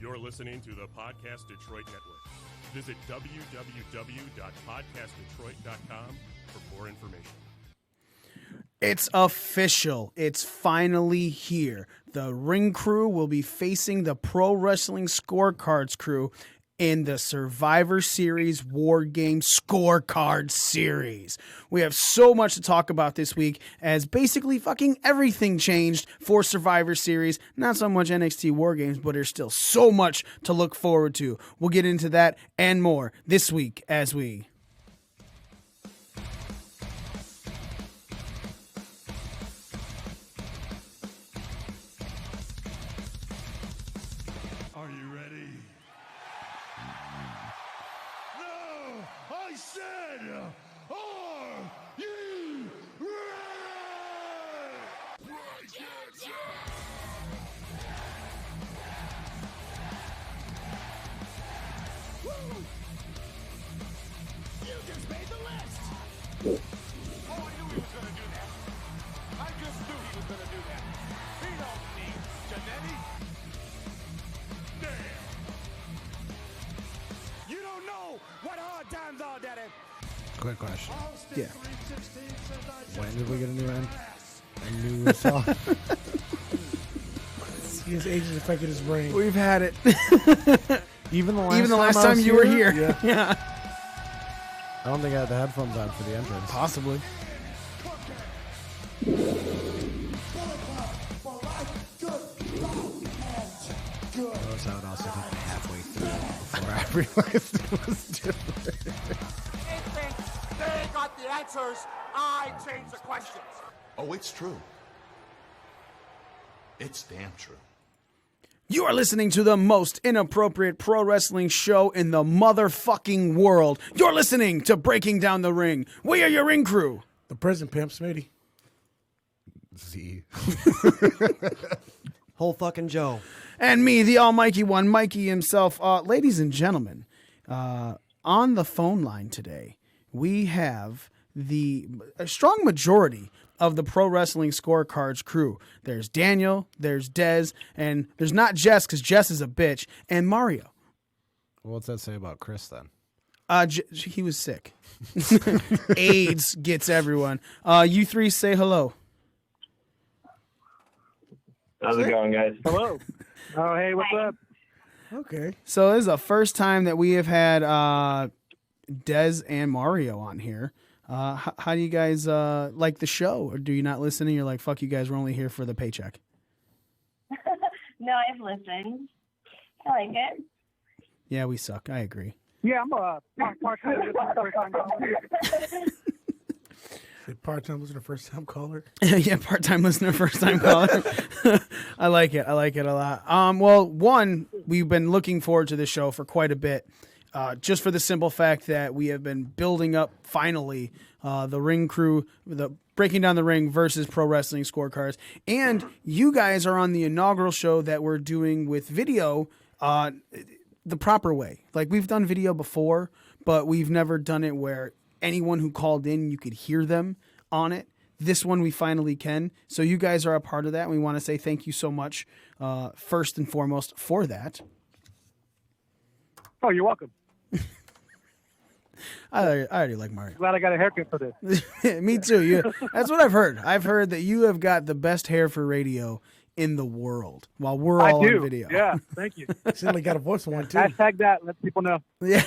You're listening to the Podcast Detroit Network. Visit www.podcastdetroit.com for more information. It's official. It's finally here. The Ring Crew will be facing the Pro Wrestling Scorecards crew in the Survivor Series War Game Scorecard Series. We have so much to talk about this week as basically fucking everything changed for Survivor Series. Not so much NXT War Games, but there's still so much to look forward to. We'll get into that and more this week as we... Are you ready? No! I said, are you ready? Woo! You just made the list! Oh, I knew he was gonna do that. I just knew he was gonna do that. He don't need Janetti. Damn! You don't know what hard times are, Daddy. Quick question. Yeah. When did we get a new end? A new song? His age has affected his brain. We've had it. Even the last time you were here. Yeah. I don't think I had the headphones on for the entrance. Possibly. Notice how it also took me halfway through before I realized it was different. They think they got the answers. I change the questions. Oh, it's true. It's damn true. You are listening to the most inappropriate pro wrestling show in the motherfucking world. You're listening to Breaking Down the Ring. We are your ring crew. The prison pimp, Smitty. Z. Whole fucking Joe. And me, the almighty one, Mikey himself. Ladies and gentlemen, on the phone line today, we have a strong majority of the Pro Wrestling Scorecards crew. There's Daniel, there's Dez, and there's not Jess, because Jess is a bitch, and Mario. Well, what's that say about Chris then? He was sick. AIDS gets everyone. You three say hello. How's it going, guys? Hello. Oh, hey, what's up? Okay. So this is the first time that we have had Dez and Mario on here. How do you guys like the show? Or do you not listen and you're like, fuck you guys, we're only here for the paycheck? No, I've listened. I like it. Yeah, we suck. I agree. Yeah, I'm a part-time listener, first-time caller. Part-time listener, first-time caller. Yeah, part-time listener, first-time caller. I like it. I like it a lot. Well, one, we've been looking forward to this show for quite a bit. Just for the simple fact that we have been building up, finally, the Ring Crew, the Breaking Down the Ring versus Pro Wrestling Scorecards. And you guys are on the inaugural show that we're doing with video the proper way. Like, we've done video before, but we've never done it where anyone who called in, you could hear them on it. This one we finally can. So you guys are a part of that. And we want to say thank you so much, first and foremost, for that. Oh, you're welcome. I already like Mario. Glad I got a haircut for this. Me too. That's what I've heard. I've heard that you have got the best hair for radio in the world while we're all on video. Yeah, thank you. Certainly got a voice for one, too. Hashtag that. Let people know. Yeah.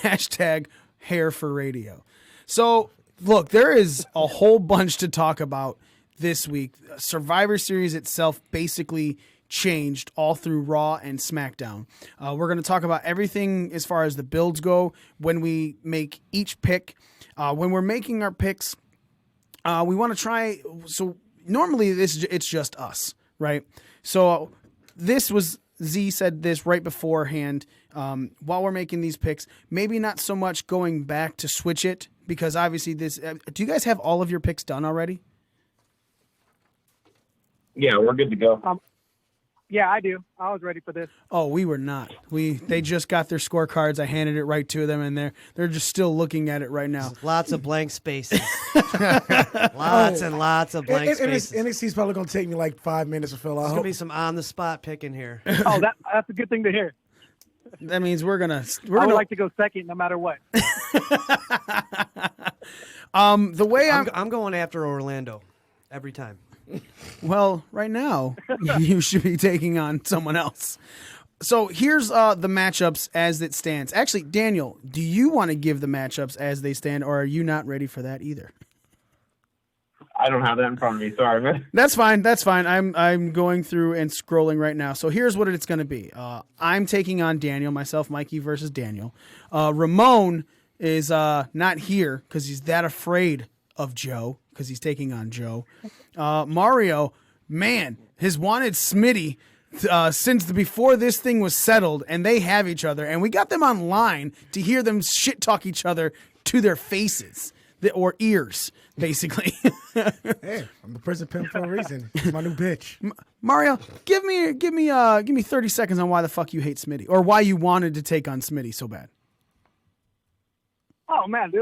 Hashtag hair for radio. So, look, there is a whole bunch to talk about this week. Survivor Series itself basically changed all through Raw and SmackDown. We're going to talk about everything as far as the builds go when we make each pick. When we're making our picks, we want to try... So normally it's just us, right? So this was... Z said this right beforehand. While we're making these picks, maybe not so much going back to switch it, because obviously this... do you guys have all of your picks done already? Yeah, we're good to go. Yeah, I do. I was ready for this. Oh, we were not. They just got their scorecards. I handed it right to them, and they're just still looking at it right now. Lots of blank spaces. Lots and lots of blank spaces. NXT's probably going to take me like 5 minutes to fill out. There's going to be some on-the-spot picking here. Oh, that's a good thing to hear. That means we're I would like to go second no matter what. The way I'm going after Orlando every time. Well, right now, you should be taking on someone else. So here's the matchups as it stands. Actually, Daniel, do you want to give the matchups as they stand, or are you not ready for that either? I don't have that in front of me. Sorry, man. That's fine. That's fine. I'm going through and scrolling right now. So here's what it's going to be. I'm taking on Daniel, myself, Mikey versus Daniel. Ramon is not here because he's that afraid of Joe because he's taking on Joe. Mario, man, has wanted Smitty since before this thing was settled, and they have each other, and we got them online to hear them shit talk each other to their faces or ears, basically. Hey, I'm the prison pimp for a reason. It's my new bitch. Mario, give me 30 seconds on why the fuck you hate Smitty or why you wanted to take on Smitty so bad. Oh man,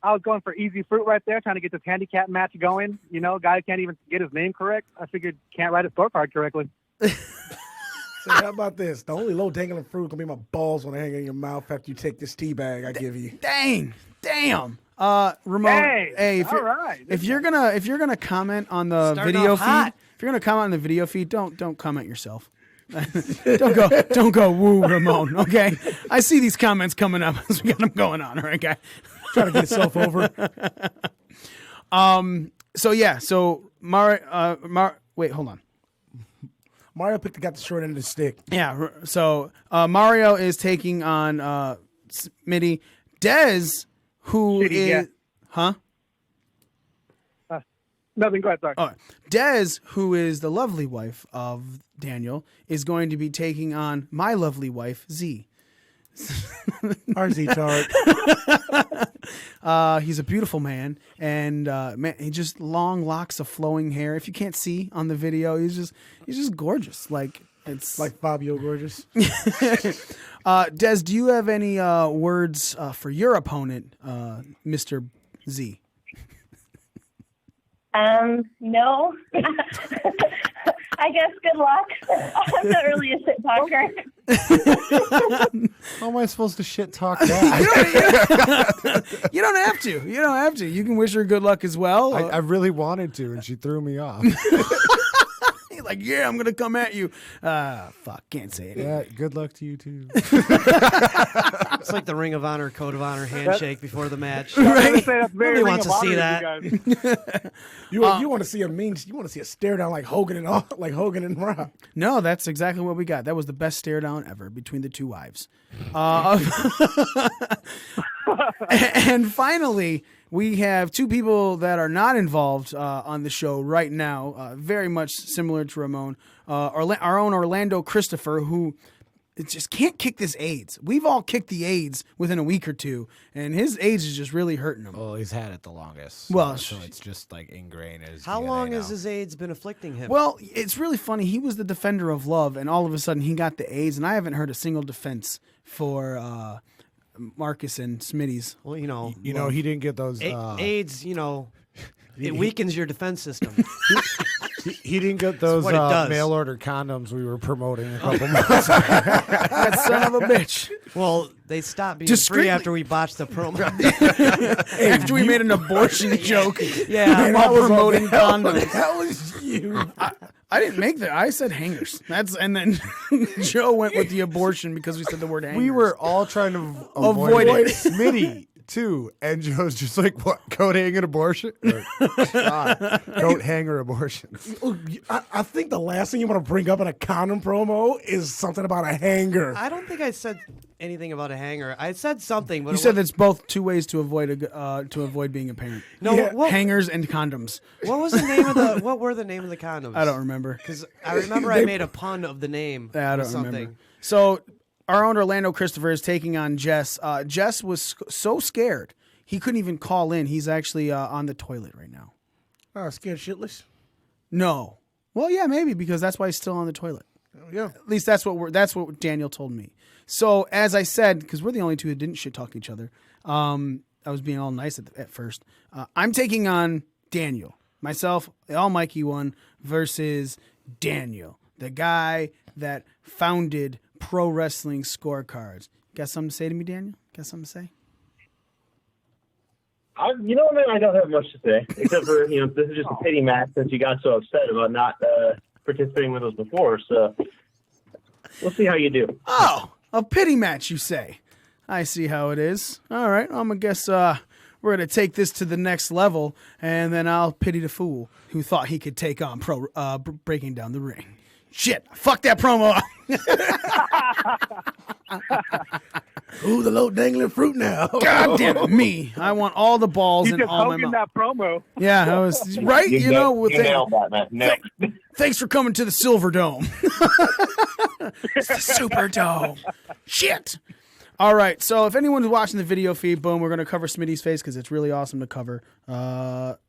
I was going for easy fruit right there, trying to get this handicap match going. You know, guy can't even get his name correct. I figured can't write a scorecard correctly. So how about this? The only low dangling fruit gonna be my balls when they hang in your mouth after you take this tea bag I give you. Damn. Ramon. Hey, all right. If you're gonna comment on the video feed, don't comment yourself. don't go woo Ramon. Okay, I see these comments coming up as we got them going on. All right, guy. Trying to get itself over. So wait, hold on. Mario got the short end of the stick. Yeah. So Mario is taking on Smitty. Dez, who Shitty, is, yeah. huh? Nothing. Go ahead. Sorry. Oh, Dez, who is the lovely wife of Daniel, is going to be taking on my lovely wife, Z. RZ Tart. He's a beautiful man, and he just long locks of flowing hair. If you can't see on the video, he's just gorgeous. Like it's like Fabio Gorgeous. Des, do you have any words for your opponent, Mr. Z? No. I guess good luck. I'm not really a shit talker. How am I supposed to shit talk that? You don't have to. You don't have to. You can wish her good luck as well. I really wanted to, and she threw me off. Like, yeah, I'm going to come at you. Fuck, can't say it. Yeah, good luck to you, too. It's like the Ring of Honor, Code of Honor handshake before the match. Right? Nobody wants to see that. You want to see a mean? You want to see a stare down like Hogan and Rock? No, that's exactly what we got. That was the best stare down ever between the two wives. And finally, we have two people that are not involved on the show right now, very much similar to Ramon. Our own Orlando Christopher, who just can't kick this AIDS. We've all kicked the AIDS within a week or two, and his AIDS is just really hurting him. Well, he's had it the longest. Well, so it's just like ingrained in his How DNA long now. has his AIDS been afflicting him? Well, it's really funny. He was the defender of love, and all of a sudden he got the AIDS, and I haven't heard a single defense for Marcus and Smitty's. Well, you know, he didn't get those. AIDS, it weakens your defense system. He didn't get those what it does. mail order condoms we were promoting a couple months. That son of a bitch. Well, they stopped being Discreetly. free after we botched the promo. After we made an abortion joke. Yeah, while promoting condoms. That was you. I didn't make that. I said hangers. And then Joe went with the abortion because we said the word hangers. We were all trying to Avoid avoid it. Smitty too, and Joe's just like, "What? Coat hanger abortion? Coat hanger abortion?" I think the last thing you want to bring up in a condom promo is something about a hanger. I don't think I said anything about a hanger. I said something, but You said that's both two ways to avoid being a parent. No, Yeah. Hangers and condoms. What was the name of the? What were the name of the condoms? I don't remember. Because I remember I made a pun of the name. I or don't something. remember. So our own Orlando Christopher is taking on Jess. Jess was so scared he couldn't even call in. He's actually on the toilet right now. Oh, scared shitless. No, Well, yeah, maybe because that's why he's still on the toilet. Yeah. At least that's what Daniel told me. So as I said, because we're the only two who didn't shit talk each other, I was being all nice at first. I'm taking on Daniel, myself, the almighty one, versus Daniel, the guy that founded Pro Wrestling Scorecards. Got something to say to me, Daniel? Got something to say? You know, man, I don't have much to say, except for, this is just a pity match since you got so upset about not participating with us before. So we'll see how you do. Oh, a pity match, you say? I see how it is. All right, I'm going to guess we're going to take this to the next level, and then I'll pity the fool who thought he could take on Breaking Down the Ring. Shit, fuck that promo. Ooh, the low dangling fruit now. God damn it, me. I want all the balls in all my mouth. That promo. Yeah, I was right. You nailed that, man. Nailed it. Thanks for coming to the Silver Dome. It's the Super Dome. Shit. All right, so if anyone's watching the video feed, boom, we're going to cover Smitty's face because it's really awesome to cover. Got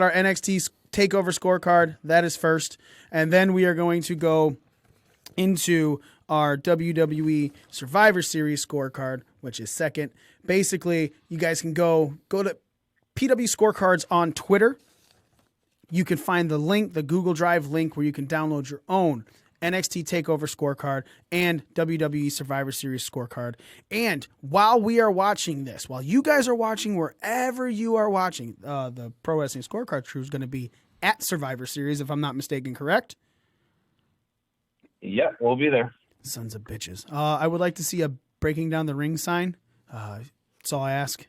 our NXT TakeOver scorecard. That is first. And then we are going to go into our WWE Survivor Series scorecard, which is second. Basically, you guys can go to PW Scorecards on Twitter. You can find the link, the Google Drive link, where you can download your own NXT TakeOver scorecard and WWE Survivor Series scorecard. And while we are watching this, while you guys are watching wherever you are watching, the Pro Wrestling Scorecard crew is going to be at Survivor Series, if I'm not mistaken, correct? Yeah, we'll be there. Sons of bitches. I would like to see a Breaking Down the Ring sign. That's all I ask.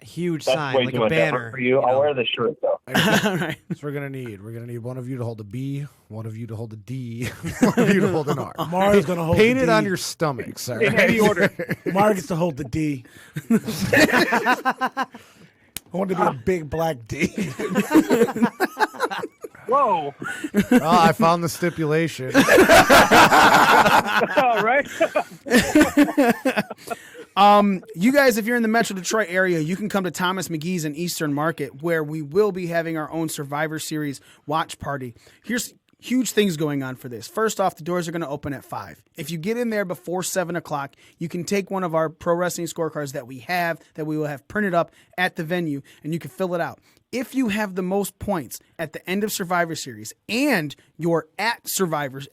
Huge That's sign, way like too a much banner. effort for you. I'll wear the shirt though. All right. So we're gonna need one of you to hold a B, one of you to hold a D, one of you to hold an R. Mario's gonna hold Paint the it D. on your stomach, sir. In any order. Mario gets to hold the D. I want to be a big black D. Whoa. Oh, I found the stipulation. All right. You guys, if you're in the Metro Detroit area, you can come to Thomas McGee's in Eastern Market, where we will be having our own Survivor Series watch party. Here's huge things going on for this. First off, the doors are going to open at 5. If you get in there before 7 o'clock, you can take one of our Pro Wrestling Scorecards that we will have printed up at the venue, and you can fill it out. If you have the most points at the end of Survivor Series and you're at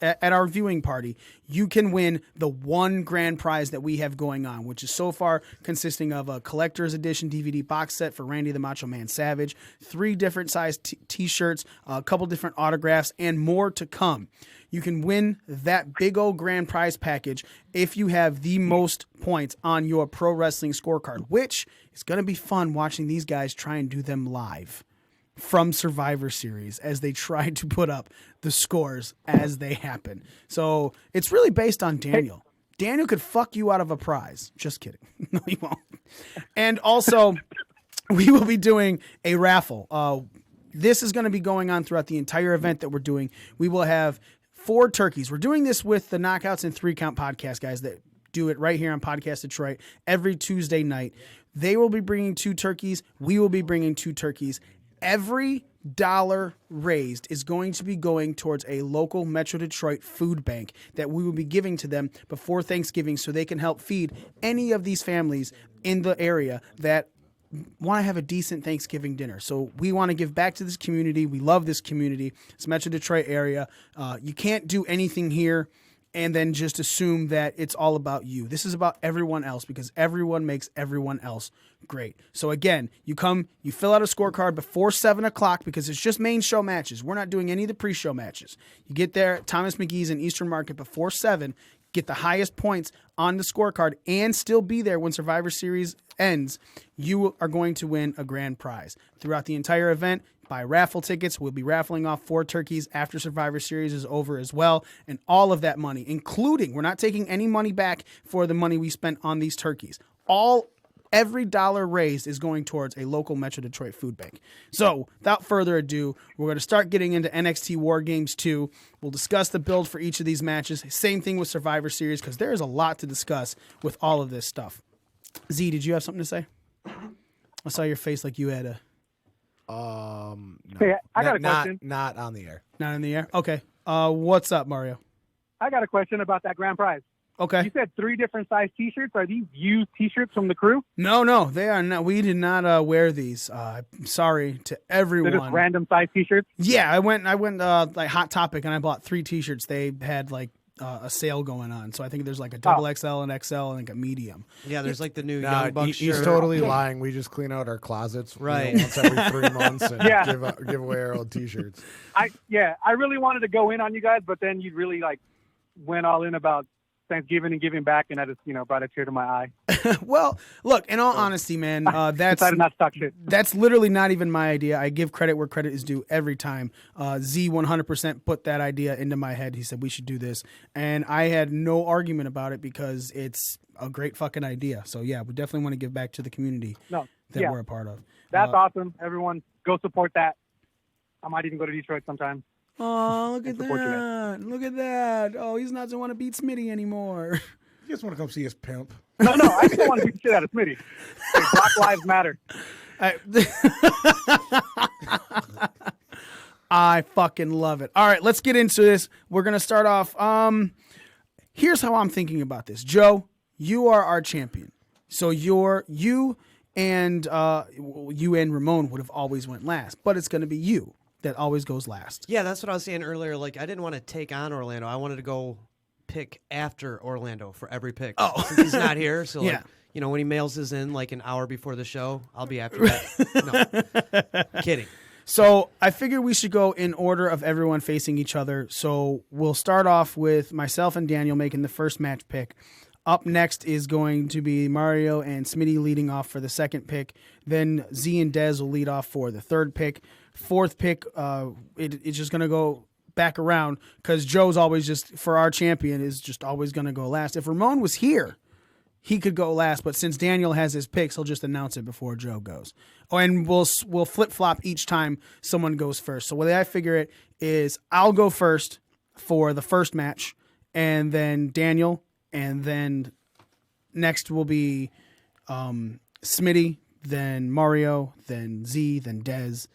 at our viewing party, you can win the one grand prize that we have going on, which is so far consisting of a collector's edition DVD box set for Randy the Macho Man Savage, 3 different size t-shirts, a couple different autographs, and more to come. You can win that big old grand prize package if you have the most points on your Pro Wrestling Scorecard, which is going to be fun watching these guys try and do them live from Survivor Series as they try to put up the scores as they happen. So it's really based on Daniel. Daniel could fuck you out of a prize. Just kidding. No, he won't. And also, we will be doing a raffle. This is going to be going on throughout the entire event that we're doing. We will have 4 turkeys. We're doing this with the Knockouts and 3 Count podcast guys that do it right here on Podcast Detroit every Tuesday night. They will be bringing 2 turkeys. We will be bringing 2 turkeys. Every dollar raised is going to be going towards a local Metro Detroit food bank that we will be giving to them before Thanksgiving so they can help feed any of these families in the area that want to have a decent Thanksgiving dinner. So we want to give back to this community. We love this community. It's Metro Detroit area. You can't do anything here and then just assume that it's all about you. This is about everyone else because everyone makes everyone else great. So again, you come, you fill out a scorecard before 7 o'clock because it's just main show matches. We're not doing any of the pre-show matches. You get there at Thomas McGee's in Eastern Market before 7, get the highest points on the scorecard, and still be there when Survivor Series ends. You are going to win a grand prize. Throughout the entire event, buy raffle tickets. We'll be raffling off 4 turkeys after Survivor Series is over as well. And all of that money, including, we're not taking any money back for the money we spent on these turkeys. Every dollar raised is going towards a local Metro Detroit food bank. So without further ado, we're going to start getting into NXT War Games 2. We'll discuss the build for each of these matches. Same thing with Survivor Series because there is a lot to discuss with all of this stuff. Z, did you have something to say? I saw your face like you had a... No. Hey, I got a Not- question. Not on the air. Not in the air. Okay. What's up, Mario? I got a question about that grand prize. Okay. You said 3 different size T-shirts. Are these used T-shirts from the crew? No, they are not. We did not wear these. I'm sorry to everyone. They're just random size T-shirts. Yeah, I went like Hot Topic and I bought 3 T-shirts. They had like a sale going on, so I think there's like a double XL and XL and like a medium. Yeah, there's like the new Nah, Young Bucks he's shirt. totally lying. We just clean out our closets Right. once every 3 months and Yeah. give away our old T-shirts. I really wanted to go in on you guys, but then you really like went all in about Thanksgiving and giving back, and I just brought a tear to my eye. Well, look, in all honesty, man, that's Decided not to talk shit. That's literally not even my idea. I give credit where credit is due every time. Z 100% put that idea into my head. He said we should do this, and I had no argument about it because it's a great fucking idea. So yeah, we definitely want to give back to the community that we're a part of. That's awesome. Everyone, go support that. I might even go to Detroit sometime. Oh, look at support you that! Look at that! Oh, he's not going to beat Smitty anymore. You just want to come see his pimp. No, I just don't want to beat the shit out of Smitty. Hey, Black Lives Matter. I fucking love it. All right, let's get into this. We're gonna start off. Here's how I'm thinking about this. Joe, you are our champion, so you and Ramon would have always went last, but it's gonna be you that always goes last. Yeah, that's what I was saying earlier. Like, I didn't want to take on Orlando. I wanted to go pick after Orlando for every pick. Oh. Since he's not here. So, Yeah. like, when he mails his in like an hour before the show, I'll be after that. No, kidding. So I figured we should go in order of everyone facing each other. So we'll start off with myself and Daniel making the first match pick. Up next is going to be Mario and Smitty leading off for the second pick. Then Z and Dez will lead off for the third pick. Fourth pick, it's just going to go back around because Joe's always just, for our champion, is just always going to go last. If Ramon was here, he could go last, but since Daniel has his picks, he'll just announce it before Joe goes. Oh, and we'll flip-flop each time someone goes first. So the way I figure it is I'll go first for the first match, and then Daniel, and then next will be Smitty, then Mario, then Z, then Dez,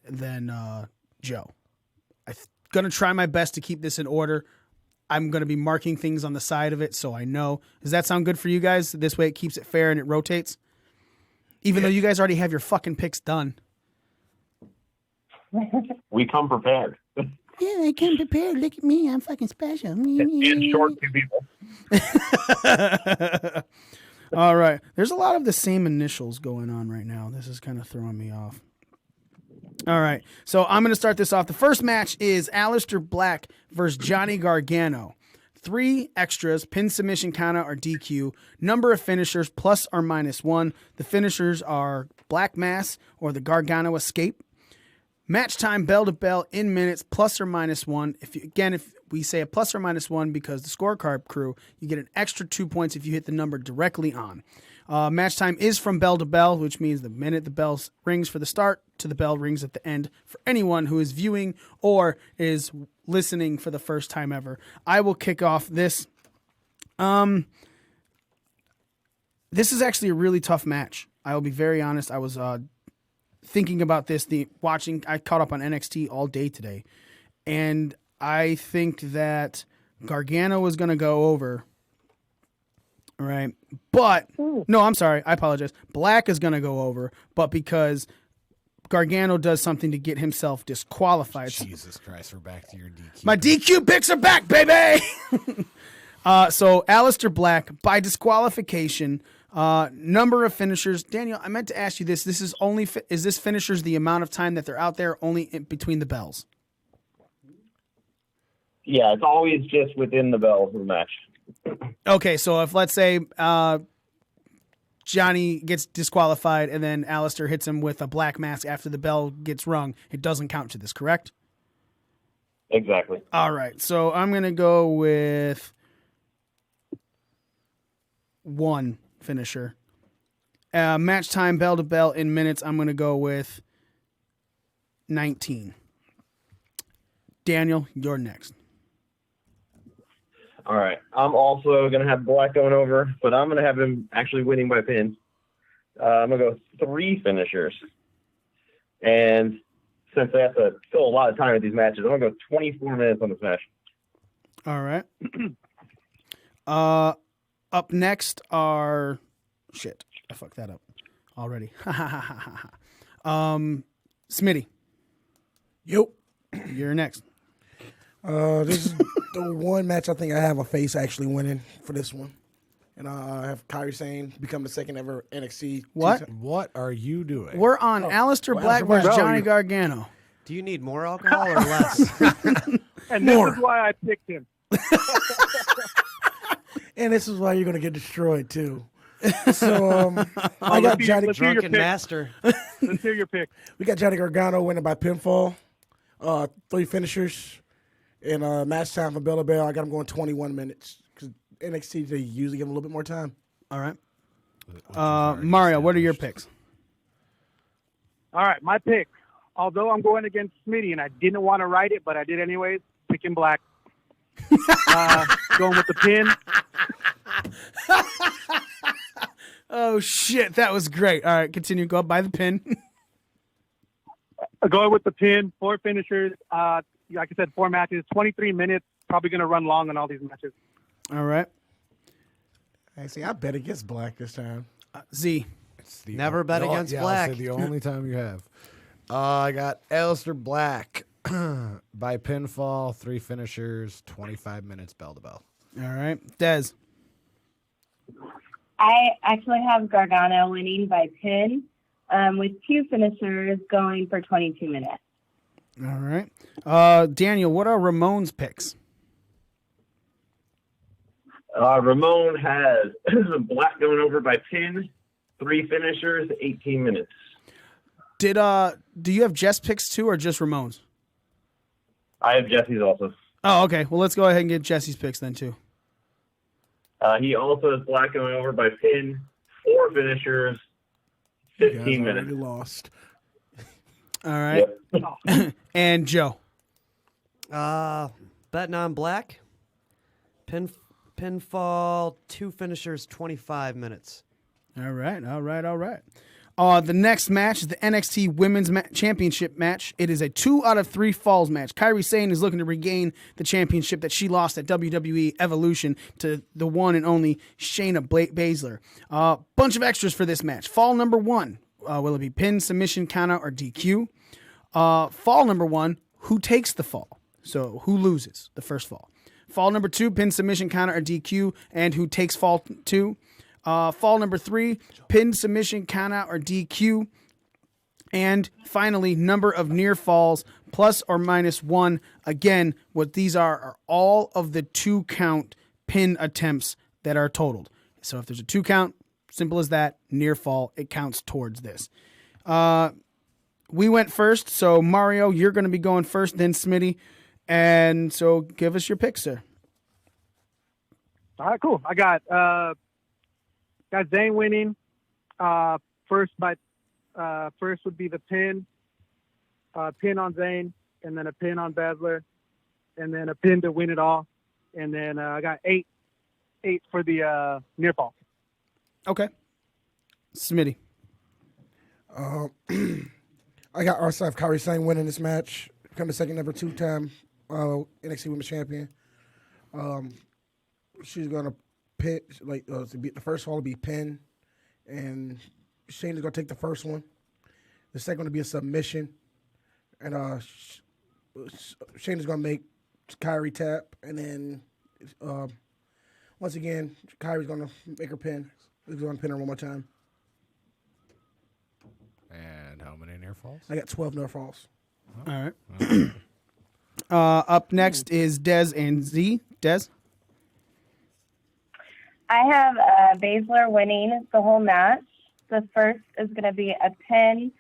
then Joe. I'm going to try my best to keep this in order. I'm going to be marking things on the side of it so I know. Does that sound good for you guys? This way it keeps it fair and it rotates? Even though you guys already have your fucking picks done. We come prepared. Yeah, I came prepared. Look at me. I'm fucking special. And short two people. All right. There's a lot of the same initials going on right now. This is kind of throwing me off. All right. So I'm going to start this off. The first match is Aleister Black versus Johnny Gargano. 3 extras, pin, submission, countout, or DQ. Number of finishers, plus or minus 1. The finishers are Black Mass or the Gargano Escape. Match time, bell to bell, in minutes, plus or minus 1. If we say a plus or minus 1 because the scorecard crew, you get an extra 2 points if you hit the number directly on. Match time is from bell to bell, which means the minute the bell rings for the start to the bell rings at the end for anyone who is viewing or is listening for the first time ever. I will kick off this. This is actually a really tough match. I will be very honest. I was thinking about this, I caught up on NXT all day today, and I think that Gargano was going to go over. Right. But, no, I'm sorry. I apologize. Black is going to go over, but because Gargano does something to get himself disqualified. Jesus Christ, we're back to your DQ. My DQ picks are back, baby! So, Aleister Black, by disqualification, number of finishers. Daniel, I meant to ask you this. Is this finishers the amount of time that they're out there only in between the bells? Yeah, it's always just within the bells of the match. Okay, so if let's say Johnny gets disqualified and then Aleister hits him with a black mask after the bell gets rung, it doesn't count to this, correct? Exactly. All right, so I'm going to go with 1 finisher. Match time, bell to bell, in minutes, I'm going to go with 19. Daniel, you're next. All right. I'm also going to have Black going over, but I'm going to have him actually winning by pin. I'm going to go 3 finishers. And since they have to fill a lot of time with these matches, I'm going to go 24 minutes on this match. All right. Up next are shit. I fucked that up already. Smitty, Yo. you're next. This is the one match I think I have a face actually winning for this one. And I have Kairi Sane become the second ever NXT. What? What are you doing? We're on Aleister Black Aleister versus Black. Johnny Gargano. Do you need more alcohol or less? And More. this is why I picked him. And this is why you're going to get destroyed, too. So I got Johnny. Let's hear your Drunken pick. master. Let's hear your pick. We got Johnny Gargano winning by pinfall, 3 finishers, and match time for Bella Bell. I got him going 21 minutes because NXT they usually give him a little bit more time. All right. Mario, what are your picks? All right, my pick. Although I'm going against Smitty, and I didn't want to write it, but I did anyways, picking Black. Going with the pin. Oh shit, that was great. All right, continue. Go up by the pin. Going with the pin, 4 finishers. Like I said, 4 matches, 23 minutes. Probably going to run long on all these matches. All right. I see. I bet against Black this time. Z. It's the Never bet against I'll Black. say the only time you have. I got Aleister Black by pinfall, 3 finishers, 25 minutes bell to bell. All right. Dez. I actually have Gargano winning by pin, with 2 finishers going for 22 minutes. All right. Daniel, what are Ramon's picks? Ramon has Black going over by pin, 3 finishers, 18 minutes. Do you have Jess picks too, or just Ramon's? I have Jesse's also. Oh, okay. Well, let's go ahead and get Jesse's picks then too. He also has Black going over by pin, 4 finishers, 15 minutes. Already lost. All right. Yep. And Joe. Betting on Black. Pinfall, 2 finishers, 25 minutes. All right. The next match is the NXT Women's Championship match. It is a 2 out of 3 falls match. Kairi Sane is looking to regain the championship that she lost at WWE Evolution to the one and only Shayna Baszler. Bunch of extras for this match. Fall number 1. Will it be pin, submission, countout, or DQ? Fall number 1. Who takes the fall? So who loses the first fall? Fall number 2. Pin, submission, countout, or DQ, and who takes fall 2? Fall number 3, pin, submission, countout, or DQ. And finally, number of near falls, plus or minus 1. Again, what these are all of the 2 count pin attempts that are totaled. So if there's a 2 count, simple as that, near fall, it counts towards this. We went first, so Mario, you're going to be going first, then Smitty. And so give us your picks, sir. All right, cool. I got Zane winning. First would be the pin on Zane, and then a pin on Baszler, and then a pin to win it all. And then I got 8 for the near fall. Okay. Smitty. I got Arsaf Kairi Sane winning this match, becoming the second ever 2-time NXT Women's Champion. She's gonna pin the first fall will be pin, and Shayna's gonna take the first one. The second one will be a submission, and Shayna's gonna make Kairi tap, and then once again Kairi's gonna make her pin. She's gonna pin her one more time. And how many near falls? I got 12 near falls. All right. Up next is Dez and Z. Dez? I have Baszler winning the whole match. The first is going to be a pin.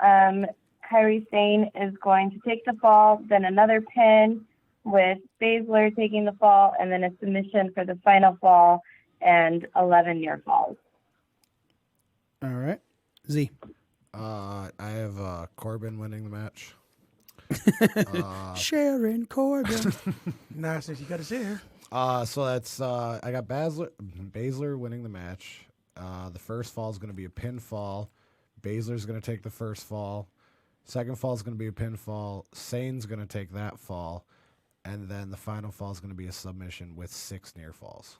Kairi Sane is going to take the fall, then another pin with Baszler taking the fall, and then a submission for the final fall and 11 near falls. All right. Z. I have Corbin winning the match. Sharon Corbin. Nice, you got to say her. So that's I got Baszler winning the match. The first fall is going to be a pinfall. Baszler's going to take the first fall. Second fall is going to be a pinfall. Sane's going to take that fall. And then the final fall is going to be a submission with 6 near falls.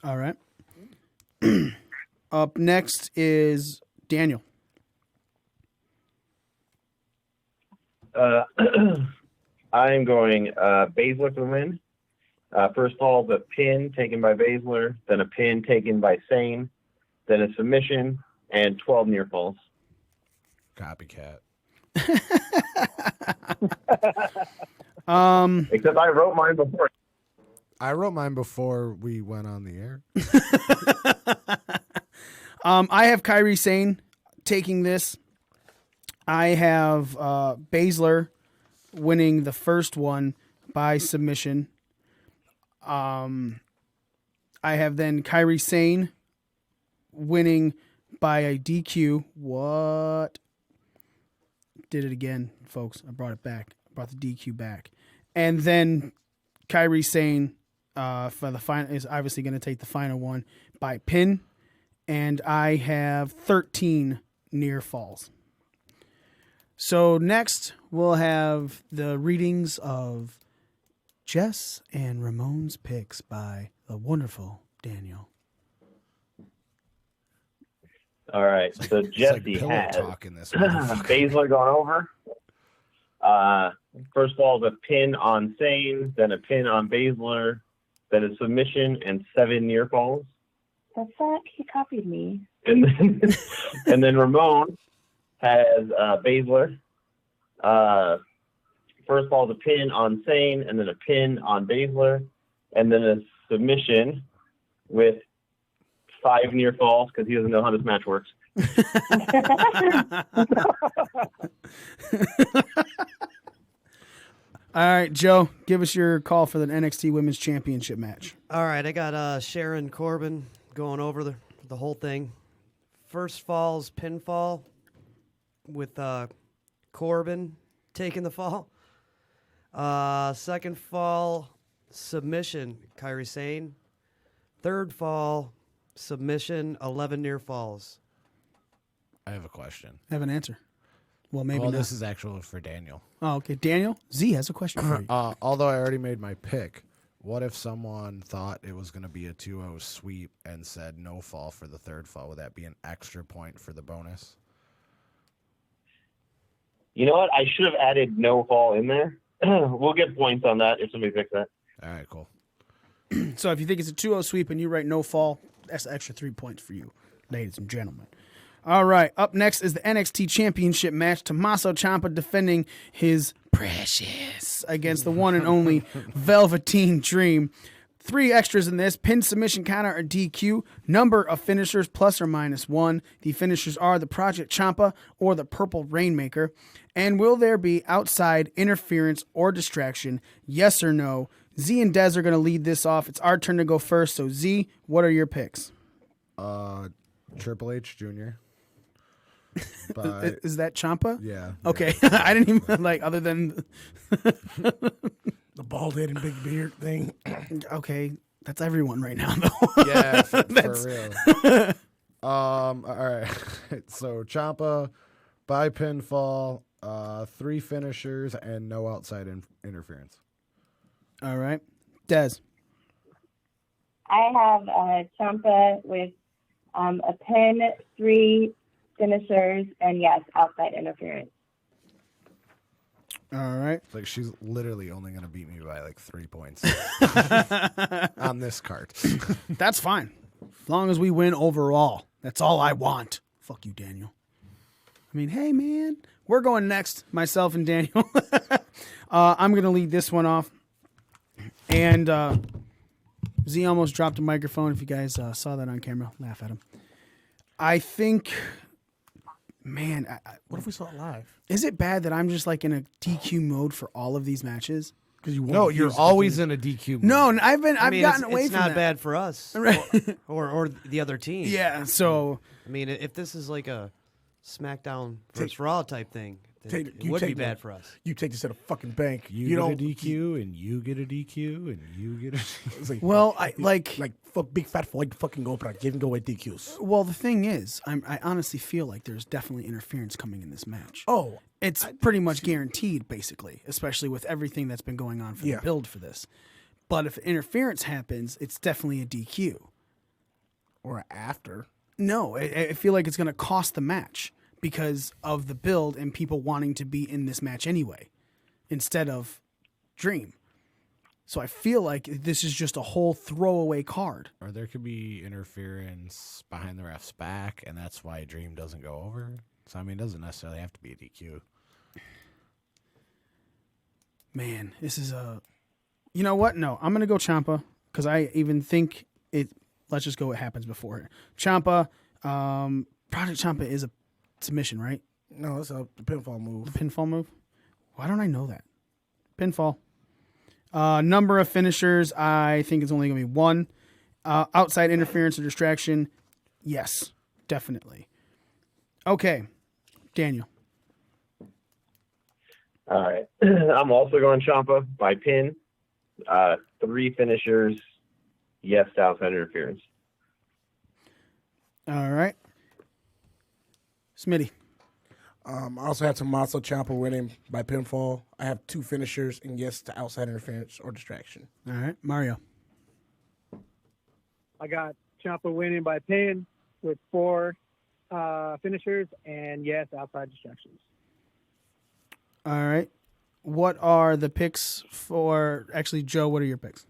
All right. Up next is Daniel. I'm going Baszler for the win. First fall, the pin taken by Baszler, then a pin taken by Sane, then a submission, and 12 near falls. Copycat. Except I wrote mine before. I wrote mine before we went on the air. I have Kyrie Sane taking this. I have Baszler winning the first one by submission. I have then Kyrie Sane winning by a DQ. What? Did it again, folks. I brought it back. I brought the DQ back. And then Kyrie Sane for the final is obviously going to take the final one by pin. And I have 13 near falls. So next we'll have the readings of Jess and Ramon's picks by the wonderful Daniel. All right, so Jesse pillow has talk in this motherfucker. Baszler going over. First of all, the pin on Sane, then a pin on Baszler, then a submission, and 7 near falls. The fuck? He copied me. And then Ramon has Baszler. First of all, the pin on Sane, and then a pin on Baszler, and then a submission with 5 near falls because he doesn't know how this match works. All right, Joe, give us your call for the NXT Women's Championship match. All right, I got Sharon Corbin going over the whole thing. First fall's pinfall with Corbin taking the fall. Second fall, submission, Kyrie Sane. Third fall, submission, 11 near falls. I have a question. I have an answer. Well, maybe not. This is actually for Daniel. Oh, okay. Daniel, Z has a question for you. Although I already made my pick, what if someone thought it was going to be a 2-0 sweep and said no fall for the third fall? Would that be an extra point for the bonus? You know what? I should have added no fall in there. We'll get points on that if somebody picks that. All right, cool. So if you think it's a 2-0 sweep and you write no fall, that's an extra 3 points for you, ladies and gentlemen. All right, up next is the NXT Championship match. Tommaso Ciampa defending his precious against the one and only Velveteen Dream. 3 extras in this: pin, submission, counter, or DQ. Number of finishers plus or minus 1. The finishers are the Project Ciampa or the Purple Rainmaker. And will there be outside interference or distraction? Yes or no? Z and Dez are going to lead this off. It's our turn to go first. So Z, what are your picks? Triple H Jr. Is that Ciampa? Yeah. Okay. I didn't even other than The bald head and big beard thing. okay. That's everyone right now, though. Yeah, for real. All right. So Ciampa by pinfall, 3 finishers, and no outside interference. All right. Dez. I have Ciampa with a pin, 3 finishers, and yes, outside interference. All right. It's like she's literally only going to beat me by 3 points on this card. That's fine. As long as we win overall. That's all I want. Fuck you, Daniel. I mean, hey, man. We're going next, myself and Daniel. I'm going to lead this one off. And Z almost dropped a microphone. If you guys saw that on camera, laugh at him. I think, man. What if we saw it live? Is it bad that I'm just in a DQ mode for all of these matches? Because No, you're always in a DQ mode. No, I've gotten away it's from not that. bad for us Right. or the other team. Yeah, so I mean, if this is like a SmackDown versus Raw type thing, It would be bad for us. You take this to the fucking bank. You get a DQ, and you get a DQ, and you get a. It's like, Well, I like fuck big fat Floyd fucking go para give and go with DQs. Well, the thing is, I honestly feel like there's definitely interference coming in this match. Oh, It's pretty much guaranteed, basically, especially with everything that's been going on for the build for this. But if interference happens, it's definitely a DQ. or after. No, I feel like it's going to cost the match because of the build and people wanting to be in this match anyway, instead of Dream. So I feel like this is just a whole throwaway card. Or there could be interference behind the ref's back, and that's why Dream doesn't go over. So, I mean, it doesn't necessarily have to be a DQ. Man, this is a... You know what? No, I'm going to go Ciampa because I even think it... Let's just go what happens before it. Ciampa, Project Ciampa is a submission, right? No, it's a pinfall move. The pinfall move? Why don't I know that? Pinfall. Number of finishers, I think it's only going to be one. Outside interference or distraction, yes, definitely. Okay, Daniel. All right. I'm also going Ciampa by pin. 3 finishers, yes to outside interference. All right. Smitty. I also have Tommaso Ciampa winning by pinfall. I have 2 finishers and yes to outside interference or distraction. All right, Mario. I got Ciampa winning by pin with 4 finishers and yes, outside distractions. All right. What are the picks for... Actually, Joe, what are your picks?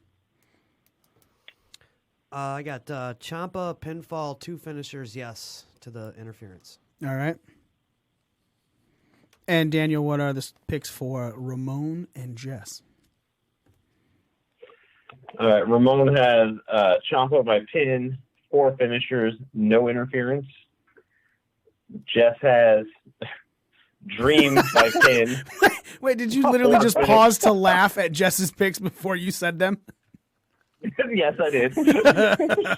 I got Ciampa, pinfall, 2 finishers, yes to the interference. All right. And Daniel, what are the picks for Ramon and Jess? All right. Ramon has Ciampa by pin, 4 finishers, no interference. Jess has Dream by pin. Wait, did you literally just pause to laugh at Jess's picks before you said them? Yes, I did.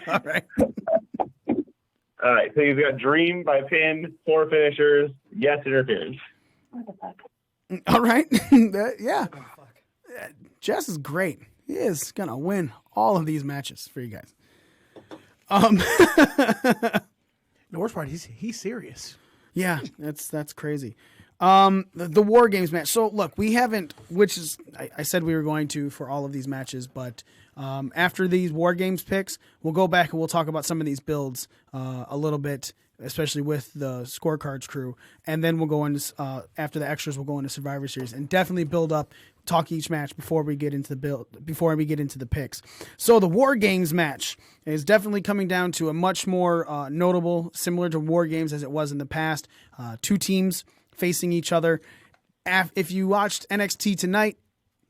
All right. All right. So you've got Dream by pin, 4 finishers, yes interference. What the fuck? All right. Yeah. Jess is great. He is going to win all of these matches for you guys. The worst part, he's serious. Yeah, that's crazy. The War Games match. So look, we haven't, which is I said we were going to for all of these matches, but after these War Games picks, we'll go back and we'll talk about some of these builds a little bit, especially with the scorecards crew, and then we'll go into after the extras, we'll go into Survivor Series and definitely build up, talk each match before we get into the build, before we get into the picks. So the War Games match is definitely coming down to a much more notable, similar to War Games as it was in the past. 2 teams facing each other. If you watched NXT tonight,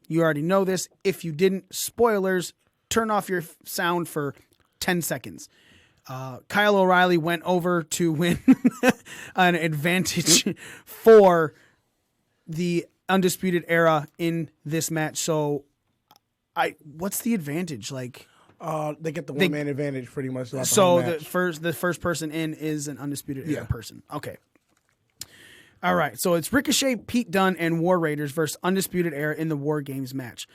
you already know this. If you didn't, spoilers, turn off your sound for 10 seconds. Kyle O'Reilly went over to win an advantage for the Undisputed Era in this match. So, what's the advantage? Like, they get the one-man advantage pretty much. So the first person in is an Undisputed Era person. Okay. All right, so it's Ricochet, Pete Dunne, and War Raiders versus Undisputed Era in the War Games match.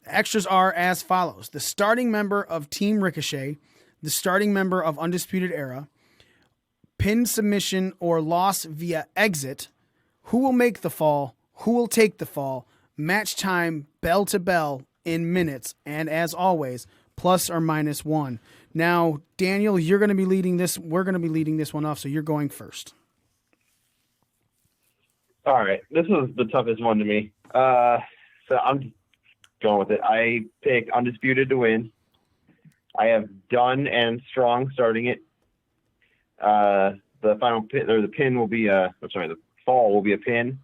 Extras are as follows. The starting member of Team Ricochet, the starting member of Undisputed Era, pin, submission, or loss via exit, who will make the fall, who will take the fall, match time, bell to bell, in minutes, and as always, plus or minus 1. Now, Daniel, you're going to be leading this. We're going to be leading this one off, so you're going first. All right. This was the toughest one to me. So I'm going with it. I pick Undisputed to win. I have Dunn and Strong starting it. The final pin, or the pin will be the fall will be a pin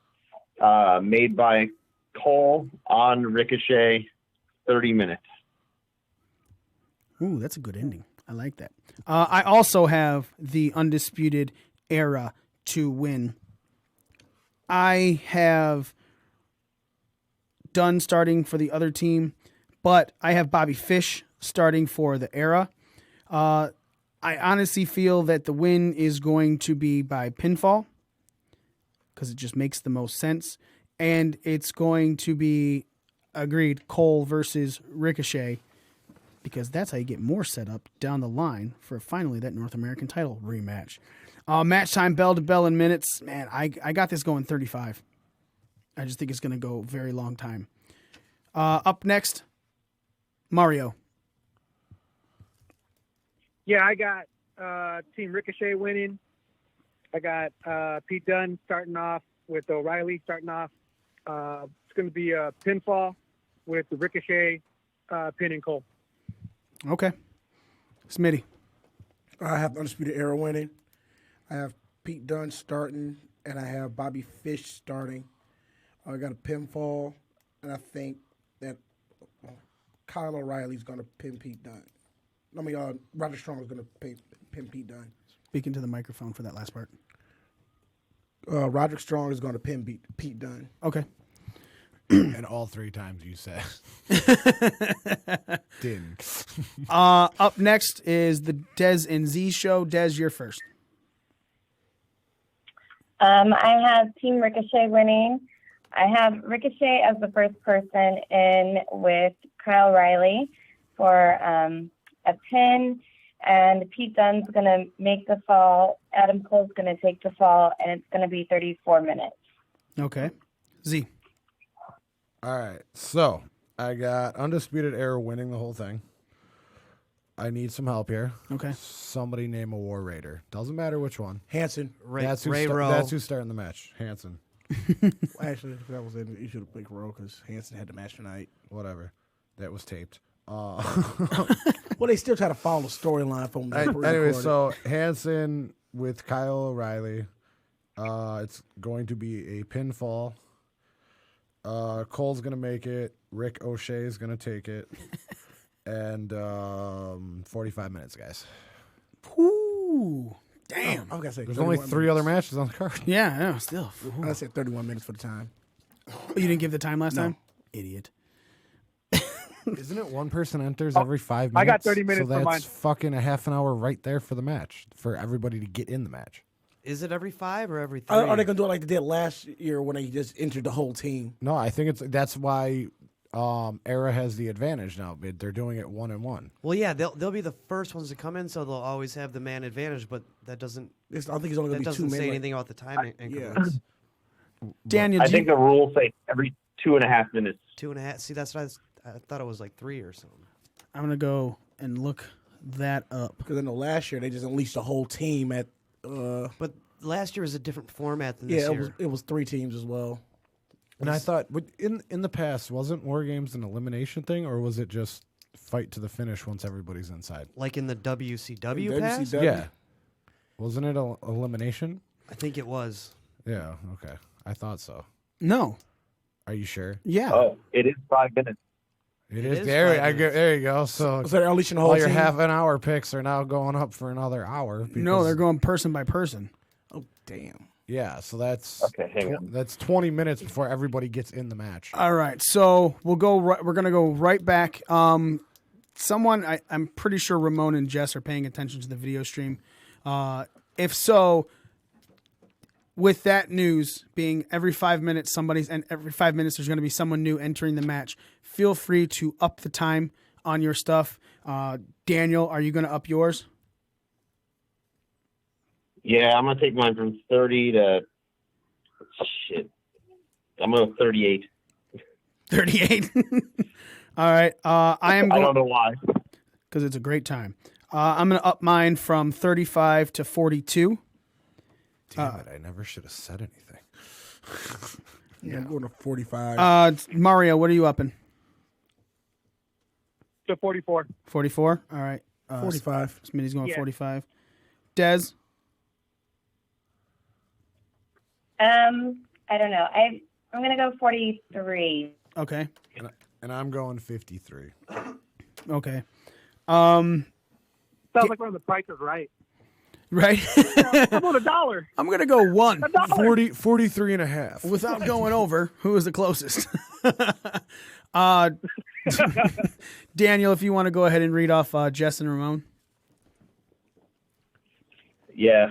made by Cole on Ricochet, 30 minutes. Ooh, that's a good ending. I like that. I also have the Undisputed Era to win. I have Dunn starting for the other team, but I have Bobby Fish starting for the Era. I honestly feel that the win is going to be by pinfall. because it just makes the most sense. And it's going to be, agreed, Cole versus Ricochet, because that's how you get more set up down the line for finally that North American title rematch. Match time, bell to bell in minutes. Man, I got this going 35. I just think it's going to go a very long time. Up next, Mario. Yeah, I got Team Ricochet winning. I got Pete Dunne starting off with O'Reilly starting off. It's going to be a pinfall with the Ricochet pinning Cole. Okay. Smitty. I have Undisputed Era winning. I have Pete Dunne starting, and I have Bobby Fish starting. I got a pinfall, and I think that Kyle O'Reilly's going to pin Pete Dunne. I mean, Roger Strong is going to pin Pete Dunne. Speaking to the microphone for that last part. Roderick Strong is going to pin Pete Dunne. Okay. And all 3 times you said. Didn't. Up next is the Dez and Z show. Dez, you're first. I have Team Ricochet winning. I have Ricochet as the first person in with Kyle O'Reilly for a pin, and Pete Dunne's going to make the fall. Adam Cole's going to take the fall, and it's going to be 34 minutes. Okay. Z. All right. So I got Undisputed Era winning the whole thing. I need some help here. Okay. Somebody name a War Raider. Doesn't matter which one. Hanson. That's who's starting the match. Hanson. Actually, if that was it, you should have picked Rowe because Hanson had the match tonight. Whatever. That was taped. Well, they still try to follow the storyline from the anyway, so Hanson with Kyle O'Reilly. It's going to be a pinfall. Cole's going to make it. Rick O'Shea is going to take it. And 45 minutes, guys. Ooh. Damn. I was gonna say There's only 3 other matches on the card. Yeah, still. I said 31 minutes for the time. Oh, you didn't give the time last time? Idiot. Isn't it one person enters every 5 minutes? I got 30 minutes so for that's mine. fucking a half an hour right there for the match, for everybody to get in the match. Is it every 5 or every 3? Are they gonna do it like they did last year when they just entered the whole team? No, I think that's why Era has the advantage now. They're doing it 1-1. Well, yeah, they'll be the first ones to come in, so they'll always have the man advantage. But that doesn't. I think it's only gonna That be 2 doesn't minutes. say anything about the time increments. Daniel, I think the rules say every 2.5 minutes. 2.5. See, that's what I thought it was like 3 or something. I'm going to go and look that up. Because in the last year they just unleashed the whole team at. But last year was a different format than this year. It was 3 teams as well. And I thought, in the past, wasn't War Games an elimination thing, or was it just fight to the finish once everybody's inside? Like in the WCW pass? Yeah. Wasn't it an elimination? I think it was. Yeah, okay. I thought so. No. Are you sure? Yeah. Oh, it is 5 minutes. It is. There you go. So they're unleashing the whole all your team? half an hour picks are now going up for another hour. No, they're going person by person. Oh, damn. Yeah, so that's Okay, hang on. that's 20 minutes before everybody gets in the match. All right, so we'll go. We're gonna go right back. Someone, I'm pretty sure Ramon and Jess are paying attention to the video stream. If so, with that news being every 5 minutes, every 5 minutes there's going to be someone new entering the match. Feel free to up the time on your stuff. Daniel, are you going to up yours? Yeah, I'm going to take mine from 30 to... Shit. I'm going to 38. 38. All right. I don't know why. Because it's a great time. I'm going to up mine from 35 to 42. Damn it, I never should have said anything. Yeah, I'm going to 45. Mario, what are you upping? To 44. 44? All right. 45. Smitty's going Yeah. 45. Dez? I don't know. I'm going to go 43. Okay. And I'm going 53. Okay. Sounds like we're on the Price is Right. Right? I'm on $1. I'm going to go 1. $1. 43 and a half. Without going over, who is the closest? Daniel, if you want to go ahead and read off Jess and Ramon. Yeah.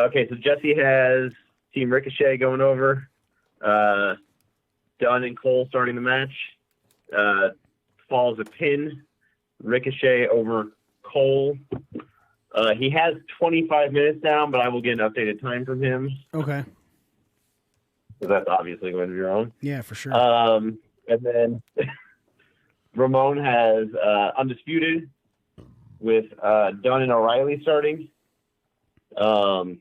Okay, so Jesse has Team Ricochet going over. Dunn and Cole starting the match. Falls a pin. Ricochet over Cole. He has 25 minutes down, but I will get an updated time from him. Okay. So that's obviously going to be wrong. Yeah, for sure. And then Ramon has Undisputed with Dunn and O'Reilly starting. Pinfall.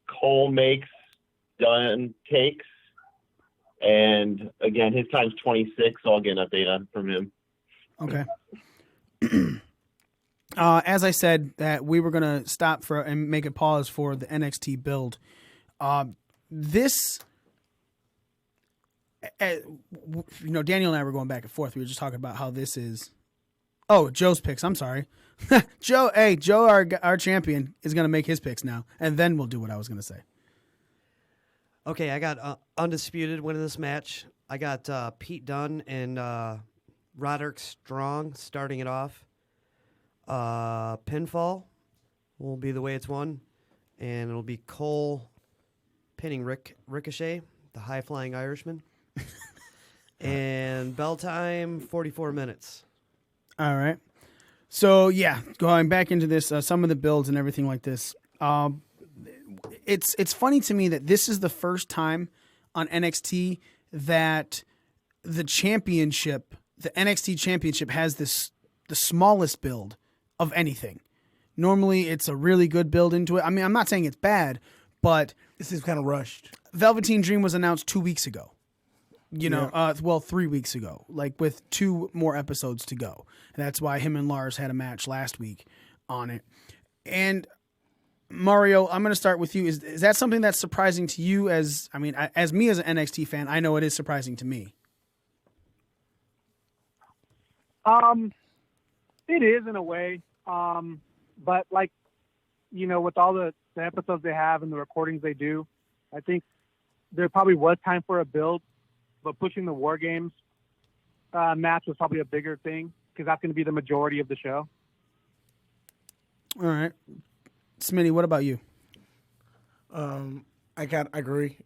Cole makes, Dunn takes. And again, his time's 26, so I'll get an update from him. Okay. As I said, that we were going to stop for and make a pause for the NXT build. This, Daniel and I were going back and forth. We were just talking about how this is. Oh, Joe's picks. I'm sorry. Joe, our champion, is going to make his picks now, and then we'll do what I was going to say. Okay, I got Undisputed winning this match. I got Pete Dunne and Roderick Strong starting it off. Pinfall will be the way it's won, and it'll be Cole pinning Ricochet, the high-flying Irishman. And bell time, 44 minutes. All right. So, yeah, going back into this, some of the builds and everything like this, it's funny to me that this is the first time on NXT that the championship, the NXT championship, has the smallest build of anything. Normally, it's a really good build into it. I mean, I'm not saying it's bad, but This is kind of rushed. Velveteen Dream was announced 2 weeks ago. 3 weeks ago, like with 2 more episodes to go. And that's why him and Lars had a match last week on it. And Mario, I'm going to start with you. Is that something that's surprising to you? As me as an NXT fan, I know it is surprising to me. It is in a way. But with all the episodes they have and the recordings they do, I think there probably was time for a build, but pushing the War Games match was probably a bigger thing because that's going to be the majority of the show. All right. Smitty, what about you? I agree.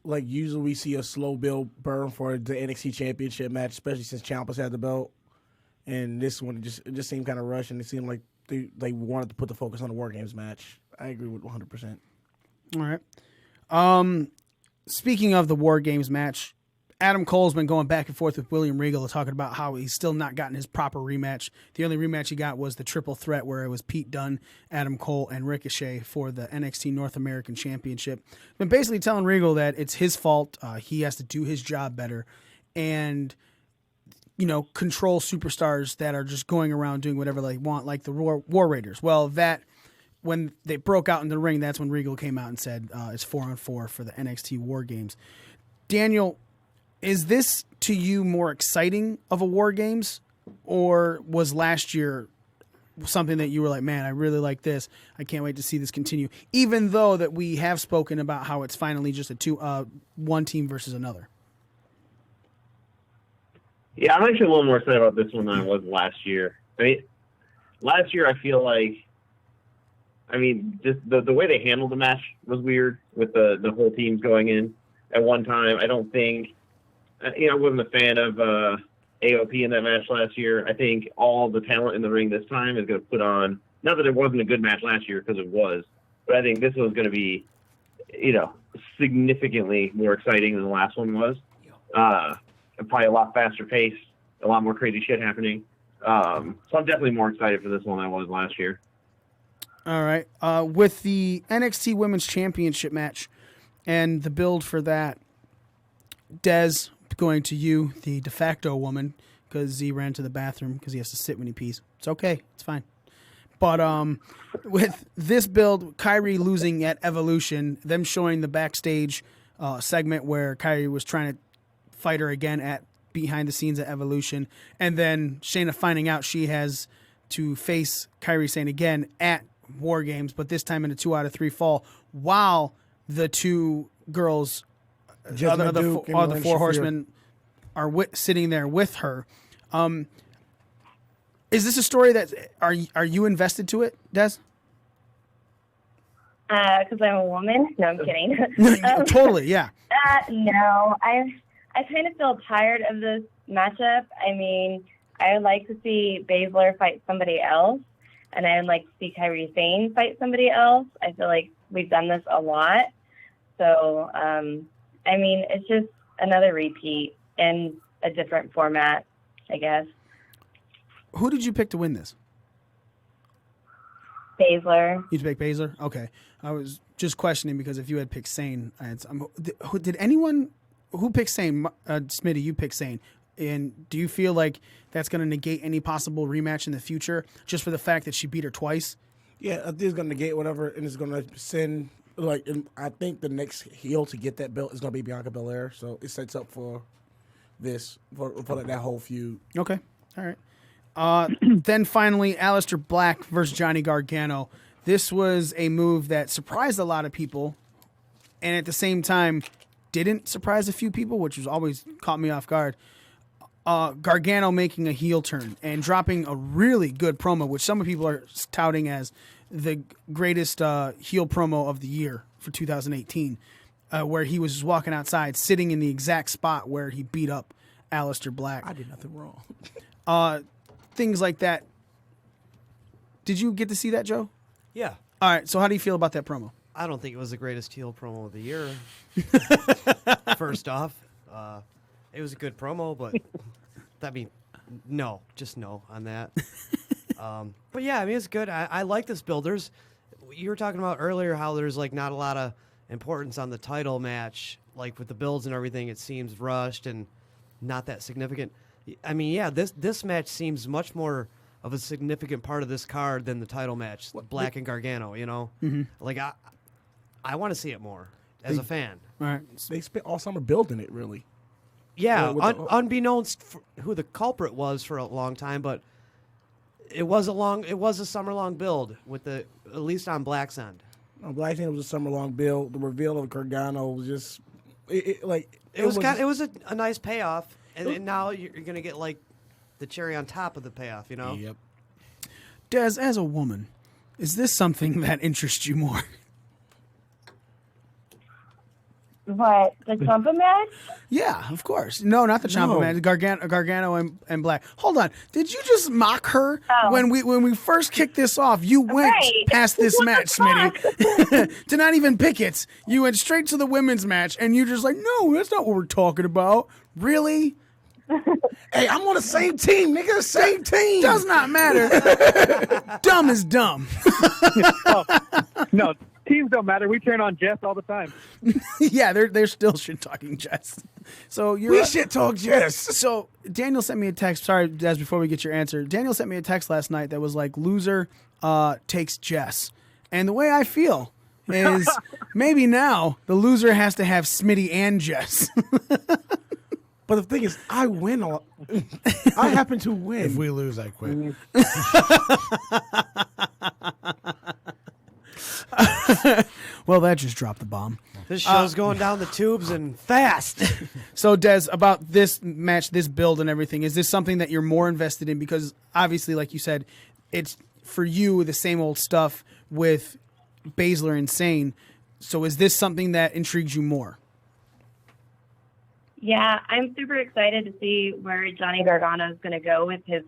Like, usually we see a slow build burn for the NXT Championship match, especially since Ciampa's had the belt. And this one, it just seemed kind of rushed, and it seemed like they wanted to put the focus on the War Games match. I agree with 100%. All right. Speaking of the War Games match, Adam Cole's been going back and forth with William Regal talking about how he's still not gotten his proper rematch. The only rematch he got was the triple threat where it was Pete Dunne, Adam Cole, and Ricochet for the NXT North American Championship. Been basically telling Regal that it's his fault. He has to do his job better and, control superstars that are just going around doing whatever they want, like the War Raiders. Well, when they broke out in the ring, that's when Regal came out and said it's 4-on-4 for the NXT War Games. Daniel, is this to you more exciting of a War Games, or was last year something that you were like, man, I really like this. I can't wait to see this continue, even though that we have spoken about how it's finally just one team versus another. Yeah, I'm actually a little more excited about this one than I was last year. Last year I feel like, just the way they handled the match was weird with the whole teams going in at one time. I don't think, I wasn't a fan of AOP in that match last year. I think all the talent in the ring this time is going to put on, not that it wasn't a good match last year, because it was, but I think this one's going to be, significantly more exciting than the last one was. Probably a lot faster pace, a lot more crazy shit happening. So I'm definitely more excited for this one than I was last year. All right. With the NXT Women's Championship match and the build for that, Dez, going to you, the de facto woman, because he ran to the bathroom because he has to sit when he pees. It's okay. It's fine. But with this build, Kyrie losing at Evolution, them showing the backstage segment where Kyrie was trying to fight her again at behind the scenes at Evolution, and then Shayna finding out she has to face Kyrie Sane again at War Games, but this time in a 2 out of 3 fall, while the 2 girls, the 4 horsemen, are sitting there with her. Is this a story that are you invested to it, Des? Because I'm a woman. No, I'm kidding. Totally, yeah. No, I kind of feel tired of this matchup. I mean, I would like to see Baszler fight somebody else, and I would like to see Kairi Sane fight somebody else. I feel like we've done this a lot. So, I mean, it's just another repeat in a different format, I guess. Who did you pick to win this? Baszler. You pick Baszler? Okay. I was just questioning because if you had picked Sane, did anyone who picked Sane? Smitty, you picked Sane, and do you feel like that's going to negate any possible rematch in the future just for the fact that she beat her twice? Yeah, I think it's going to negate whatever, and it's going to send I think the next heel to get that belt is going to be Bianca Belair, so it sets up for this for that whole feud. Okay, all right. Then finally, Aleister Black versus Johnny Gargano. This was a move that surprised a lot of people, and at the same time didn't surprise a few people, which was always caught me off guard. Gargano making a heel turn and dropping a really good promo, which some people are touting as the greatest heel promo of the year for 2018, where he was just walking outside, sitting in the exact spot where he beat up Aleister Black. I did nothing wrong. Things like that. Did you get to see that, Joe? Yeah. All right, so how do you feel about that promo? I don't think it was the greatest heel promo of the year. First off, it was a good promo, but just no on that. But yeah, I mean, it's good. I like this build. You were talking about earlier how there's like not a lot of importance on the title match, like with the builds and everything. It seems rushed and not that significant. I mean, yeah, this match seems much more of a significant part of this card than the title match, Black and Gargano. You know, like I want to see it more as a fan. All right, they spent all summer building it, really. Yeah, unbeknownst who the culprit was for a long time, but it was a summer-long build with at least on Black's end. On Black's end, it was a summer-long build. The reveal of Gargano was just it was a nice payoff, and now you're gonna get like the cherry on top of the payoff, you know. Yep. Des, as a woman, is this something that interests you more? What, the Ciampa match? Yeah, of course. No, not the Ciampa match. Gargano and Black. Hold on. Did you just mock her when we first kicked this off? You went past this match, Smitty, to not even pick it. You went straight to the women's match, and you're just like, no, that's not what we're talking about. Really? Hey, I'm on the same team, nigga. Same team. Does not matter. Dumb is dumb. No, teams don't matter. We turn on Jess all the time. Yeah, they're still shit talking Jess. So we shit talk Jess. So Daniel sent me a text. Sorry, Des, before we get your answer. Daniel sent me a text last night that was like, loser takes Jess. And the way I feel is maybe now the loser has to have Smitty and Jess. But the thing is, I win. I happen to win. If we lose, I quit. Well, that just dropped the bomb. This show's going down the tubes and fast. So, Des, about this match, this build and everything, is this something that you're more invested in? Because obviously, like you said, it's for you the same old stuff with Baszler and Sane. So is this something that intrigues you more? Yeah, I'm super excited to see where Johnny Gargano is going to go with his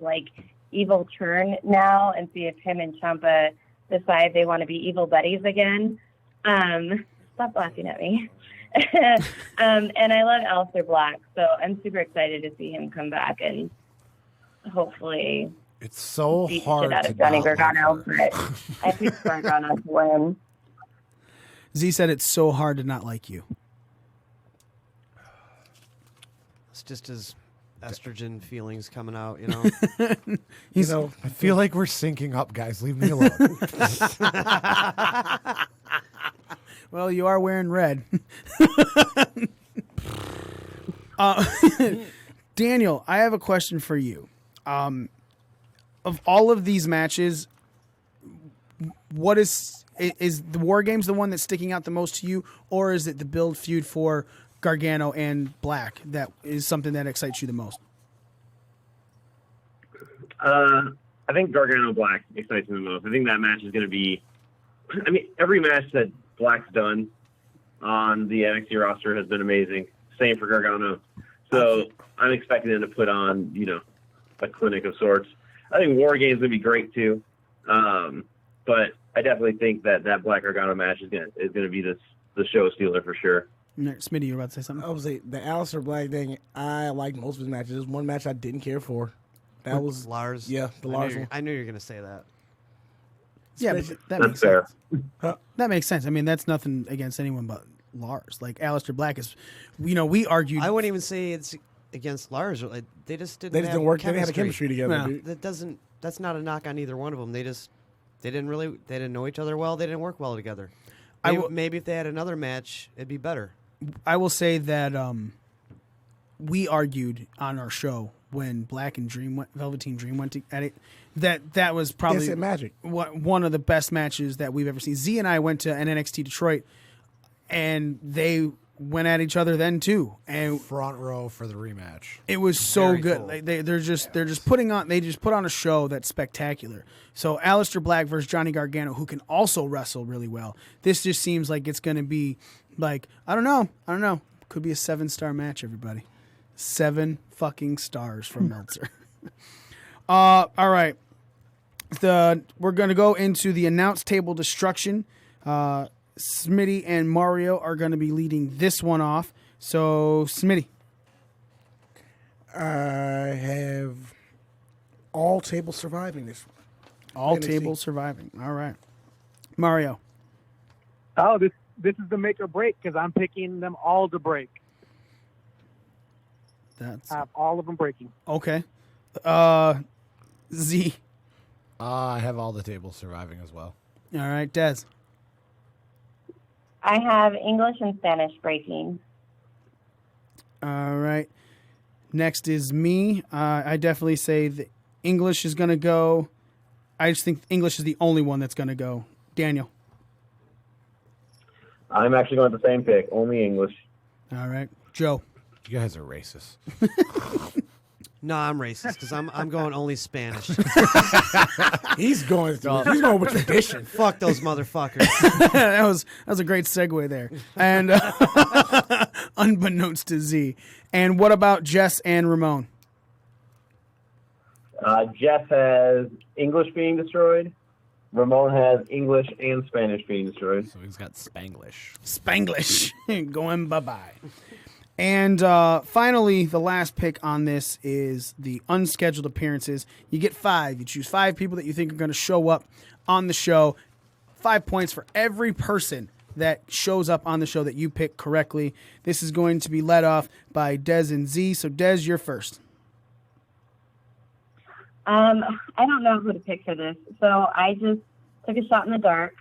evil turn now, and see if him and Ciampa decide they want to be evil buddies again. Stop laughing at me. And I love Aleister Black, so I'm super excited to see him come back and hopefully it's so beat hard the shit out to of Johnny not Gargano. like But I picked Gargano to win. Z said it's so hard to not like you. It's just his estrogen feelings coming out, you know. I feel like we're syncing up, guys. Leave me alone. Well, you are wearing red. Daniel, I have a question for you. Of all of these matches, what is the War Games the one that's sticking out the most to you, or is it the build feud for Gargano and Black that is something that excites you the most? I think Gargano Black excites me the most. I think that match is going to be I mean, every match that Black's done on the NXT roster has been amazing. Same for Gargano. So I'm expecting them to put on, a clinic of sorts. I think War Games would be great too. But I definitely think that Black Gargano match is gonna be the show stealer for sure. Smitty, you were about to say something? I would say the Aleister Black thing, I liked most of his matches. There's one match I didn't care for. That was Lars. Yeah, the Lars one. I knew you were going to say that. Yeah, but that That's makes fair. sense. That makes sense. I mean, that's nothing against anyone but Lars. Like, Aleister Black is, we argued. I wouldn't even say it's against Lars. Like, they just didn't. They just have didn't work. They didn't have a chemistry together, Yeah. dude. That's not a knock on either one of them. They didn't know each other well. They didn't work well together. Maybe if they had another match, it'd be better. I will say that we argued on our show when Black and Velveteen Dream went at it, that was probably Instant Magic. One of the best matches that we've ever seen. Z and I went to an NXT Detroit, and they went at each other then too, and Front row for the rematch. it was so Very good. cool. Like, they just put on a show that's spectacular. So Aleister Black versus Johnny Gargano, who can also wrestle really well. This just seems like it's going to be like I don't know. Could be a 7-star match, everybody. 7 fucking stars from Meltzer. All right. We're going to go into the announce table destruction. Smitty and Mario are going to be leading this one off. So, Smitty. I have all tables surviving this one. All NXT. tables surviving. All right. Mario. Oh, this is the make or break because I'm picking them all to break. That's I have all of them breaking. okay. Z. I have all the tables surviving as well. All right, Des. I have English and Spanish breaking. All right. Next is me. I definitely say the English is going to go. I just think English is the only one that's going to go. Daniel. I'm actually going with the same pick, only English. All right. Joe. You guys are racist. No, I'm racist because I'm going only Spanish. He's going with tradition. Fuck those motherfuckers. that was a great segue there. And unbeknownst to Z. And what about Jess and Ramon? Jeff has English being destroyed. Ramon has English and Spanish being destroyed. So he's got Spanglish. Spanglish. Going bye-bye. And finally, the last pick on this is the unscheduled appearances. You get 5. You choose 5 people that you think are going to show up on the show. 5 points for every person that shows up on the show that you pick correctly. This is going to be led off by Des and Z. So, Des, you're first. I don't know who to pick for this, so I just took a shot in the dark.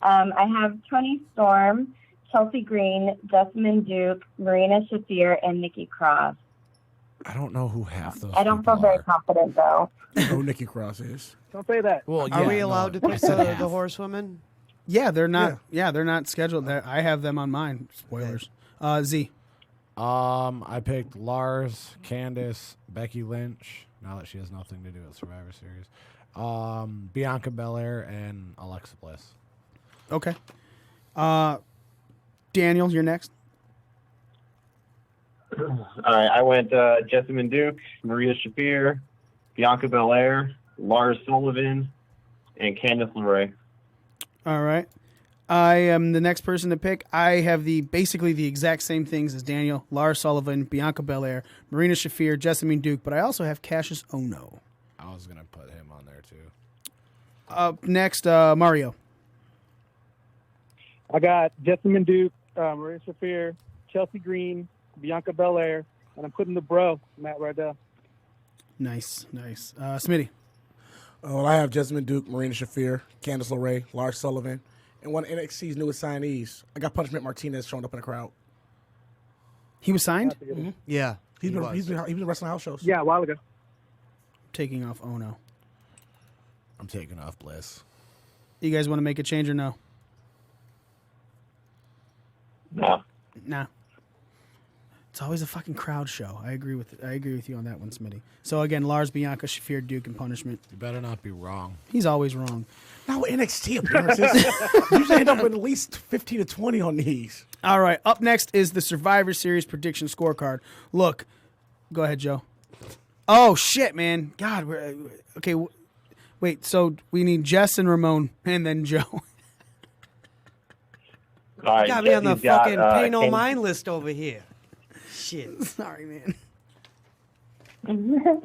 I have Toni Storm, Chelsea Green, Jessamine Duke, Marina Shafir, and Nikki Cross. I don't know who half those I don't feel very confident, though. Oh, Nikki Cross is. Don't say that. Well, Are we allowed to pick the horsewomen? Yeah, they're not. Yeah, they're not scheduled. I have them on mine. Spoilers. Z. I picked Lars, Candice, Becky Lynch. Now that she has nothing to do with Survivor Series, Bianca Belair and Alexa Bliss. Okay. Daniel, you're next. All right, I went Jessamine Duke, Maria Shafir, Bianca Belair, Lars Sullivan, and Candice LeRae. All right. I am the next person to pick. I have basically the exact same things as Daniel: Lars Sullivan, Bianca Belair, Marina Shafir, Jessamine Duke, but I also have Cassius Ohno. I was gonna put him on there too. Up next, Mario. I got Jessamine Duke, Maria Shafir, Chelsea Green, Bianca Belair, and I'm putting the bro, Matt Rydell. Nice. Smitty. Well, I have Jessamine Duke, Marina Shafir, Candice LeRae, Lars Sullivan, and one of NXT's newest signees. I got Punishment Martinez showing up in the crowd. He was signed? Mm-hmm. Yeah. He's been wrestling house shows. Yeah, a while ago. Taking off Ohno. I'm taking off Bliss. You guys want to make a change or no? No. Nah. It's always a fucking crowd show. I agree with you on that one, Smitty. So again, Lars, Bianca, Shafir, Duke, and Punishment. You better not be wrong. He's always wrong. Now NXT appearances usually end up with at least 15 to 20 on these. All right, up next is the Survivor Series prediction scorecard. Look, go ahead, Joe. Oh shit, man! God, we're okay. Wait, so we need Jess and Ramon, and then Joe. All right, Got me on the Jesse's got, fucking pay no Candice- mind list over here. Shit. Sorry, man.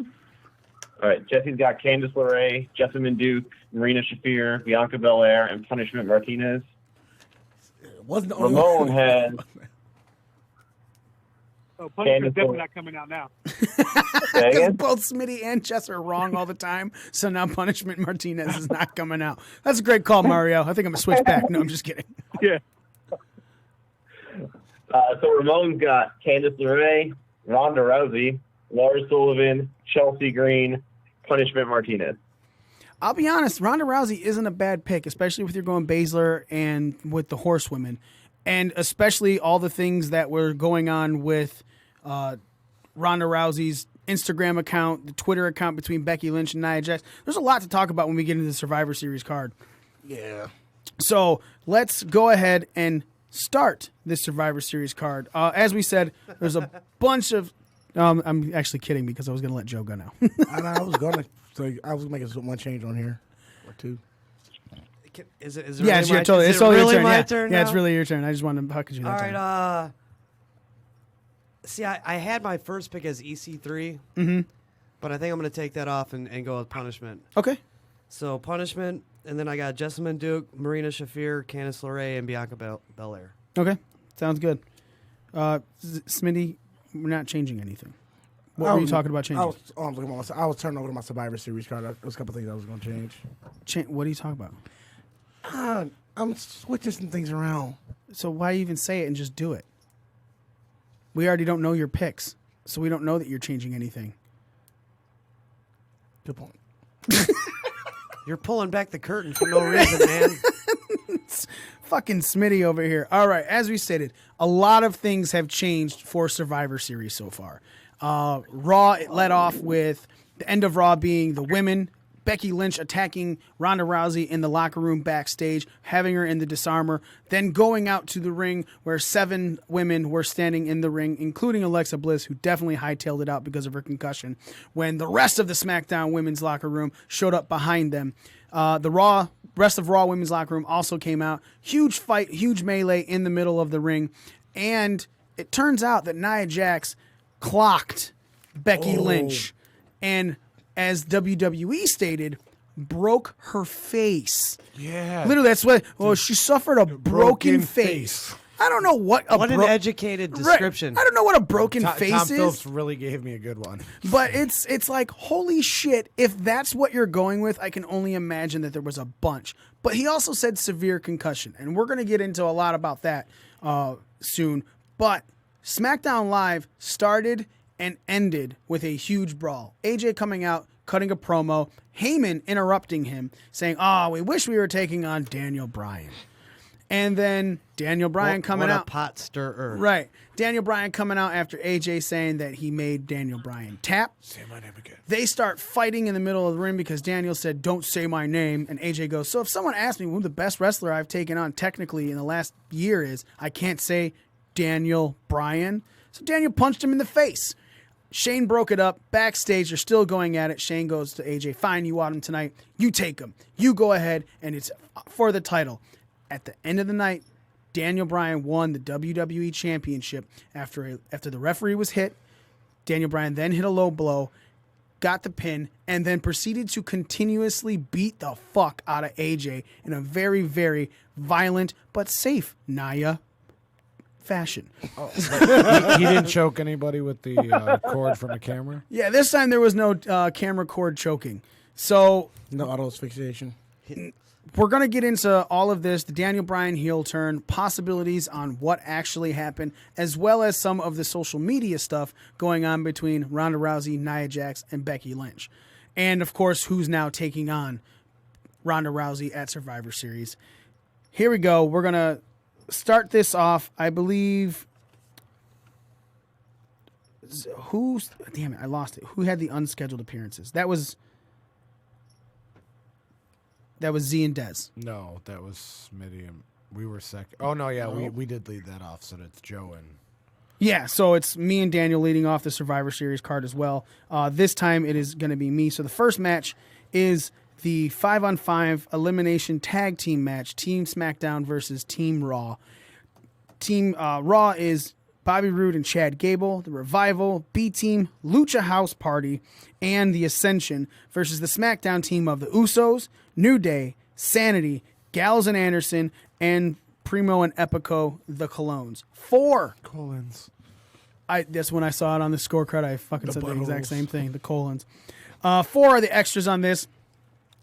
All right, Jesse's got Candice LeRae, Jessamine Duke, Marina Shafir, Bianca Belair, and Punishment Martinez. Wasn't the only Ramon has Oh, Punishment's Candice definitely not coming out now. say again? Both Smitty and Jess are wrong all the time, so now Punishment Martinez is not coming out. That's a great call, Mario. I think I'm gonna switch back. No, I'm just kidding. Yeah. So Ramon's got Candice LeRae, Ronda Rousey, Laura Sullivan, Chelsea Green, Punishment Martinez. I'll be honest, Ronda Rousey isn't a bad pick, especially with you're going Baszler and with the horsewomen, and especially all the things that were going on with Ronda Rousey's Instagram account, the Twitter account between Becky Lynch and Nia Jax. There's a lot to talk about when we get into the Survivor Series card. Yeah. So let's go ahead and start this Survivor Series card. As we said, there's a bunch of. I'm actually kidding because I was going to let Joe go now. I was gonna. So I was making one change on here or two. Is it Yeah, really it's your my, totally, is it's it totally really your turn. my Yeah, turn yeah, now? it's really your turn. I just wanted to bucket you that All time. right. See, I had my first pick as EC3, but I think I'm going to take that off and go with Punishment. Okay. So Punishment, and then I got Jessamine Duke, Marina Shafir, Candice LeRae, and Bianca Belair. Okay. Sounds good. Smitty, we're not changing anything. What were you talking about changing? I was turning over to my Survivor Series card. There was a couple things I was going to change. What are you talking about? I'm switching some things around. So why even say it and just do it? We already don't know your picks, so we don't know that you're changing anything. Good point. You're pulling back the curtain for no reason, man. Fucking Smitty over here. All right, as we stated, a lot of things have changed for Survivor Series so far. Raw, it led off with the end of Raw being the women, Becky Lynch attacking Ronda Rousey in the locker room backstage, having her in the disarmor, then going out to the ring where 7 women were standing in the ring, including Alexa Bliss, who definitely hightailed it out because of her concussion, when the rest of the SmackDown women's locker room showed up behind them. The rest of Raw women's locker room also came out. Huge fight, huge melee in the middle of the ring. And it turns out that Nia Jax clocked Becky Lynch. And as WWE stated, broke her face. Yeah. Literally, that's what. Oh, she suffered a broken face. I don't know what a What an educated description. Right. I don't know what a broken face Tom is. Phillips really gave me a good one. But it's like, holy shit, if that's what you're going with, I can only imagine that there was a bunch. But he also said severe concussion, and we're going to get into a lot about that soon. But SmackDown Live started and ended with a huge brawl. AJ coming out, cutting a promo, Heyman interrupting him, saying, we wish we were taking on Daniel Bryan. And then Daniel Bryan coming out. What a pot stirrer. Right. Daniel Bryan coming out after AJ saying that he made Daniel Bryan tap. Say my name again. They start fighting in the middle of the ring because Daniel said, don't say my name. And AJ goes, so if someone asks me who the best wrestler I've taken on technically in the last year is, I can't say Daniel Bryan. So Daniel punched him in the face. Shane broke it up. Backstage, they're still going at it. Shane goes to AJ, fine, you want him tonight. You take him. You go ahead, and it's for the title. At the end of the night, Daniel Bryan won the WWE Championship after the referee was hit. Daniel Bryan then hit a low blow, got the pin, and then proceeded to continuously beat the fuck out of AJ in a very, very violent but safe Nia fashion. He didn't choke anybody with the cord from the camera? Yeah, this time there was no camera cord choking. So No auto asphyxiation. we're going to get into all of this, the Daniel Bryan heel turn, possibilities on what actually happened, as well as some of the social media stuff going on between Ronda Rousey, Nia Jax, and Becky Lynch. And, of course, who's now taking on Ronda Rousey at Survivor Series. Here we go. We're going to start this off, I believe. who's damn it, I lost it. Who had the unscheduled appearances? That was Z and Dez. No, that was Smitty and we were second. Oh no, yeah, we did lead that off, so that's Joe and Yeah, so it's me and Daniel leading off the Survivor Series card as well. This time it is going to be me. So the first match is the 5-on-5 elimination tag team match, Team SmackDown versus Team Raw. Team Raw is Bobby Roode and Chad Gable, the Revival, B-Team, Lucha House Party, and the Ascension versus the SmackDown team of the Usos, New Day, Sanity, Gallows and Anderson, and Primo and Epico, the Colognes. 4. Collins. That's when I saw it on the scorecard. I fucking said the exact buttholes. same thing. The Colognes. 4 are the extras on this.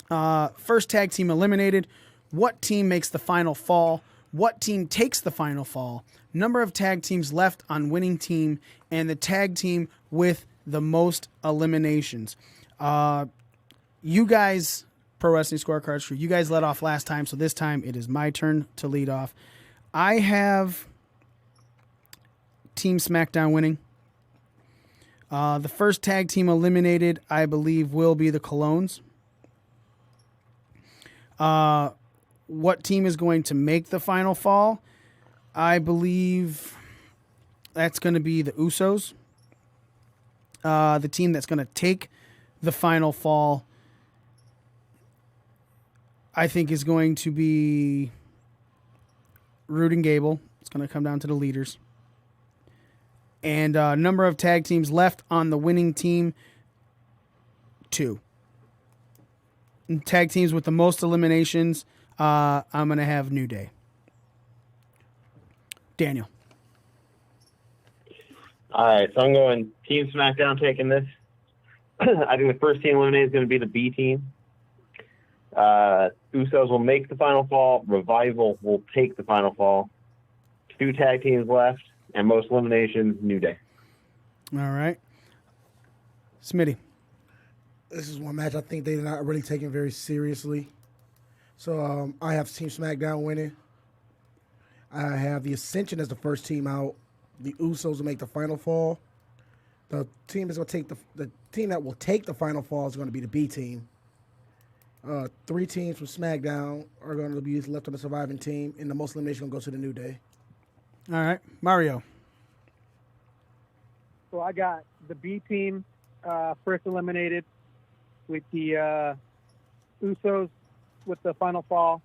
First tag team eliminated. What team makes the final fall? What team takes the final fall? Number of tag teams left on winning team, and the tag team with the most eliminations. You guys, Pro Wrestling Scorecards crew, you guys led off last time, so this time it is my turn to lead off. I have Team SmackDown winning. The first tag team eliminated, I believe, will be the Colognes. What team is going to make the final fall? I believe that's going to be the Usos. The team that's going to take the final fall, I think, is going to be Roode and Gable. It's going to come down to the leaders. And number of tag teams left on the winning team, 2. And tag teams with the most eliminations, I'm going to have New Day. Daniel. All right, so I'm going Team SmackDown taking this. I think the first team eliminated is going to be the B team. Usos will make the final fall. Revival will take the final fall. 2 tag teams left, and most eliminations, New Day. All right. Smitty. This is one match I think they're not really taking very seriously. So I have Team SmackDown winning. I have the Ascension as the first team out. The Usos will make the final fall. The team is going to take the team that will take the final fall is going to be the B team. 3 teams from SmackDown are going to be left on the surviving team, and the most elimination will go to the New Day. All right. Mario. So I got the B team first eliminated with the Usos with the final fall.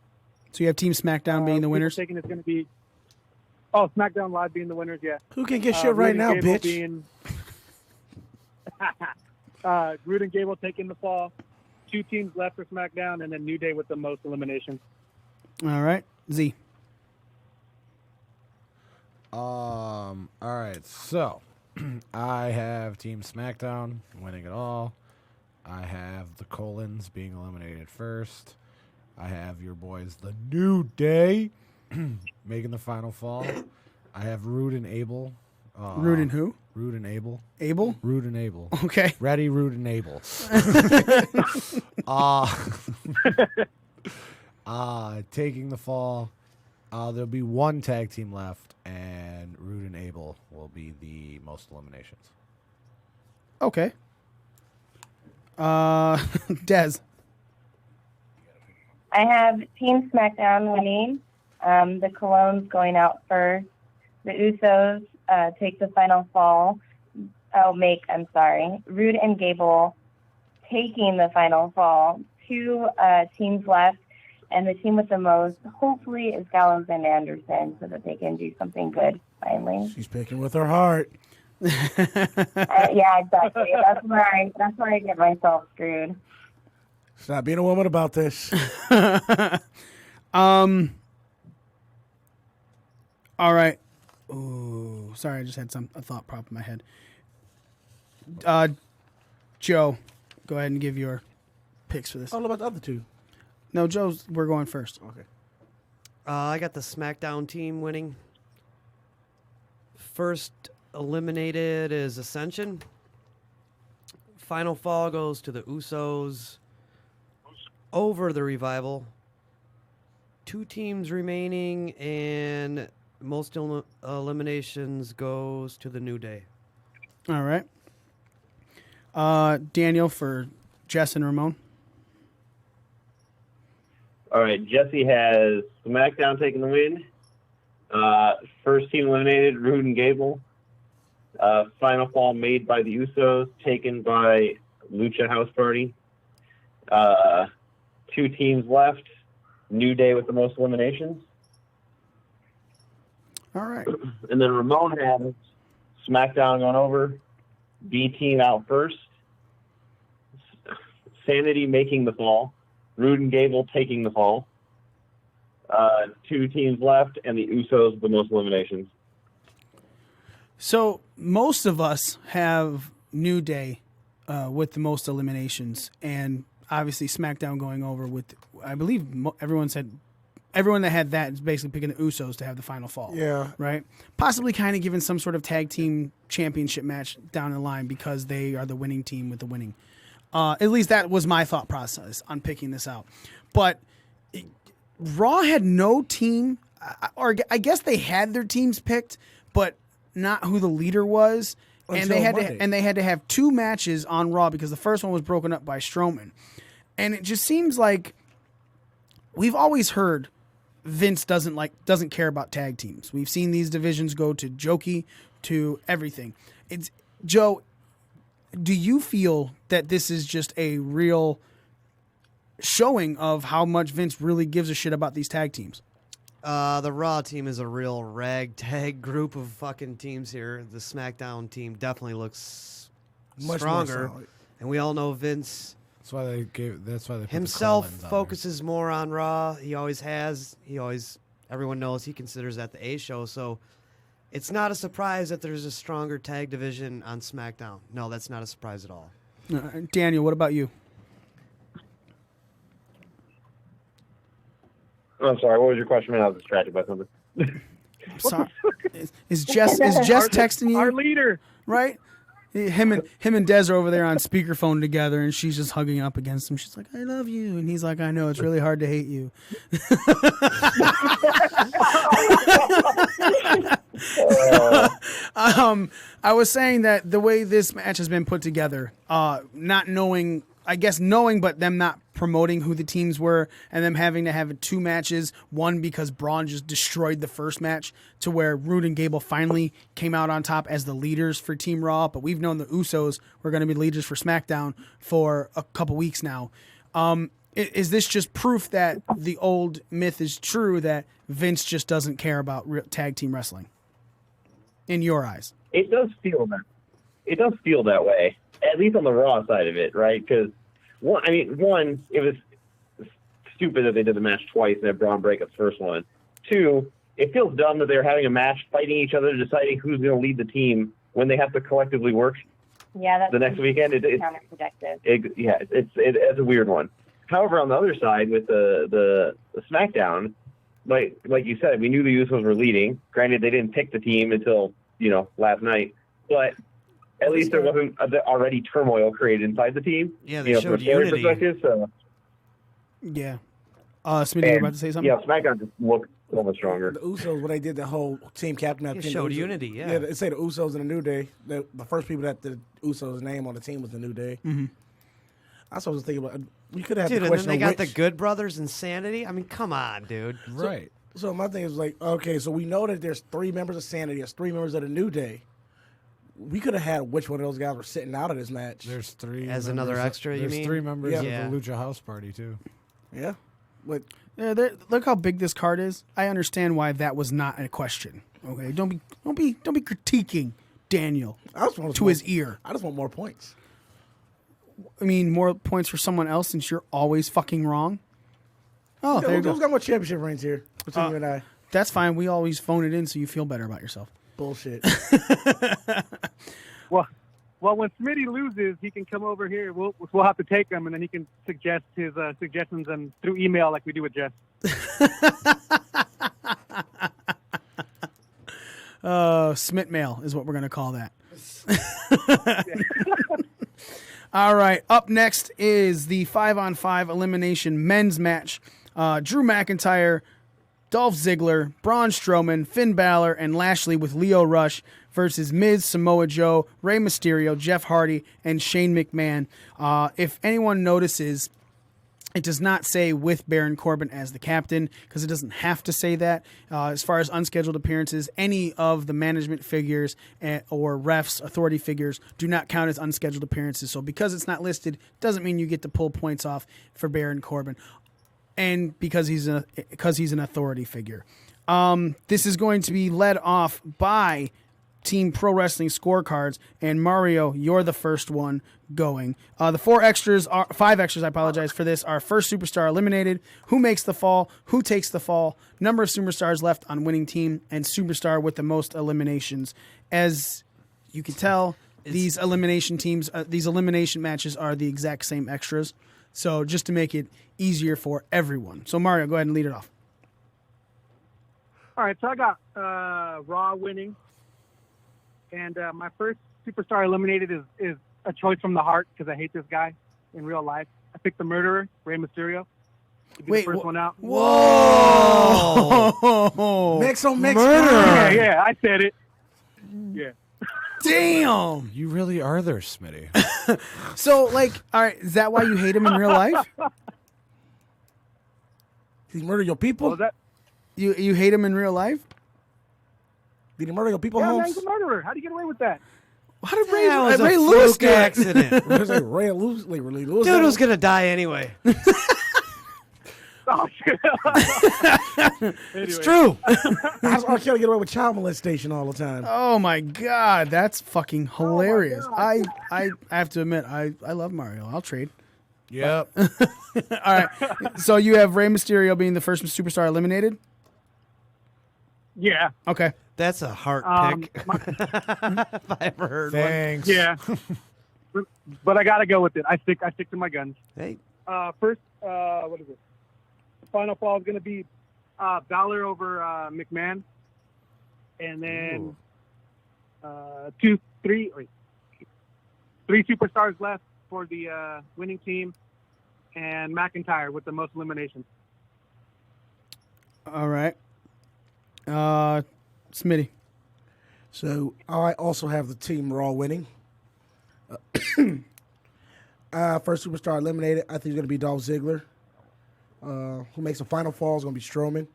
So you have Team SmackDown being the winners? Taking is going to be SmackDown Live being the winners, yeah. Who can get shit right now, bitch? Roode and Gable taking the fall. 2 teams left for SmackDown, and then New Day with the most eliminations. All right. Z. All right, so I have Team SmackDown winning it all. I have the Colognes being eliminated first. I have your boys, the New Day, making the final fall. I have Roode and Abel. Roode and who? Roode and Abel. Abel? Roode and Abel. Okay. Ready, Roode and Abel. Taking the fall. There'll be 1 tag team left, and Roode and Abel will be the most eliminations. Okay. Dez. I have Team SmackDown winning. The Colognes going out first. The Usos take the final fall. Roode and Gable taking the final fall. 2 teams left, and the team with the most, hopefully, is Gallows and Anderson, so that they can do something good finally. She's picking with her heart. Yeah, exactly. That's where I get myself screwed. Stop being a woman about this. All right. Ooh, sorry, I just had a thought pop in my head. Joe, go ahead and give your picks for this. All about the other 2. No, we're going first. Okay. I got the SmackDown team winning. First eliminated is Ascension. Final fall goes to the Usos over the Revival. 2 teams remaining, and most eliminations goes to the New Day. All right. Daniel for Jess and Ramon. All right, Jesse has SmackDown taking the win. First team eliminated, Rude and Gable. Final fall made by the Usos, taken by Lucha House Party. 2 teams left. New Day with the most eliminations. All right. And then Ramon has SmackDown going over. B team out first. Sanity making the fall. Rude and Gable taking the fall. 2 teams left, and the Usos with the most eliminations. So most of us have New Day with the most eliminations, and obviously SmackDown going over with, I believe everyone that had that is basically picking the Usos to have the final fall. Yeah. Right? Possibly kind of giving some sort of tag team championship match down the line because they are the winning team with the winning. At least that was my thought process on picking this out. But Raw had no team, or I guess they had their teams picked, but not who the leader was. And they had to have 2 matches on Raw because the first one was broken up by Strowman. And it just seems like we've always heard Vince doesn't care about tag teams. We've seen these divisions go to jokey, to everything. It's Joe, do you feel that this is just a real showing of how much Vince really gives a shit about these tag teams? The Raw team is a real ragtag group of fucking teams here. The SmackDown team definitely looks Much stronger, more and we all know Vince. That's why they put the Himself call-ins on focuses more on Raw. He always has. Everyone knows he considers that the A show. So it's not a surprise that there's a stronger tag division on SmackDown. No, that's not a surprise at all. Daniel, what about you? I'm sorry, what was your question, man? I was distracted by something. I'm sorry. Is Jess texting you? Our leader. Right? Him and Des are over there on speakerphone together, and she's just hugging up against him. She's like, "I love you," and he's like, "I know, it's really hard to hate you." I was saying that the way this match has been put together, not knowing, I guess knowing, but them not promoting who the teams were, and them having to have 2 matches, one because Braun just destroyed the first match to where Rude and Gable finally came out on top as the leaders for Team Raw, but we've known the Usos were going to be leaders for SmackDown for a couple weeks now. Is this just proof that the old myth is true that Vince just doesn't care about tag team wrestling? In your eyes? It does feel that way, at least on the Raw side of it, right? Because one, it was stupid that they did the match twice and had Braun break up the first one. 2, it feels dumb that they're having a match, fighting each other, deciding who's going to lead the team when they have to collectively work. Yeah, that's the next weekend. counterproductive. It's a weird one. However, on the other side with the SmackDown, like you said, we knew the Usos were leading. Granted, they didn't pick the team until last night, but at least there wasn't already turmoil created inside the team. Yeah, they from showed a story unity. perspective. So Yeah. Smitty, you were about to say something? yeah, SmackDown just looked so much stronger. The Usos, when they did the whole team captain, It showed unity, yeah. Yeah, they say the Usos and the New Day. The first people that the Usos' name on the team was the New Day. Mm-hmm. That's what I was thinking about. We could have Dude, the and then question they of got which. the Good Brothers Insanity. I mean, come on, dude. Right. So my thing is like, okay, so we know that there's 3 members of Sanity, there's 3 members of the New Day. We could have had which one of those guys were sitting out of this match. There's 3 As another members- extra, you There's mean? 3 members Yeah. of the Lucha House Party too. Yeah, but Yeah, look how big this card is. I understand why that was not a question. Okay, don't be critiquing Daniel I just want to his ear. I just want more points. I mean, more points for someone else since you're always fucking wrong. Oh, there you Who's go. got more championship rings here between you and I? That's fine. We always phone it in so you feel better about yourself. Bullshit. Well, when Smitty loses, he can come over here. We'll have to take him, and then he can suggest his suggestions and through email like we do with Jess. Smit mail is what we're going to call that. All right. Up next is the 5-on-5 elimination men's match. Drew McIntyre Dolph Ziggler, Braun Strowman, Finn Balor, and Lashley with Lio Rush versus Miz, Samoa Joe, Rey Mysterio, Jeff Hardy, and Shane McMahon. If anyone notices, it does not say with Baron Corbin as the captain because it doesn't have to say that. As far as unscheduled appearances, any of the management figures or refs, authority figures, do not count as unscheduled appearances. So because it's not listed, doesn't mean you get to pull points off for Baron Corbin. And because he's an authority figure. This is going to be led off by Team Pro Wrestling Scorecards, and Mario, you're the first one going. The five extras, for this are first superstar eliminated, who makes the fall, who takes the fall, number of superstars left on winning team, and superstar with the most eliminations. As you can tell, these elimination matches are the exact same extras. So just to make it easier for everyone. So Mario, go ahead and lead it off. All right, so I got Raw winning. And my first superstar eliminated is a choice from the heart because I hate this guy in real life. I picked the murderer, Rey Mysterio. Wait, the first one out. Whoa! Mix on mix. Yeah, I said it. Yeah. Damn! You really are there, Smitty. So, all right, is that why you hate him in real life? Did he murder your people? What was that? You hate him in real life? Did he murder your people, Yeah, Holmes? he's a murderer. How do you get away with that? How did That was Ray a Lewis fluke accident. It was like Ray Lewis. Dude was gonna die anyway. Oh, shit. It's true. How's R. Kelly get away with child molestation all the time? Oh my god, that's fucking hilarious. I have to admit, I love Mario. I'll trade. Yep. All right. So you have Rey Mysterio being the first superstar eliminated? Yeah. Okay. That's a heart pick. If I ever heard Thanks. Yeah. But I got to go with it. I stick to my guns. one. Hey, First, what is it? The final fall is going to be Balor over McMahon. And then three superstars left for the winning team. And McIntyre with the most eliminations. All right. Smitty. So I also have the Team Raw winning. First superstar eliminated, I think it's going to be Dolph Ziggler. Who makes the final fall is going to be Strowman.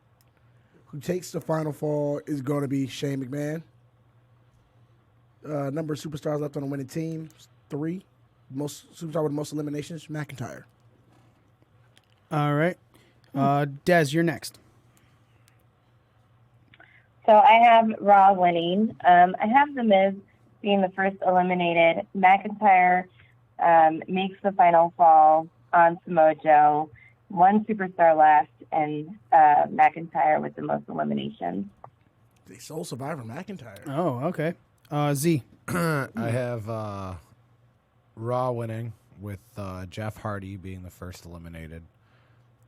Who takes the final fall is going to be Shane McMahon. Number of superstars left on the winning team, 3. Most superstar with the most eliminations, McIntyre. All right. Des, you're next. So I have Raw winning. I have The Miz being the first eliminated. McIntyre makes the final fall on Samoa Joe. 1 superstar left, and McIntyre with the most eliminations. The sole survivor, McIntyre. Oh, okay. Z. I have Raw winning with Jeff Hardy being the first eliminated.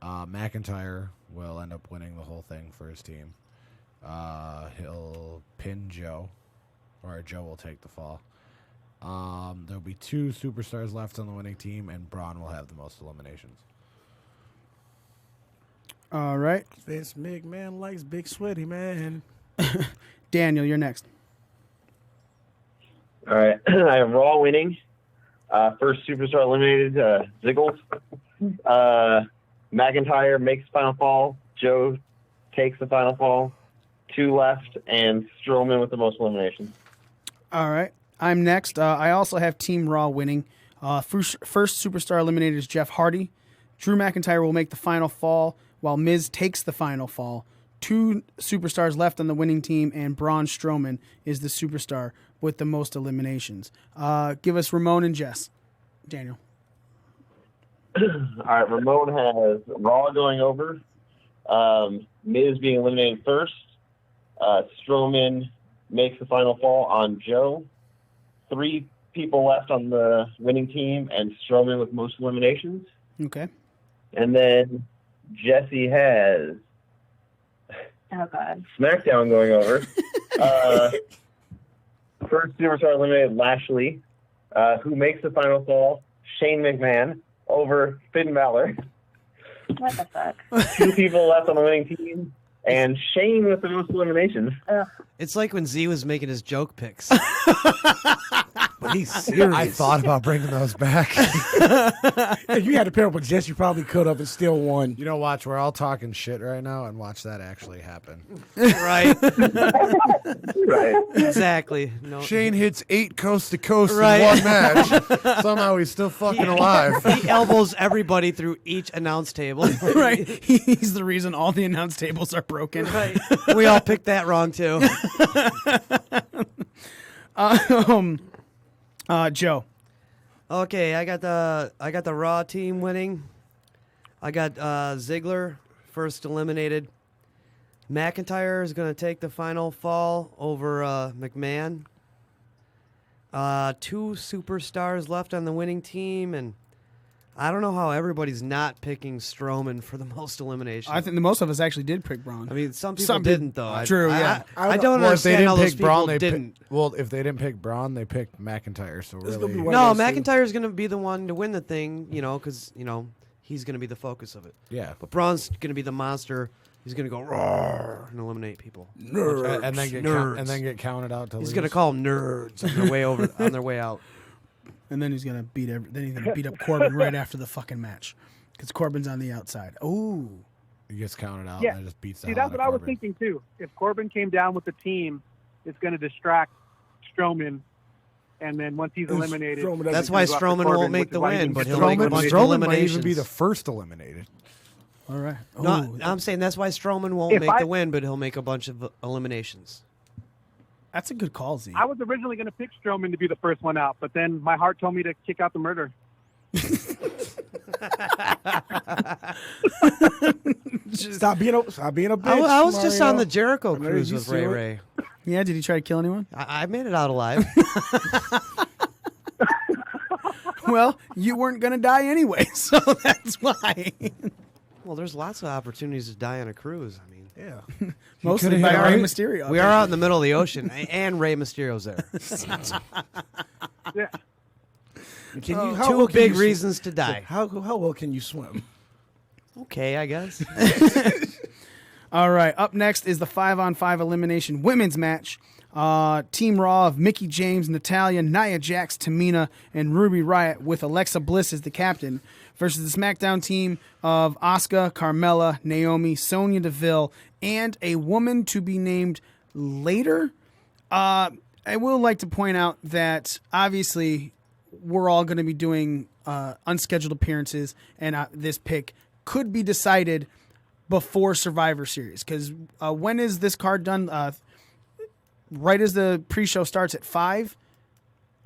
McIntyre will end up winning the whole thing for his team. He'll pin Joe, or Joe will take the fall. There'll be 2 superstars left on the winning team, and Braun will have the most eliminations. All right. Vince McMahon likes big sweaty man. Daniel, you're next. All right. I have Raw winning. First superstar eliminated, Ziggles. McIntyre makes the final fall. Joe takes the final fall. 2 left, and Strowman with the most eliminations. All right. I'm next. I also have Team Raw winning. First superstar eliminated is Jeff Hardy. Drew McIntyre will make the final fall, while Miz takes the final fall. 2 superstars left on the winning team, and Braun Strowman is the superstar with the most eliminations. Give us Ramon and Jess. Daniel. All right. Ramon has Raw going over. Miz being eliminated first. Strowman makes the final fall on Joe. 3 people left on the winning team, and Strowman with most eliminations. Okay. And then Jesse has Oh, God. SmackDown going over. First superstar eliminated, Lashley. Who makes the final fall? Shane McMahon over Finn Balor. What the fuck? 2 people left on the winning team, And Shane with the most eliminations. It's like when Z was making his joke picks. But he's serious. I thought about bringing those back. If you had to pair up with Jess, you probably could have and still won. You know, watch, we're all talking shit right now, and watch that actually happen. Right. Right. Exactly. No. Shane hits 8 coast to coast Right. in one match. Somehow he's still fucking alive. He elbows everybody through each announce table. Right. He's the reason all the announce tables are broken. Right. We all picked that wrong too. Joe. Okay, I got the Raw team winning. I got Ziggler first eliminated. McIntyre is going to take the final fall over McMahon. 2 superstars left on the winning team, and I don't know how everybody's not picking Strowman for the most eliminations. I think the most of us actually did pick Braun. I mean, some people didn't, though. True, yeah. I don't Well, if they understand didn't how those pick Braun, people they didn't. well, if they didn't pick Braun, they picked McIntyre. So This is really, gonna be one No, of those things. McIntyre's going to be the one to win the thing, because, he's going to be the focus of it. yeah. But Braun's going to be the monster. He's going to go roar and eliminate people. And then get Nerds. and then get counted out to He's lose. going to call them nerds on their way on their way out. And then he's gonna beat up Corbin right after the fucking match, because Corbin's on the outside. Ooh. He gets counted out Yeah. and then just beats the See, hell that's out what of I was Corbin. thinking too. If Corbin came down with the team, it's going to distract Strowman, and then once he's eliminated, Strowman doesn't That's why go after Strowman Corbin, won't make which is the why he win, can but get he'll the make a win. bunch of Strowman might eliminations. even be the first eliminated. All right. No, Ooh. I'm saying that's why Strowman won't If make I- the win, but he'll make a bunch of eliminations. That's a good call, Z. I was originally going to pick Strowman to be the first one out, but then my heart told me to kick out the murder. Stop being a bitch. I was just Mario. on the Jericho I know cruise you with see Ray it. Ray. Yeah, did he try to kill anyone? I made it out alive. Well, you weren't gonna die anyway, so that's why. Well, there's lots of opportunities to die on a cruise. I mean, Yeah. Mostly could've by hit Rey Ray- Mysterio. we are out in the middle of the ocean, and Rey Mysterio's there. Yeah. Can you, how Two well can big you sw- reasons to die. How well can you swim? Okay, I guess. All right. Up next is the 5-on-5 elimination women's match. Team Raw of Mickie James, Natalya, Nia Jax, Tamina, and Ruby Riott with Alexa Bliss as the captain versus the SmackDown team of Asuka, Carmella, Naomi, Sonya Deville, and a woman to be named later. I will like to point out that obviously we're all going to be doing unscheduled appearances, and this pick could be decided before Survivor Series, because when is this card done? Right as the pre-show starts at 5,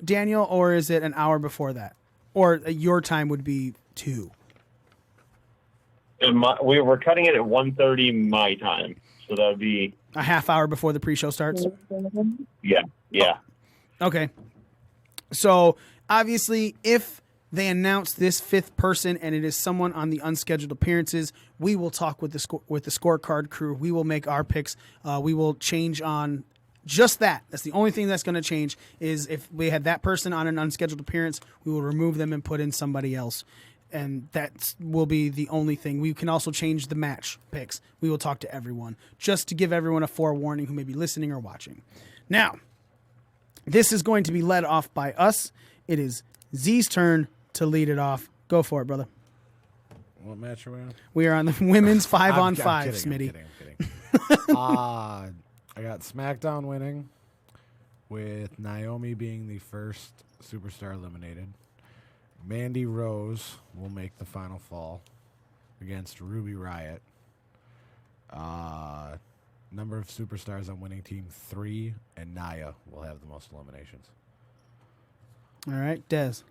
Daniel, or is it an hour before that? Or your time would be 2? We were cutting it at 1:30 my time, so that would be A half hour before the pre-show starts? yeah. Okay. So, obviously, if they announce this 5th person and it is someone on the unscheduled appearances, we will talk with the scorecard crew. We will make our picks. We will change on just that. That's the only thing that's going to change, is if we had that person on an unscheduled appearance, we will remove them and put in somebody else. And that will be the only thing. We can also change the match picks. We will talk to everyone, just to give everyone a forewarning who may be listening or watching. Now, this is going to be led off by us. It is Z's turn to lead it off. Go for it, brother. What match are we on? We are on the women's 5-on-5, I'm kidding, Smitty. I'm kidding. I got SmackDown winning, with Naomi being the first superstar eliminated. Mandy Rose will make the final fall against Ruby Riott. Number of superstars on winning team 3, and Nia will have the most eliminations. All right, Dez.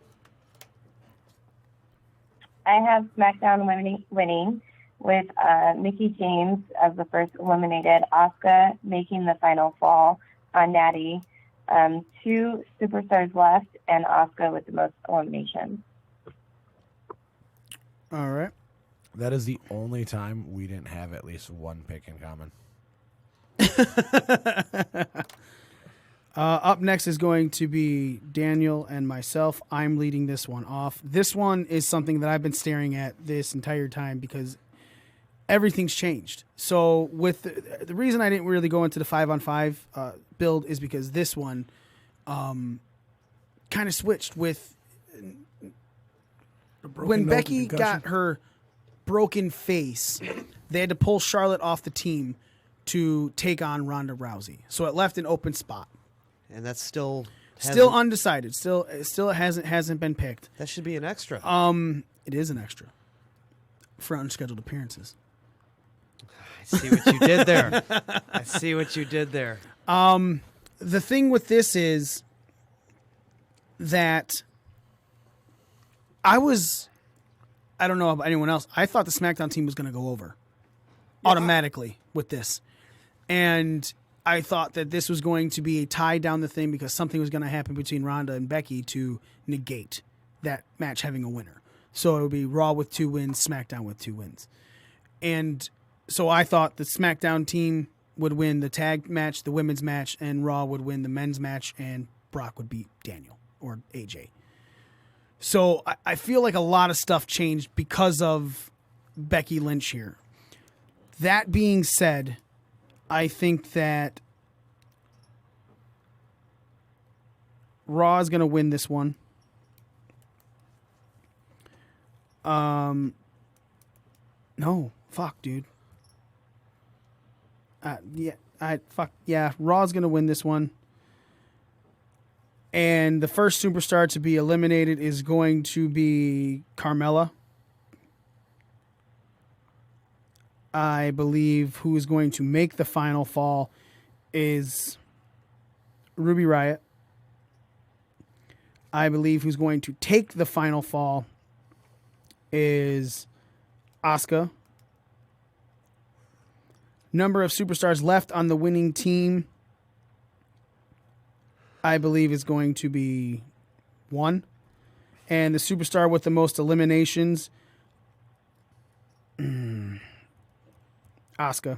I have SmackDown winning with Mickie James as the first eliminated, Asuka making the final fall on Natty, 2 superstars left, and Asuka with the most eliminations. All right. That is the only time we didn't have at least one pick in common. Up next is going to be Daniel and myself. I'm leading this one off. This one is something that I've been staring at this entire time, because everything's changed. So with the reason I didn't really go into the 5-on-5 build is because this one kind of switched with when Becky got her broken face, they had to pull Charlotte off the team to take on Ronda Rousey. So it left an open spot. And that's still undecided. Still hasn't been picked. That should be an extra. It is an extra for unscheduled appearances. I see what you did there. I see what you did there. The thing with this is that I don't know about anyone else. I thought the SmackDown team was going to go over automatically with this. And I thought that this was going to be a tie down the thing because something was going to happen between Ronda and Becky to negate that match having a winner. So it would be Raw with 2 wins, SmackDown with 2 wins. And so I thought the SmackDown team would win the tag match, the women's match, and Raw would win the men's match, and Brock would beat Daniel or AJ. So I feel like a lot of stuff changed because of Becky Lynch here. That being said, I think that Raw is going to win this one. No, fuck, dude. Raw's going to win this one. And the first superstar to be eliminated is going to be Carmella. I believe who is going to make the final fall is Ruby Riott. I believe who's going to take the final fall is Asuka. Number of superstars left on the winning team, I believe, is going to be 1. And the superstar with the most eliminations, Asuka.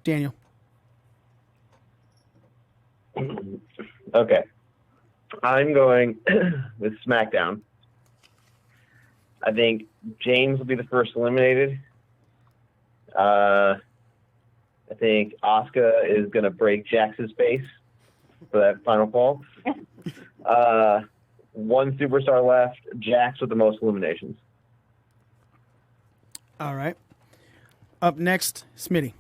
Daniel. Okay. I'm going with SmackDown. I think James will be the first eliminated. I think Asuka is going to break Jax's face for that final fall. 1 superstar left, Jax with the most eliminations. All right. Up next, Smitty.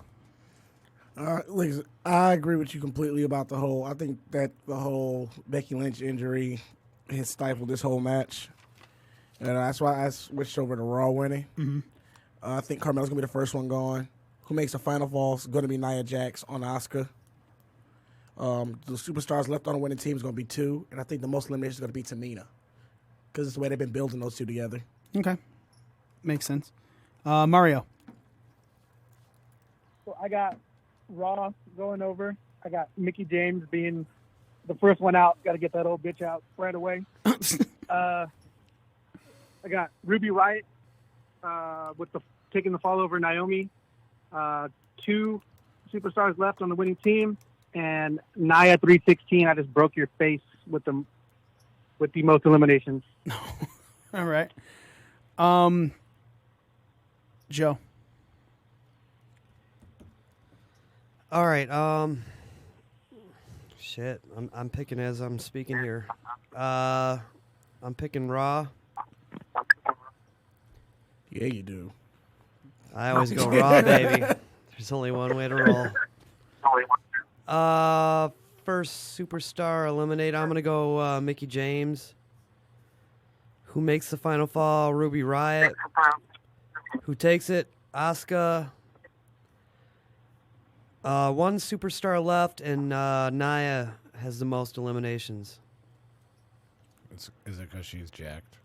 Listen, I agree with you completely about I think that the whole Becky Lynch injury has stifled this whole match. And that's why I switched over to Raw winning. Mm-hmm. I think Carmella's going to be the first one going. Who makes the final fall is going to be Nia Jax on Asuka. The superstars left on the winning team is going to be 2. And I think the most elimination is going to be Tamina. Because it's the way they've been building those 2 together. Okay. Makes sense. Mario. So I got Raw going over. I got Mickie James being the first one out. Got to get that old bitch out right away. I got Ruby Riott with taking the fall over Naomi. 2 superstars left on the winning team, and Nia 316. I just broke your face with the most eliminations. All right. Joe. All right. Shit. I'm picking as I'm speaking here. I'm picking Raw. Yeah, you do. I always go Raw, baby. There's only one way to roll. First superstar eliminate. I'm gonna go Mickie James. Who makes the final fall? Ruby Riott. Who takes it? Asuka. 1 superstar left, and Nia has the most eliminations. Is it because she's jacked?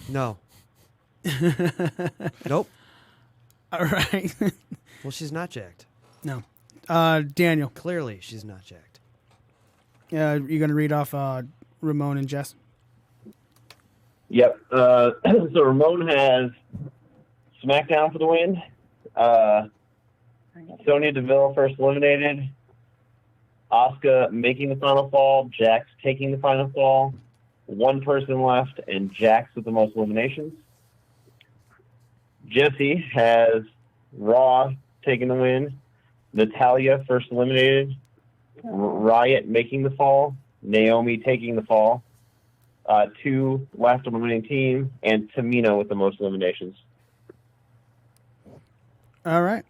No. Nope. All right. Well, she's not jacked. No. Daniel. Clearly, she's not jacked. You're going to read off Ramon and Jess? Yep. So Ramon has SmackDown for the win. Sonya Deville first eliminated. Asuka making the final fall. Jax taking the final fall. 1 person left, and Jax with the most eliminations. Jesse has Raw taking the win, Natalia first eliminated, Riot making the fall, Naomi taking the fall, 2 last on the winning team, and Tamina with the most eliminations. All right.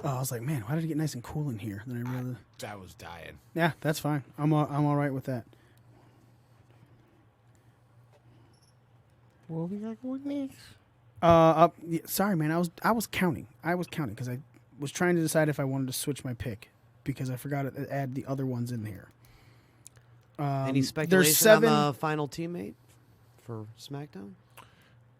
Oh, I was like, man, why did it get nice and cool in here? Then I realized. I was dying. Yeah, that's fine. I'm all right with that. What we got going next? Sorry, man. I was counting. Because I was trying to decide if I wanted to switch my pick because I forgot to add the other ones in here. Any there's speculation 7. on the final teammate for SmackDown?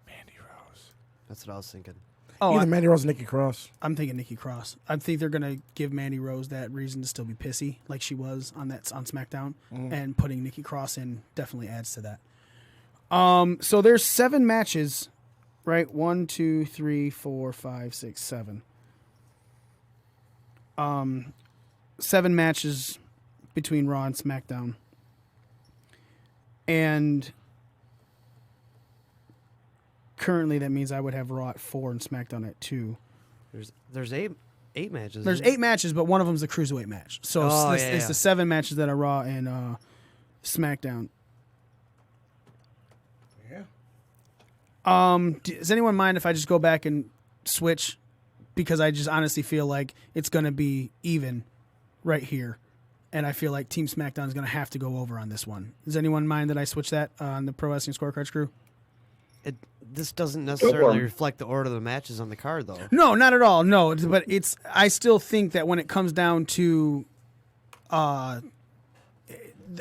Mandy Rose. That's what I was thinking. Oh, Either Mandy Rose or Nikki Cross. I'm thinking Nikki Cross. I think they're gonna give Mandy Rose that reason to still be pissy, like she was on SmackDown, and putting Nikki Cross in definitely adds to that. So there's 7 matches, right? 1, 2, 3, 4, 5, 6, 7. 7 matches between Raw and SmackDown, and currently that means I would have Raw at 4 and SmackDown at 2. There's eight matches. There's 8 matches, but one of them's the cruiserweight match. So it's the 7 matches that are Raw and SmackDown. Yeah. Does anyone mind if I just go back and switch? Because I just honestly feel like it's going to be even right here. And I feel like Team SmackDown is going to have to go over on this one. Does anyone mind that I switch that on the Pro Wrestling Scorecards crew? This doesn't necessarily reflect the order of the matches on the card, though. No, not at all. No, but I still think that when it comes down to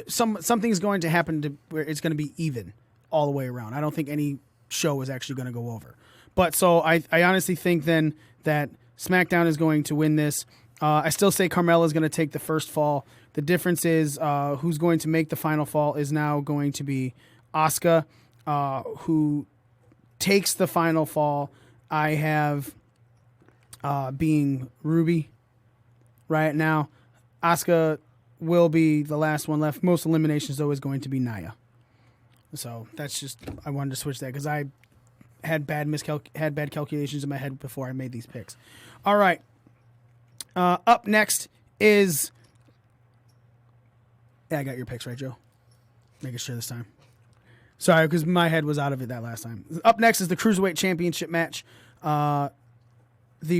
something's going to happen to where it's going to be even all the way around. I don't think any show is actually going to go over. But so I honestly think then that SmackDown is going to win this. I still say Carmella is going to take the first fall. The difference is who's going to make the final fall is now going to be Asuka, who takes the final fall. I have being Ruby right now. Asuka will be the last one left. Most eliminations, though, is going to be Nia. So that's just, I wanted to switch that because I had bad calculations in my head before I made these picks. All right. Up next is... Yeah, I got your picks right, Joe. Making sure this time. Sorry, because my head was out of it that last time. Up next is the Cruiserweight Championship match. The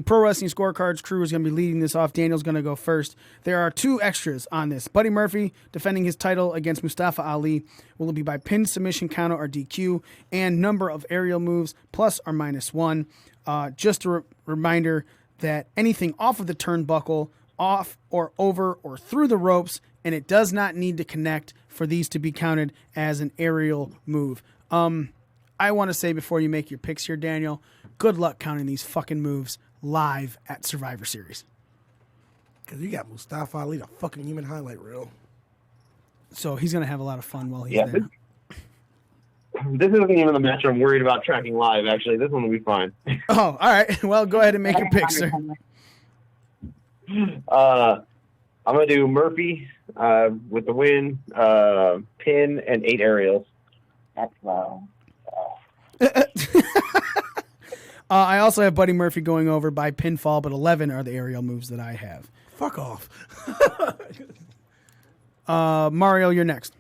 Pro Wrestling Scorecards crew is going to be leading this off. Daniel's going to go first. There are 2 extras on this. Buddy Murphy defending his title against Mustafa Ali. Will it be by pin, submission, counter, or DQ? And number of aerial moves, plus or minus 1. Just a reminder that anything off of the turnbuckle, off or over or through the ropes, and it does not need to connect for these to be counted as an aerial move. I want to say before you make your picks here, Daniel, good luck counting these fucking moves live at Survivor Series. Because you got Mustafa Ali, the fucking human highlight reel. So he's going to have a lot of fun while he's there. This isn't even the match I'm worried about tracking live, actually. This one will be fine. Oh, all right. Well, go ahead and make your picks, sir. I'm going to do Murphy with the win, pin, and 8 aerials. That's low. I also have Buddy Murphy going over by pinfall, but 11 are the aerial moves that I have. Fuck off. Mario, you're next.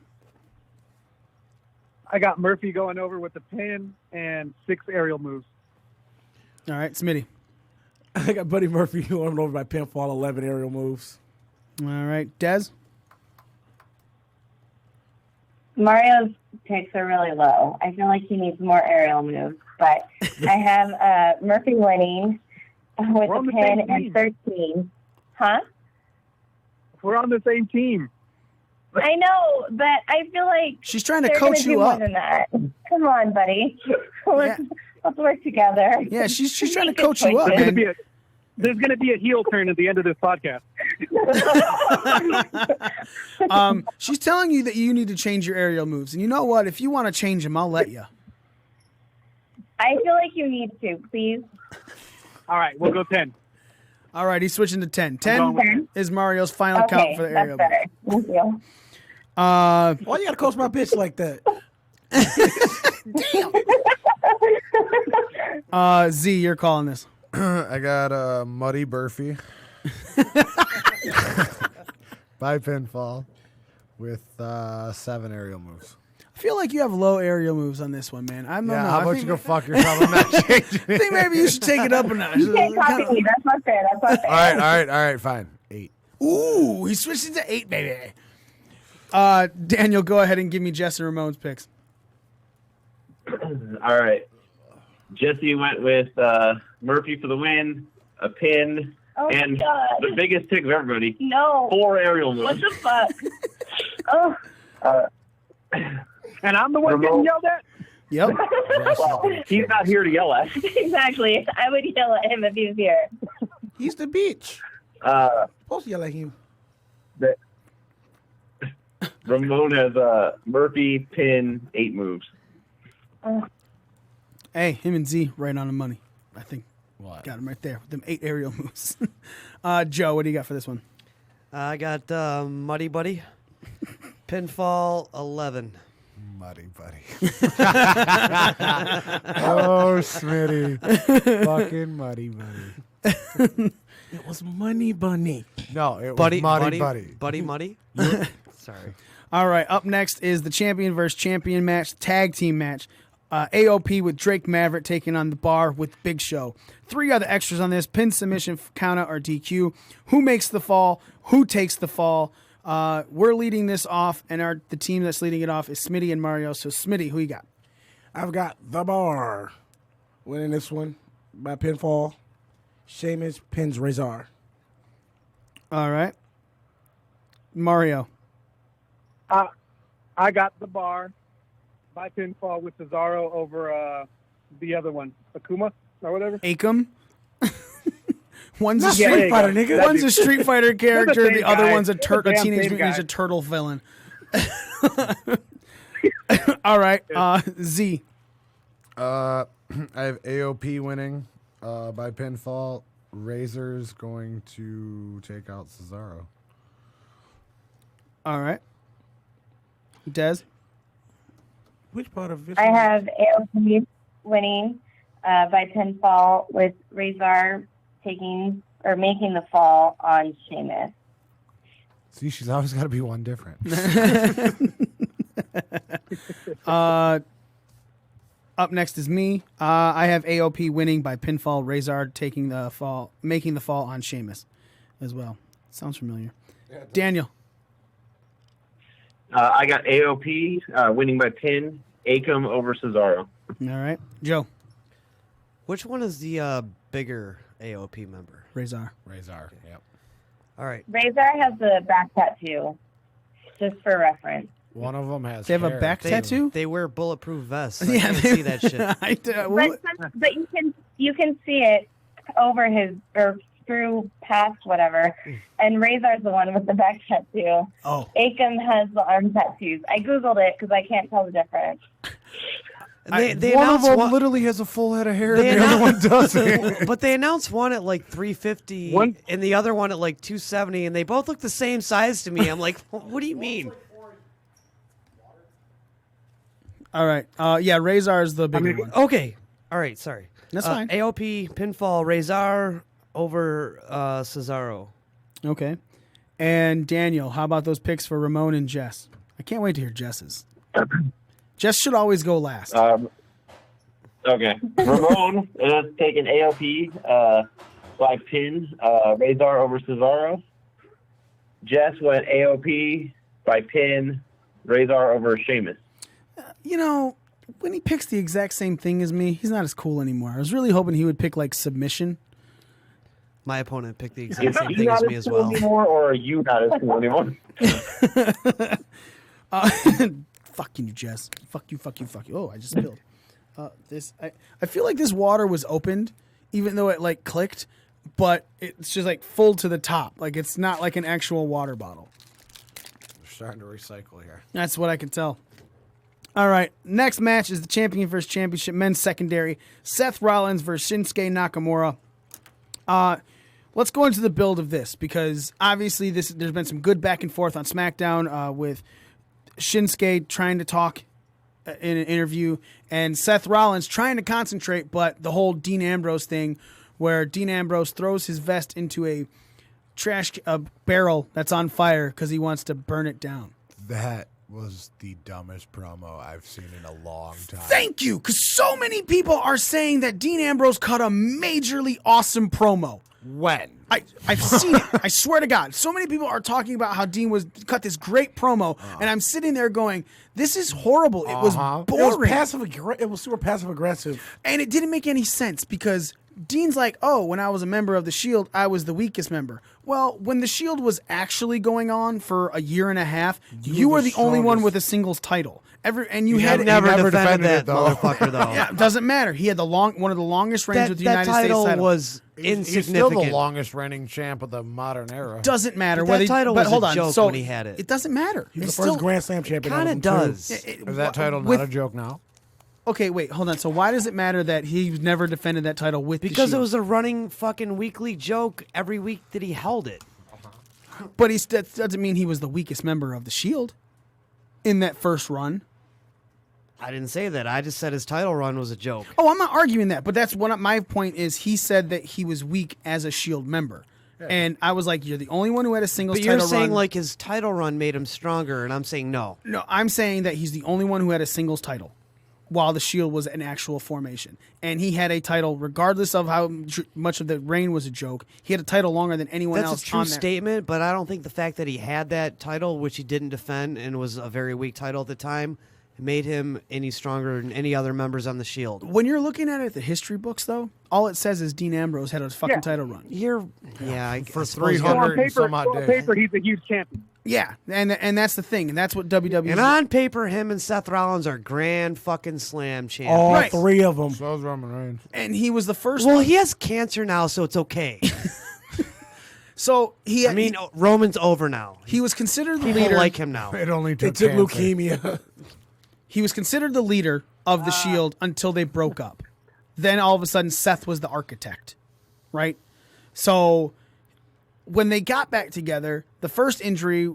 I got Murphy going over with the pin and 6 aerial moves. All right, Smitty. I got Buddy Murphy going over by pinfall, 11 aerial moves. All right, Dez. Mario's picks are really low. I feel like he needs more aerial moves, but I have Murphy winning with We're on a the pin same and team. 13. Huh? We're on the same team. I know, but I feel like She's trying to they're coach gonna do you more up. than that. Come on, buddy. Let's work together. Yeah, she's trying to Make good coach you up, choices. man. There's going to be a heel turn at the end of this podcast. She's telling you that you need to change your aerial moves. And you know what? If you want to change them, I'll let you. I feel like you need to, please. All right, we'll go 10. All right, he's switching to 10. going 10 is Mario's final count Okay, for the that's aerial better. moves. Thank you. Why you got to coach my bitch like that? Z, you're calling this. I got Muddy Burfy by pinfall with 7 aerial moves. I feel like you have low aerial moves on this one, man. I don't know. How I about think, you go fuck yourself? I'm not changing I think maybe you should take it up a notch. You can't copy me. That's not fair. That's not fair. All right, fine. 8. Ooh, he switched it to 8, baby. Daniel, go ahead and give me Jess and Ramon's picks. All right. Jesse went with Murphy for the win, a pin, Oh, and God. the biggest pick of everybody, No. 4 aerial moves. What the fuck? Oh. And I'm the one getting Ramon. yelled at? Yep. Well, he's not here to yell at. Exactly. I would yell at him if he was here. He's the bitch. Supposed to yell at him. Ramon has Murphy, pin, 8 moves. Hey, him and Z right on the money. I think What? got him right there with them 8 aerial moves. Joe, what do you got for this one? I got Muddy Buddy. Pinfall 11. Muddy Buddy. Oh, Smitty. Fucking Muddy Buddy. It was Money Bunny. No, it was Buddy, Muddy Buddy. Buddy. Muddy? Sorry. All right, up next is the champion versus champion match, tag team match. AOP with Drake Maverick taking on the Bar with Big Show. 3 other extras on this: pin, submission, countout, or DQ. Who makes the fall? Who takes the fall? We're leading this off, and the team that's leading it off is Smitty and Mario. So, Smitty, who you got? I've got the Bar winning this one by pinfall. Sheamus pins Razor. All right. Mario. I got the Bar by pinfall with Cesaro over the other one, Akuma or whatever. Akam. One's a Not Street Street Fighter, Fighter, nigga. one's a Street Fighter character. same The other guy. one's a They're the damn Teenage same Mutant Ninja guy. Turtle villain. All right. Z. I have AOP winning by pinfall. Razor's going to take out Cesaro. All right. Des. Which part of this? I have AOP winning by pinfall with Razor taking or making the fall on Sheamus. See, she's always got to be one different. Up next is me. I have AOP winning by pinfall. Razor taking the fall, making the fall on Sheamus as well. Sounds familiar. Daniel. I got AOP winning by pin, Akam over Cesaro. All right. Joe. Which one is the bigger AOP member? Razor. Razor, yep. All right. Razor has the back tattoo, just for reference. One of them has. They have a hair, back too. tattoo? They wear bulletproof vests. I Yeah, can't they- see that shit. But you can see it over his or through past whatever. And Razor's the one with the back tattoo. Oh. Akam has the arm tattoos. I googled it because I can't tell the difference. They one of announced them one, literally has a full head of hair, they and the other one doesn't. but they announced one at like 350 and the other one at like 270, and they both look the same size to me. I'm like, what do you mean? All right. Yeah, Razor is the bigger one. Okay. All right. Sorry. That's fine. AOP pinfall Razor over Cesaro. Okay. And Daniel, how about those picks for Ramon and Jess? I can't wait to hear Jess's. Jess should always go last. Okay. Ramon is taking AOP by pin, Razor over Cesaro. Jess went AOP by pin, Razor over Sheamus. You know, when he picks the exact same thing as me, he's not as cool anymore. I was really hoping he would pick like submission. My opponent picked the exact Is same he thing as not me as as cool well. anymore, or are you not as cool anymore? Fucking you, Jess. Fuck you, fuck you, fuck you. Oh, I just spilled. I feel like this water was opened, even though it like clicked, but it's just like full to the top. Like it's not like an actual water bottle. They're starting to recycle here. That's what I can tell. All right, next match is the champion versus championship men's secondary. Seth Rollins versus Shinsuke Nakamura. Let's go into the build of this because obviously there's been some good back and forth on SmackDown with Shinsuke trying to talk in an interview, and Seth Rollins trying to concentrate, but the whole Dean Ambrose thing, where Dean Ambrose throws his vest into a barrel that's on fire because he wants to burn it down. That was the dumbest promo I've seen in a long time. Thank you, because so many people are saying that Dean Ambrose cut a majorly awesome promo. When? I've seen it. I swear to God. So many people are talking about how Dean cut this great promo, and I'm sitting there going, this is horrible. It was boring. It was super passive aggressive. And it didn't make any sense because Dean's like, oh, when I was a member of the Shield, I was the weakest member. Well, when the Shield was actually going on for a year and a half, you were the only one with a singles title. You had never defended that motherfucker, though. Yeah, it doesn't matter. He had one of the longest reigns with the United States title. That title was insignificant. He's still the longest reigning champ of the modern era. Doesn't matter. But that title was a joke so when he had it. It doesn't matter. He was the first Grand Slam champion. Kind of does. Is that title not a joke now? Okay, wait, hold on. So why does it matter that he never defended that title with the Because Shield? it was a running fucking weekly joke every week that he held it. But that doesn't mean he was the weakest member of the Shield in that first run. I didn't say that. I just said his title run was a joke. Oh, I'm not arguing that, but that's my point is he said that he was weak as a Shield member. Yeah. And I was like, you're the only one who had a singles title run. But you're saying like his title run made him stronger, and I'm saying no. No, I'm saying that he's the only one who had a singles title while the Shield was an actual formation. And he had a title, regardless of how much of the reign was a joke, he had a title longer than anyone else. That's a true statement, but I don't think the fact that he had that title, which he didn't defend and was a very weak title at the time, made him any stronger than any other members on the Shield. When you're looking at it, the history books, though, all it says is Dean Ambrose had a fucking title run. For 300 and some odd days. On paper, he's a huge champion. Yeah, and that's the thing, and that's what WWE. And on paper, him and Seth Rollins are grand fucking slam champions. All three of them. So is Roman Reigns. And he was the first. Well, he has cancer now, so it's okay. So Roman's over now. He was considered the People leader. like him now. It only took leukemia. He was considered the leader of the Shield until they broke up. Then all of a sudden, Seth was the architect, right? So when they got back together, the first injury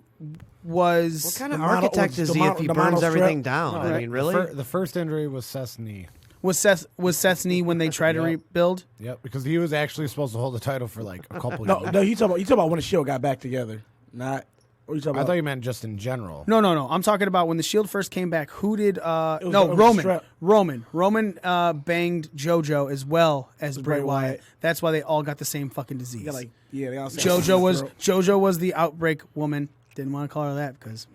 was... What kind of architect is he if he burns everything down? No, I mean, really? The first injury was Seth's knee. Was Seth's knee when they tried to rebuild? Yep, because he was actually supposed to hold the title for like a couple years. No, you talking about when the Shield got back together, not... I thought you meant just in general. No. I'm talking about when the Shield first came back. Who did? Roman. Roman banged JoJo as well as Bray Wyatt. That's why they all got the same fucking disease. They all JoJo was the outbreak woman. Didn't want to call her that because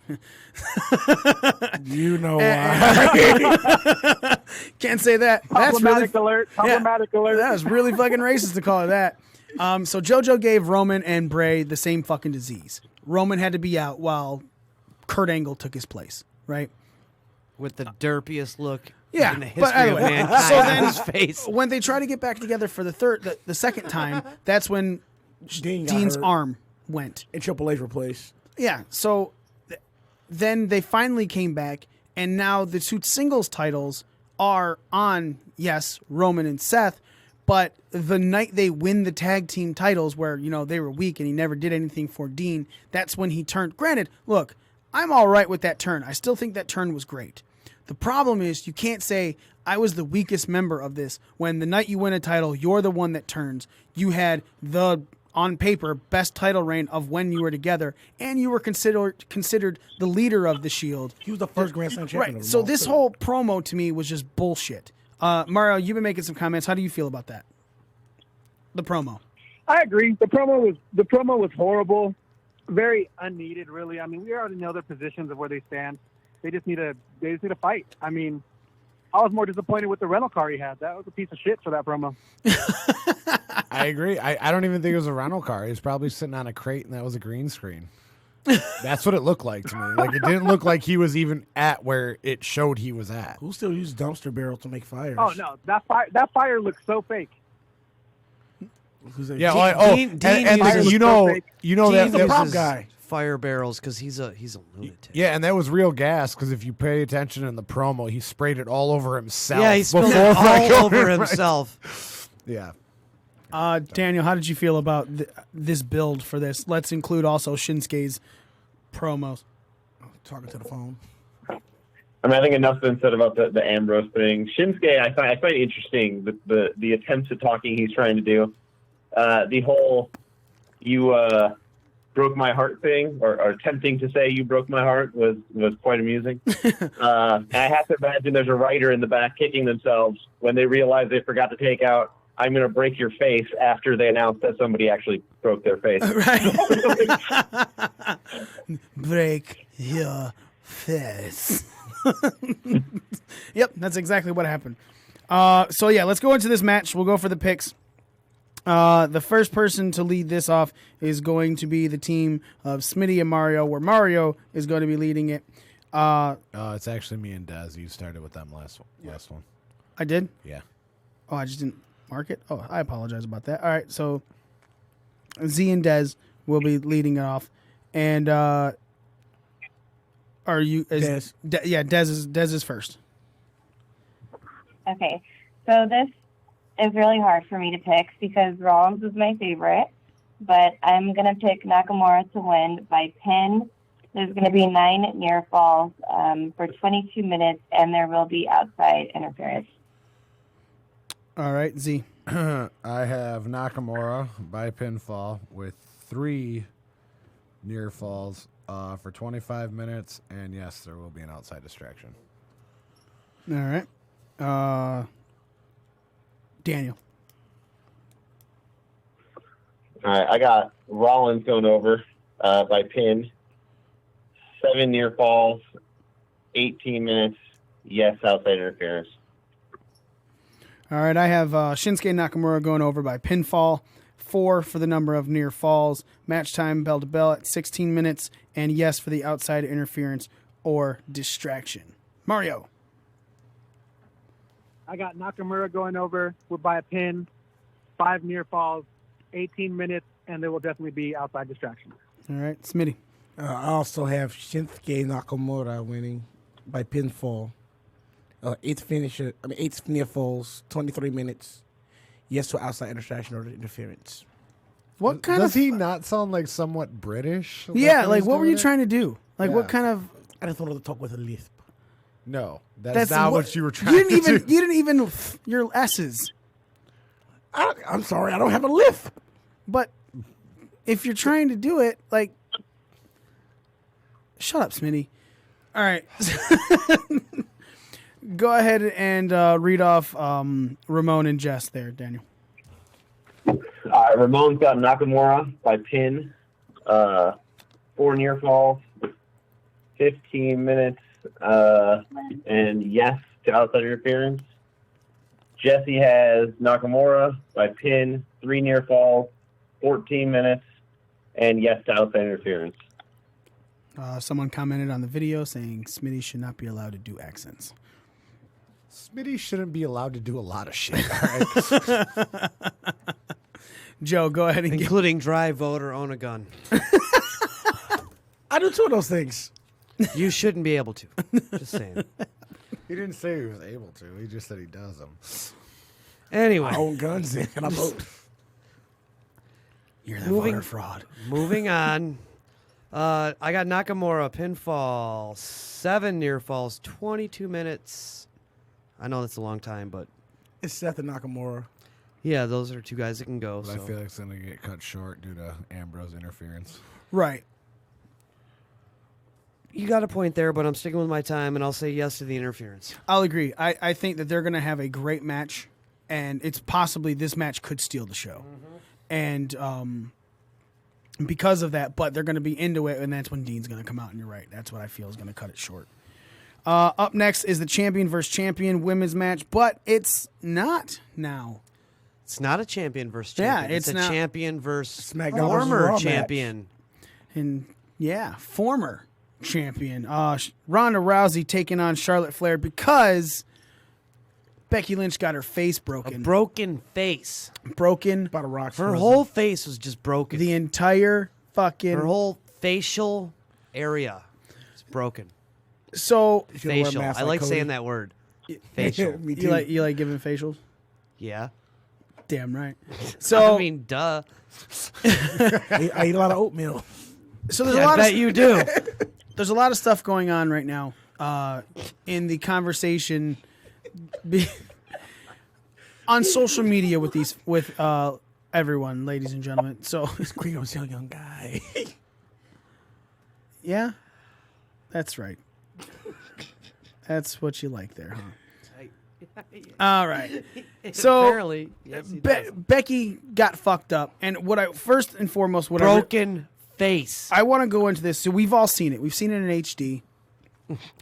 you know why. Can't say that. That's really alert. Problematic alert. That was really fucking racist to call her that. So JoJo gave Roman and Bray the same fucking disease. Roman had to be out while Kurt Angle took his place, right? With the derpiest look in the history of mankind on his face. When they try to get back together for the second time, that's when Dean's arm went. And Triple H replaced. Yeah, so then they finally came back, and now the two singles titles are on, yes, Roman and Seth, but the night they win the tag team titles where, they were weak and he never did anything for Dean, that's when he turned. Granted, look, I'm all right with that turn. I still think that turn was great. The problem is you can't say I was the weakest member of this when the night you win a title, you're the one that turns. You had the, on paper, best title reign of when you were together, and you were considered the leader of the Shield. He was the first Grand Slam champion. Right, so this whole promo to me was just bullshit. Mario, you've been making some comments. How do you feel about that? The promo. I agree. The promo was horrible, very unneeded. Really, I mean, we already know their positions of where they stand. They just need to fight. I mean, I was more disappointed with the rental car he had. That was a piece of shit for that promo. I agree. I don't even think it was a rental car. He was probably sitting on a crate, and that was a green screen. That's what it looked like to me. Like, it didn't look like he was even at where it showed he was at. Who still uses dumpster barrels to make fires? Oh no, that fire looks so fake. Yeah. Dean you know Dean that prop guy. Fire barrels because he's a lunatic. Yeah, and that was real gas because if you pay attention in the promo, he sprayed it all over himself. Yeah, he spilled it all over himself. Yeah. Daniel, how did you feel about this build for this? Let's include also Shinsuke's promos. Talking to the phone. I mean, I think enough's been said about the Ambrose thing. Shinsuke, I find it interesting the attempts at talking he's trying to do. The whole you broke my heart thing, or attempting to say you broke my heart was quite amusing. And I have to imagine there's a writer in the back kicking themselves when they realize they forgot to take out "I'm going to break your face" after they announced that somebody actually broke their face. Break your face. Yep, that's exactly what happened. So yeah, let's go into this match. We'll go for the picks. The first person to lead this off is going to be the team of Smitty and Mario, where Mario is going to be leading it. It's actually me and Daz. You started with them last one. I did? Yeah. Oh, I just didn't mark it? Oh, I apologize about that. All right, so Z and Dez will be leading it off. And are you... Dez. Dez is first. Okay, so this is really hard for me to pick because Rollins is my favorite, but I'm going to pick Nakamura to win by pin. There's going to be 9 near falls for 22 minutes, and there will be outside interference. All right, Z. I have Nakamura by pinfall with 3 near falls for 25 minutes, and yes, there will be an outside distraction. All right. Daniel. All right, I got Rollins going over by pin. 7 near falls, 18 minutes. Yes, outside interference. All right, I have Shinsuke Nakamura going over by pinfall. 4 for the number of near falls. Match time bell to bell at 16 minutes. And yes for the outside interference or distraction. Mario. I got Nakamura going over by a pin, 5 near falls, 18 minutes, and there will definitely be outside distraction. All right, Smitty. I also have Shinsuke Nakamura winning by pinfall. 8 near falls, 23 minutes. Yes to outside distraction or interference. What kind Does of... he not sound like somewhat British? Yeah, like what were you trying to do? Like what kind of... I just wanted to talk with a lisp. No, that's not what you were trying You to do. You didn't even... Your S's. I'm sorry, I don't have a lisp. But if you're trying to do it, like... Shut up, Smitty. All right. Go ahead and read off Ramon and Jess there, Daniel. Ramon's got Nakamura by pin. 4 near falls, 15 minutes, and yes to outside interference. Jesse has Nakamura by pin, 3 near falls, 14 minutes, and yes to outside interference. Someone commented on the video saying Smitty should not be allowed to do accents. Smitty shouldn't be allowed to do a lot of shit. All right? Joe, go ahead and including drive, vote, or own a gun. I do 2 of those things. You shouldn't be able to. Just saying. He didn't say he was able to. He just said he does them. Anyway. I own guns and I vote. You're the voter fraud. Moving on. I got Nakamura, pinfall, 7 near falls, 22 minutes. I know that's a long time, but... It's Seth and Nakamura. Yeah, those are 2 guys that can go. But So. I feel like it's going to get cut short due to Ambrose interference. Right. You got a point there, but I'm sticking with my time, and I'll say yes to the interference. I'll agree. I think that they're going to have a great match, and it's possibly this match could steal the show. And because of that, but they're going to be into it, and that's when Dean's going to come out, and you're right. That's what I feel is going to cut it short. Up next is the champion versus champion women's match, but it's not now. It's not a champion versus champion. Yeah, it's a not. champion versus SmackDown former versus Raw champion. And yeah, former champion. Ronda Rousey taking on Charlotte Flair because Becky Lynch got her face broken. A broken face. Broken. About a rock. Her whole face was just broken. The entire fucking... Her whole facial area is broken. So... Facial. I like saying that word. Facial. Me You like giving facials? Yeah. Damn right. So I mean, duh. I eat a lot of oatmeal. So there's I bet you do. There's a lot of stuff going on right now in the conversation on social media with everyone, ladies and gentlemen. So Creo's a young guy. yeah, that's right. That's what you like there, huh? All right. So Apparently, yes, he does. Becky got fucked up, and first and foremost, Broken face. I want to go into this. So we've all seen it. We've seen it in HD.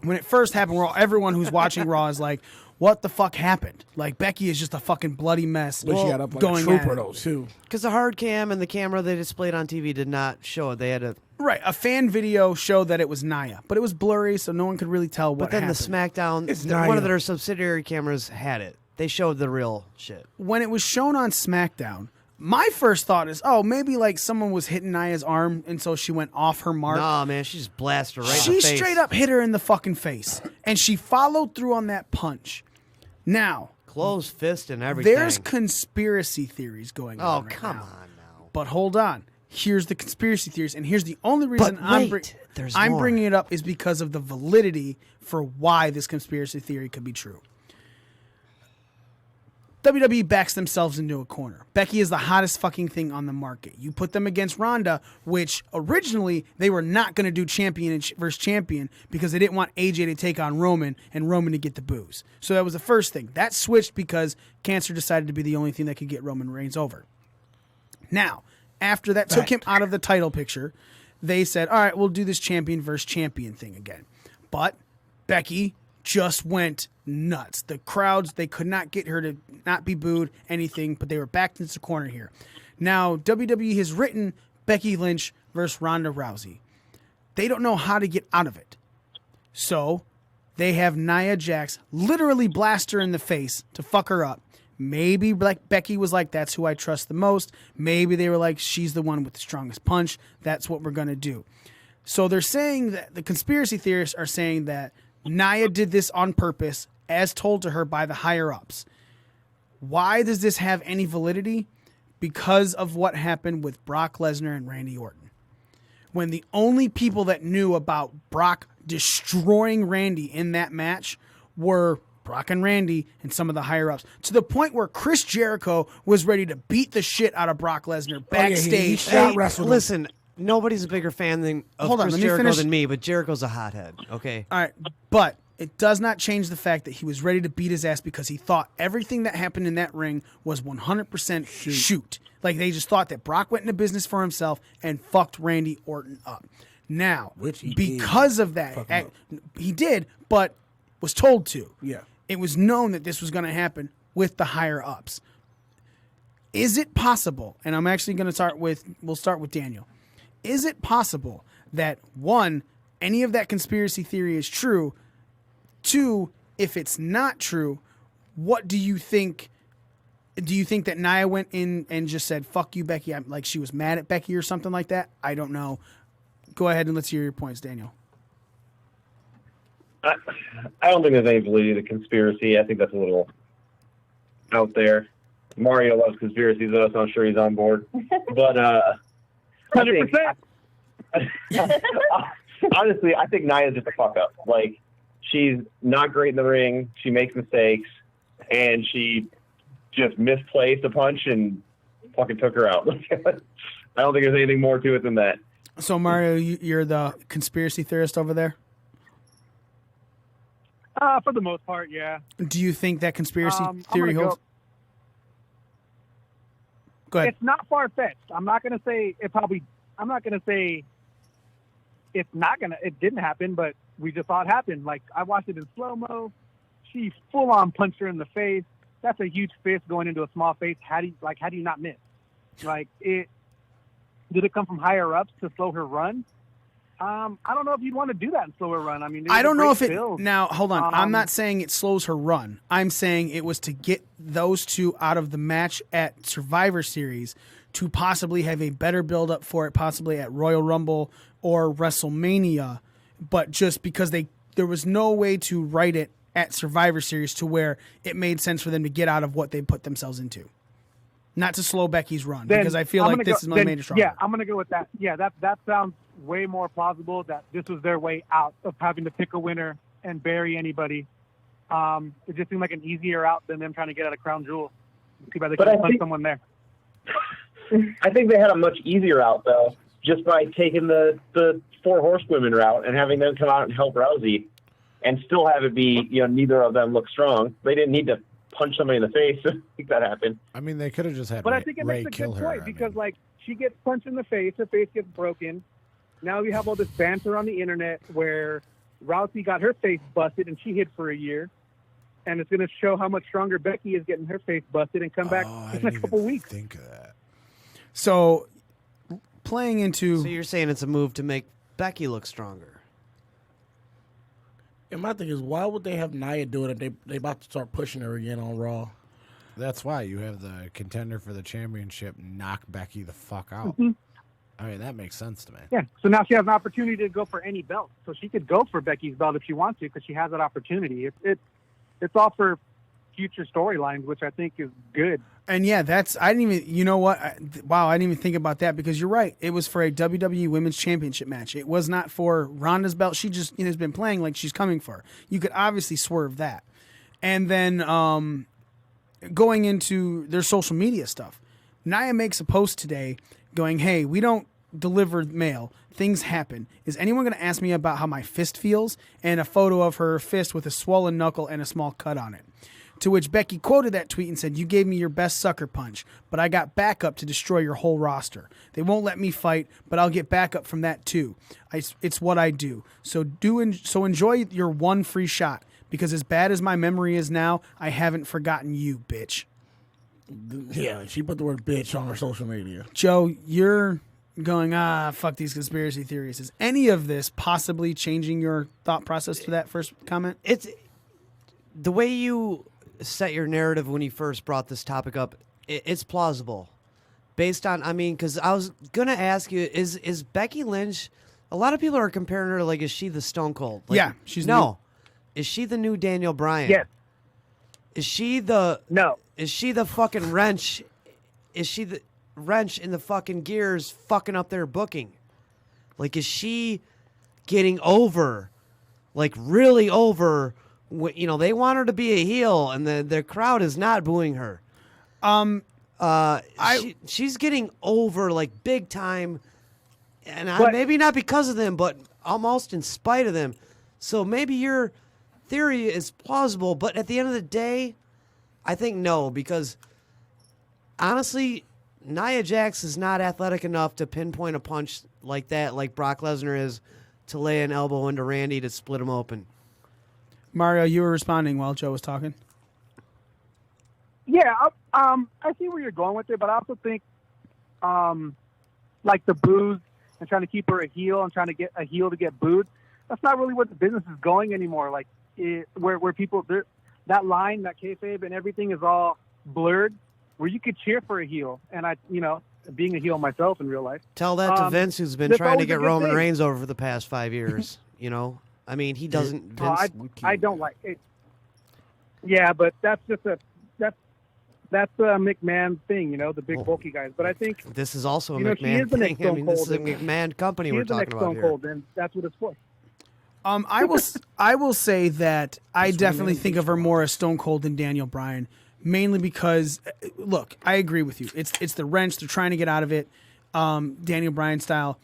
When it first happened, everyone who's watching Raw is like, "What the fuck happened?" Like Becky is just a fucking bloody mess. But she got up like going a trooper, at it. though, too. Because the hard cam and the camera they displayed on TV did not show it. They had to. Right, a fan video showed that it was Nia, but it was blurry, so no one could really tell what But then happened. the SmackDown, It's one Nia. of their subsidiary cameras had it. They showed the real shit. When it was shown on SmackDown, my first thought is, oh, maybe like someone was hitting Nia's arm, and so she went off her mark. Nah, man, she just blasted her right in She the face. straight up hit her in the fucking face, and she followed through on that punch. Now, Closed fist and everything. there's conspiracy theories going on. Oh, right come now. on now. But hold on. Here's the conspiracy theories, and here's the only reason But there's I'm more. bringing it up is because of the validity for why this conspiracy theory could be true. WWE backs themselves into a corner. Becky is the hottest fucking thing on the market. You put them against Ronda, which originally they were not going to do champion versus champion because they didn't want AJ to take on Roman and Roman to get the booze. So that was the first thing. That switched because cancer decided to be the only thing that could get Roman Reigns over. Now, after that took him out of the title picture, they said, all right, we'll do this champion versus champion thing again. But Becky just went nuts. The crowds, they could not get her to not be booed, anything, but they were backed into the corner here. Now, WWE has written Becky Lynch versus Ronda Rousey. They don't know how to get out of it. So they have Nia Jax literally blast her in the face to fuck her up. Maybe Becky was like, that's who I trust the most. Maybe they were like, she's the one with the strongest punch. That's what we're going to do. So they're saying that the conspiracy theorists are saying that Nia did this on purpose, as told to her by the higher-ups. Why does this have any validity? Because of what happened with Brock Lesnar and Randy Orton. When the only people that knew about Brock destroying Randy in that match were Brock and Randy and some of the higher-ups, to the point where Chris Jericho was ready to beat the shit out of Brock Lesnar backstage. Listen, nobody's a bigger fan of Hold on, Chris let me Jericho finish. than me, but Jericho's a hothead, okay? All right, but it does not change the fact that he was ready to beat his ass because he thought everything that happened in that ring was 100% shoot. Like, they just thought that Brock went into business for himself and fucked Randy Orton up. Now, because of that, he did, but was told to. Yeah. It was known that this was going to happen with the higher-ups. Is it possible, and I'm actually going to we'll start with Daniel. Is it possible that, one, any of that conspiracy theory is true? Two, if it's not true, what do you think? Do you think that Nia went in and just said, fuck you, Becky? Like she was mad at Becky or something like that? I don't know. Go ahead and let's hear your points, Daniel. I don't think there's any validity to conspiracy. I think that's a little out there. Mario loves conspiracies, though, so I'm sure he's on board. But 100%. Honestly, I think Nia's just a fuck up. Like, she's not great in the ring. She makes mistakes, and she just misplaced a punch and fucking took her out. I don't think there's anything more to it than that. So, Mario, you're the conspiracy theorist over there? For the most part, yeah. Do you think that conspiracy I'm theory gonna holds? Go ahead. It's not far fetched. I'm not gonna say it probably. I'm not gonna say it's not gonna. It didn't happen, but we just saw it happen. Like I watched it in slow mo. She full on punched her in the face. That's a huge fist going into a small face. How do you not miss? Like it. Did it come from higher ups to slow her run? I don't know if you'd want to do that and slow her run. I mean, I don't know if it. build. Now, hold on. I'm not saying it slows her run. I'm saying it was to get those two out of the match at Survivor Series to possibly have a better build-up for it, possibly at Royal Rumble or WrestleMania. But just because there was no way to write it at Survivor Series to where it made sense for them to get out of what they put themselves into. Not to slow Becky's run, because I feel like this is what made it stronger. Yeah, I'm going to go with that. Yeah, that sounds way more plausible that this was their way out of having to pick a winner and bury anybody. It just seemed like an easier out than them trying to get at a crown jewel. Too bad they But I couldn't punch think- someone there. I think they had a much easier out though, just by taking the 4 horsewomen route and having them come out and help Rousey, and still have it be neither of them look strong. They didn't need to punch somebody in the face to make that happen. I mean, they could have just had But Ray, I think it Ray makes a kill good her. point because, like, she gets punched in the face, her face gets broken. Now you have all this banter on the internet where Rousey got her face busted and she hid for a year. And it's going to show how much stronger Becky is getting her face busted and come back in a couple weeks. Think of that. So, playing into So you're saying it's a move to make Becky look stronger? And my thing is, why would they have Nia do it if they about to start pushing her again on Raw? That's why you have the contender for the championship knock Becky the fuck out. Mhm. I mean, that makes sense to me. Yeah, so now she has an opportunity to go for any belt. So she could go for Becky's belt if she wants to because she has that opportunity. It's all for future storylines, which I think is good. And yeah, I didn't even, you know what? I didn't even think about that because you're right. It was for a WWE Women's Championship match. It was not for Ronda's belt. She just has been playing like she's coming for. You could obviously swerve that. And then going into their social media stuff, Nia makes a post today going, hey, we don't deliver mail. Things happen. Is anyone going to ask me about how my fist feels? And a photo of her fist with a swollen knuckle and a small cut on it. To which Becky quoted that tweet and said, you gave me your best sucker punch, but I got backup to destroy your whole roster. They won't let me fight, but I'll get backup from that too. It's what I do. So enjoy your one free shot, because as bad as my memory is now, I haven't forgotten you, bitch. Yeah, she put the word bitch on her social media. Joe, you're going, fuck these conspiracy theories. Is any of this possibly changing your thought process to that first comment? It's the way you set your narrative when you first brought this topic up. It's plausible, based on. I mean, because I was gonna ask you, is Becky Lynch? A lot of people are comparing her like, is she the Stone Cold? Like, Yeah, she's no. Is she the new Daniel Bryan? Yes. Is she the No. Is she the fucking wrench? Is she the wrench in the fucking gears fucking up their booking? Like, is she getting over? Like, really over? They want her to be a heel, and the crowd is not booing her. She's getting over, like, big time, and maybe not because of them, but almost in spite of them. So maybe your theory is plausible, but at the end of the day, I think no, because honestly, Nia Jax is not athletic enough to pinpoint a punch like that, like Brock Lesnar is, to lay an elbow into Randy to split him open. Mario, you were responding while Joe was talking. Yeah, I see where you're going with it, but I also think, like the boos and trying to keep her a heel and trying to get a heel to get booed, that's not really where the business is going anymore. Like, where people, that line, that kayfabe and everything is all blurred, where you could cheer for a heel. And being a heel myself in real life. Tell that to Vince, who's been that's trying to always a get good Roman thing. Reigns over for the past 5 years. I mean, he doesn't. Vince, I don't like it. Yeah, but that's just that's a McMahon thing, the big bulky guys. But I think this is also a she McMahon is the thing. next I Stone mean, this is a Cold. McMahon company she we're is the talking next about Stone here. Cold, and that's what it's for. I will say that I definitely think of her more as Stone Cold than Daniel Bryan, mainly because, look, I agree with you. It's the wrench. They're trying to get out of it, Daniel Bryan style.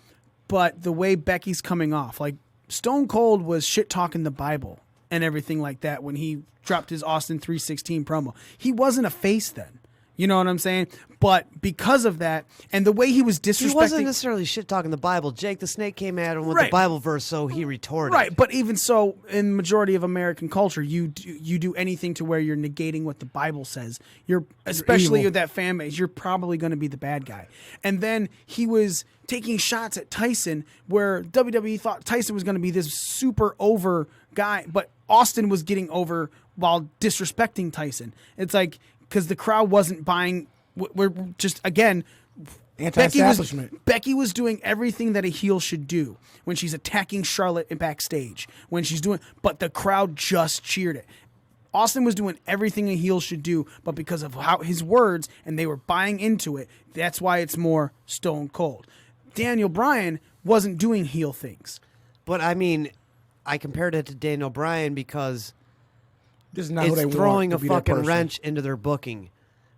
But the way Becky's coming off, like Stone Cold was shit talking the Bible and everything like that when he dropped his Austin 3:16 promo. He wasn't a face then. You know what I'm saying? But because of that, and the way he was disrespecting... He wasn't necessarily shit-talking the Bible. Jake the Snake came at him with the Bible verse, so he retorted. Right, but even so, in the majority of American culture, you do anything to where you're negating what the Bible says. Especially with that fan base, you're probably going to be the bad guy. And then he was taking shots at Tyson, where WWE thought Tyson was going to be this super over guy, but Austin was getting over while disrespecting Tyson. It's like, because the crowd wasn't buying. We're just, again, Anti-establishment. Becky was doing everything that a heel should do when she's attacking Charlotte backstage, but the crowd just cheered it. Austin was doing everything a heel should do, but because of how his words, and they were buying into it, that's why it's more Stone Cold. Daniel Bryan wasn't doing heel things. But I mean, I compared it to Daniel Bryan because This is not who they it's want throwing to a be their fucking person. wrench into their booking.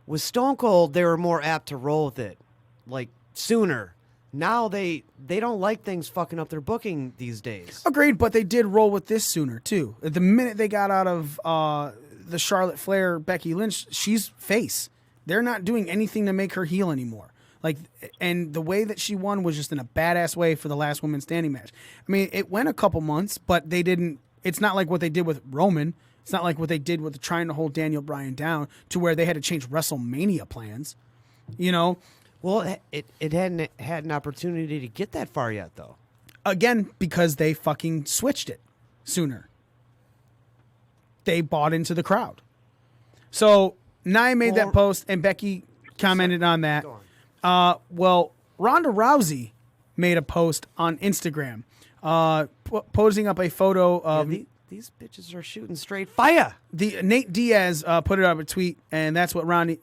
With Stone Cold, they were more apt to roll with it, like sooner. Now they don't like things fucking up their booking these days. Agreed, but they did roll with this sooner too. The minute they got out of the Charlotte Flair Becky Lynch, she's face. They're not doing anything to make her heel anymore. Like, and the way that she won was just in a badass way for the last woman standing match. I mean, it went a couple months, but they didn't. It's not like what they did with Roman. It's not like what they did with trying to hold Daniel Bryan down to where they had to change WrestleMania plans. You know. Well, it hadn't had an opportunity to get that far yet, though. Again, because they fucking switched it sooner. They bought into the crowd. So Nia made that post, and Becky commented on that. Well, Ronda Rousey made a post on Instagram, posing up a photo of these bitches are shooting straight fire. Nate Diaz put it up a tweet, and that's what Ronnie.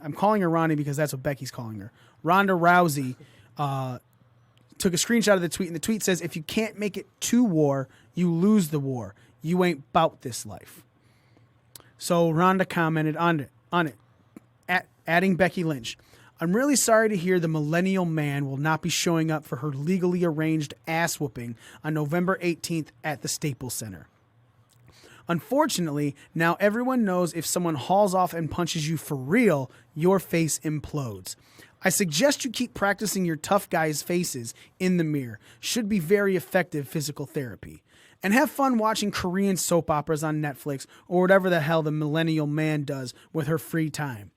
I'm calling her Ronnie because that's what Becky's calling her. Ronda Rousey took a screenshot of the tweet, and the tweet says, "If you can't make it to war, you lose the war. You ain't bout this life." So Ronda commented on it, adding Becky Lynch. "I'm really sorry to hear the millennial man will not be showing up for her legally arranged ass whooping on November 18th at the Staples Center. Unfortunately, now everyone knows if someone hauls off and punches you for real, your face implodes. I suggest you keep practicing your tough guys' faces in the mirror. Should be very effective physical therapy. And have fun watching Korean soap operas on Netflix or whatever the hell the millennial man does with her free time.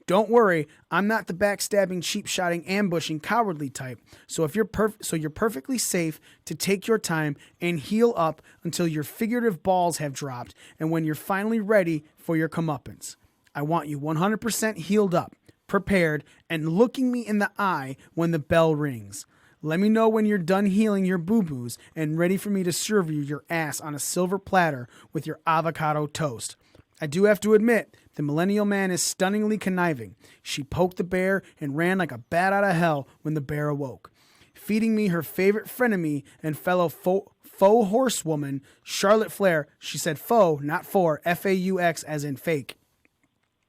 Don't worry, I'm not the backstabbing, cheap-shotting, ambushing, cowardly type. So you're perfectly safe to take your time and heal up until your figurative balls have dropped and when you're finally ready for your comeuppance. I want you 100% healed up, prepared, and looking me in the eye when the bell rings. Let me know when you're done healing your boo-boos and ready for me to serve you your ass on a silver platter with your avocado toast. I do have to admit, the millennial man is stunningly conniving. She poked the bear and ran like a bat out of hell when the bear awoke. Feeding me her favorite frenemy and fellow faux horsewoman, Charlotte Flair. She said faux, not for, F-A-U-X as in fake.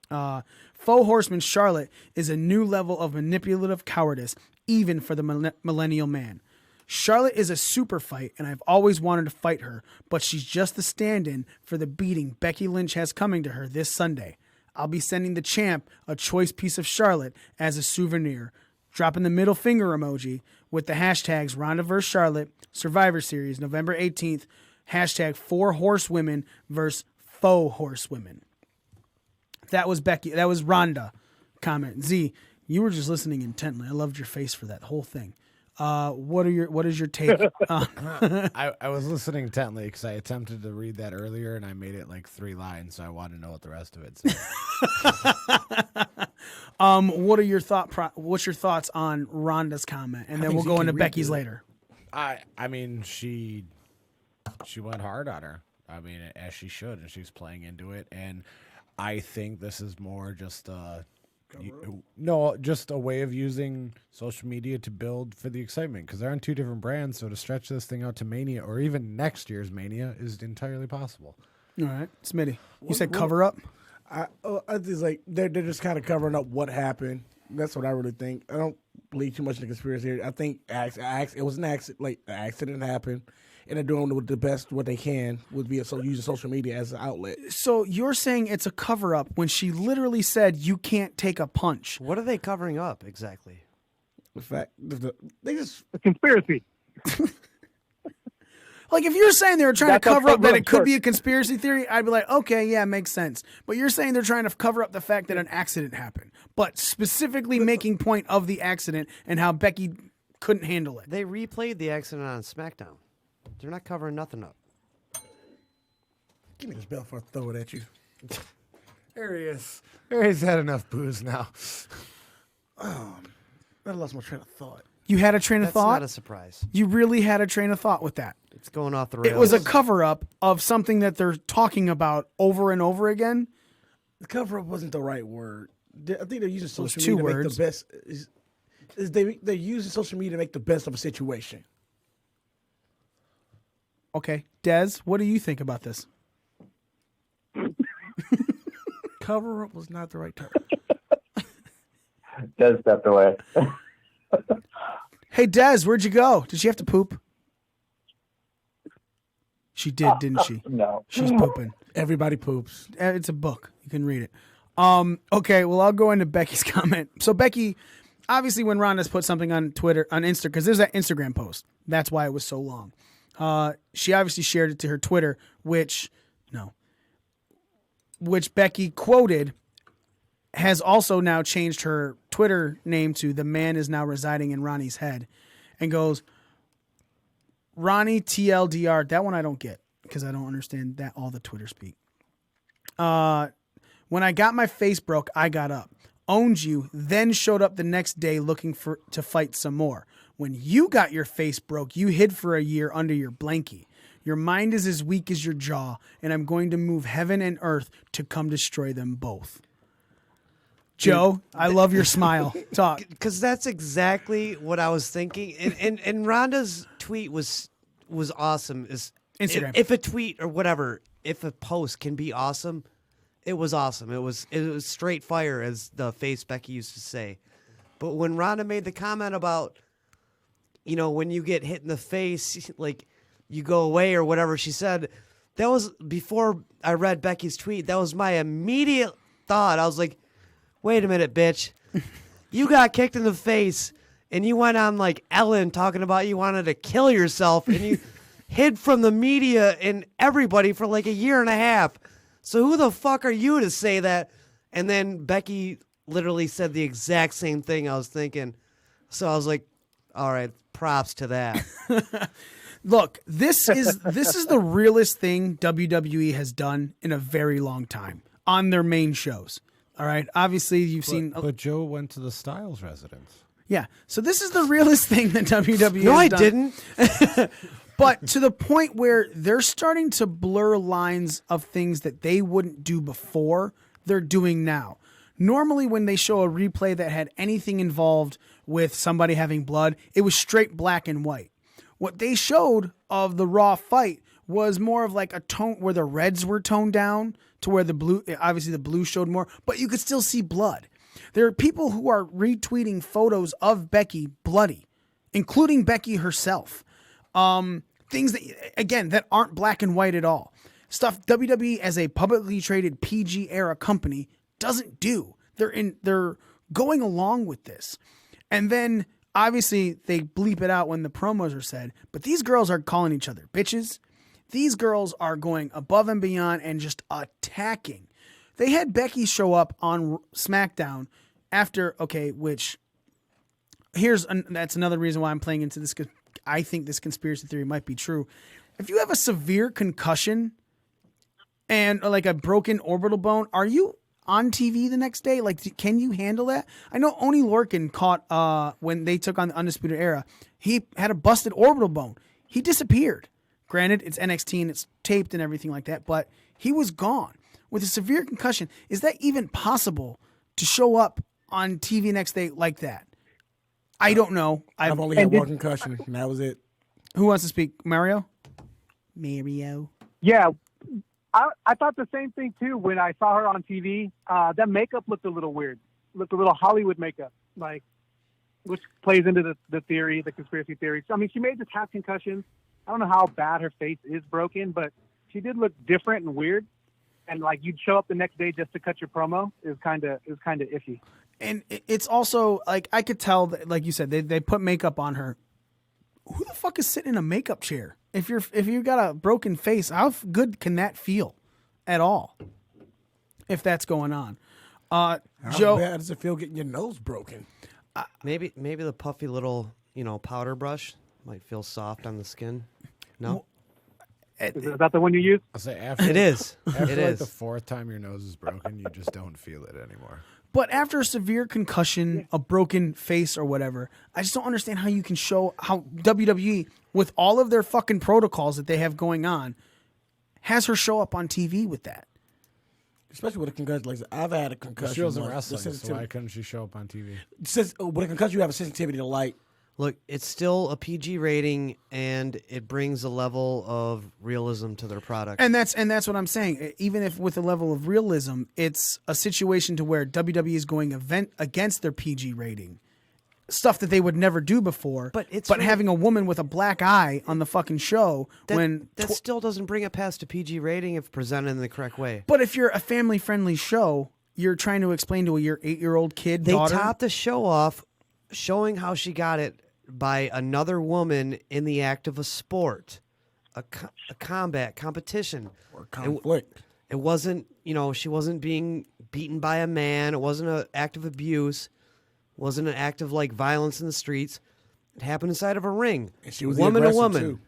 Faux horseman Charlotte is a new level of manipulative cowardice, even for the millennial man. Charlotte is a super fight, and I've always wanted to fight her, but she's just the stand-in for the beating Becky Lynch has coming to her this Sunday. I'll be sending the champ a choice piece of Charlotte as a souvenir. Dropping the middle finger emoji with the hashtags Ronda vs. Charlotte, Survivor Series, November 18th, hashtag 4 horsewomen versus faux horsewomen." That was Becky. That was Ronda comment. Z, you were just listening intently. I loved your face for that whole thing. What is your take? I was listening intently because I attempted to read that earlier and I made it like 3 lines, so I wanted to know what the rest of it said. What's your thoughts on Ronda's comment, and then we'll go into Becky's later. I mean, she went hard on her. I mean, as she should, and she's playing into it. And I think this is more just just a way of using social media to build for the excitement, because they're on 2 different brands. So to stretch this thing out to Mania or even next year's Mania is entirely possible. All right, Smitty, you said cover up. I just like they're just kind of covering up what happened. That's what I really think. I don't believe too much in the conspiracy. I think it was an accident. Like the accident happened, and they're doing the best what they can with using social media as an outlet. So you're saying it's a cover up when she literally said you can't take a punch. What are they covering up exactly? The fact they just A conspiracy. Like, if you're saying they were trying That's to cover how up that it could cover-ups be a conspiracy theory, I'd be like, okay, yeah, makes sense. But you're saying they're trying to cover up the fact that an accident happened, but specifically making point of the accident and how Becky couldn't handle it. They replayed the accident on SmackDown. They're not covering nothing up. give me this belt before I throw it at you. There he is. He's had enough booze now. I lost my train of thought. You had a train of That's thought? not a surprise. You really had a train of thought with that. It's going off the rails. It was a cover up of something that they're talking about over and over again. The cover up wasn't the right word. I think they're using social two media to words. make the best. They're using social media to make the best of a situation. Okay, Dez, what do you think about this? Cover up was not the right term. Des stepped away. Hey, Dez, where'd you go? Did she have to poop? She did, didn't she? No. She's pooping. Everybody poops. It's a book. You can read it. Okay, well, I'll go into Becky's comment. So, Becky, obviously, when Ronda's put something on Twitter, on Insta, because there's that Instagram post. That's why it was so long. She obviously shared it to her Twitter, which Becky quoted, has also now changed her Twitter name to "The Man Is Now Residing in Ronnie's Head," and goes, Ronnie TLDR. That one I don't get because I don't understand that all the Twitter speak. When I got my face broke, I got up, owned you, then showed up the next day looking to fight some more. When you got your face broke, you hid for a year under your blankie. Your mind is as weak as your jaw, and I'm going to move heaven and earth to come destroy them both. Joe, I love your smile. Talk. Because that's exactly what I was thinking. And Rhonda's tweet was awesome. Instagram. If a tweet or whatever, if a post can be awesome, it was awesome. It was straight fire, as the face Becky used to say. But when Rhonda made the comment about, when you get hit in the face, like you go away or whatever she said, that was before I read Becky's tweet. That was my immediate thought. I was like, wait a minute, bitch. You got kicked in the face and you went on like Ellen talking about you wanted to kill yourself and you hid from the media and everybody for like a year and a half. So who the fuck are you to say that? And then Becky literally said the exact same thing I was thinking. So I was like, all right, props to that. Look, this is the realest thing WWE has done in a very long time on their main shows. All right. Obviously, you've seen. But Joe went to the Styles residence. Yeah. So this is the realest thing that WWE No, has I done. didn't. But to the point where they're starting to blur lines of things that they wouldn't do before, they're doing now. Normally, when they show a replay that had anything involved with somebody having blood, it was straight black and white. What they showed of the Raw fight was more of like a tone where the reds were toned down to where the blue, obviously the blue showed more, but you could still see blood. There are people who are retweeting photos of Becky bloody, including Becky herself. Things that, again, that aren't black and white at all. Stuff WWE as a publicly traded PG era company doesn't do. They're going along with this. And then obviously they bleep it out when the promos are said, but these girls are calling each other bitches. These girls are going above and beyond and just attacking. They had Becky show up on SmackDown after, which that's another reason why I'm playing into this, because I think this conspiracy theory might be true. If you have a severe concussion and like a broken orbital bone, are you on TV the next day? Like, can you handle that? I know Oney Lorcan caught when they took on the Undisputed Era. He had a busted orbital bone. He disappeared. Granted, it's NXT and it's taped and everything like that, but he was gone. With a severe concussion, is that even possible to show up on TV next day like that? I don't know. I've only had one concussion, and that was it. Who wants to speak? Mario? Mario. Yeah, I thought the same thing too when I saw her on TV. That makeup looked a little weird. Looked a little Hollywood makeup, like, which plays into the theory, the conspiracy theory. So, I mean, she may just have concussions. I don't know how bad her face is broken, but she did look different and weird. And like, you'd show up the next day just to cut your promo is kind of iffy. And it's also like, I could tell that, like you said, they put makeup on her. Who the fuck is sitting in a makeup chair? If you got a broken face, how good can that feel at all? If that's going on, Joe, how bad does it feel getting your nose broken? Maybe the puffy little powder brush might feel soft on the skin. No, Is that the one you use? I'll say after it is. After It like is. the fourth time your nose is broken, you just don't feel it anymore. but after a severe concussion, a broken face or whatever, I just don't understand how you can show how WWE, with all of their fucking protocols that they have going on, has her show up on TV with that. Especially with a concussion. Like, I've had a concussion. She wasn't once. wrestling, The so why couldn't she show up on TV? with a concussion, you have a sensitivity to light Look, it's still a PG rating, and it brings a level of realism to their product. And that's what I'm saying. Even if with a level of realism, it's a situation to where WWE is going against their PG rating, stuff that they would never do before. But having a woman with a black eye on the fucking show that still doesn't bring it past a PG rating if presented in the correct way. But if you're a family friendly show, you're trying to explain to your 8-year-old kid daughter. They topped the show off, showing how she got it by another woman in the act of a sport, a combat competition or conflict. It wasn't, she wasn't being beaten by a man. It wasn't an act of abuse. It wasn't an act of violence in the streets. It happened inside of a ring. And she was woman the to woman. too.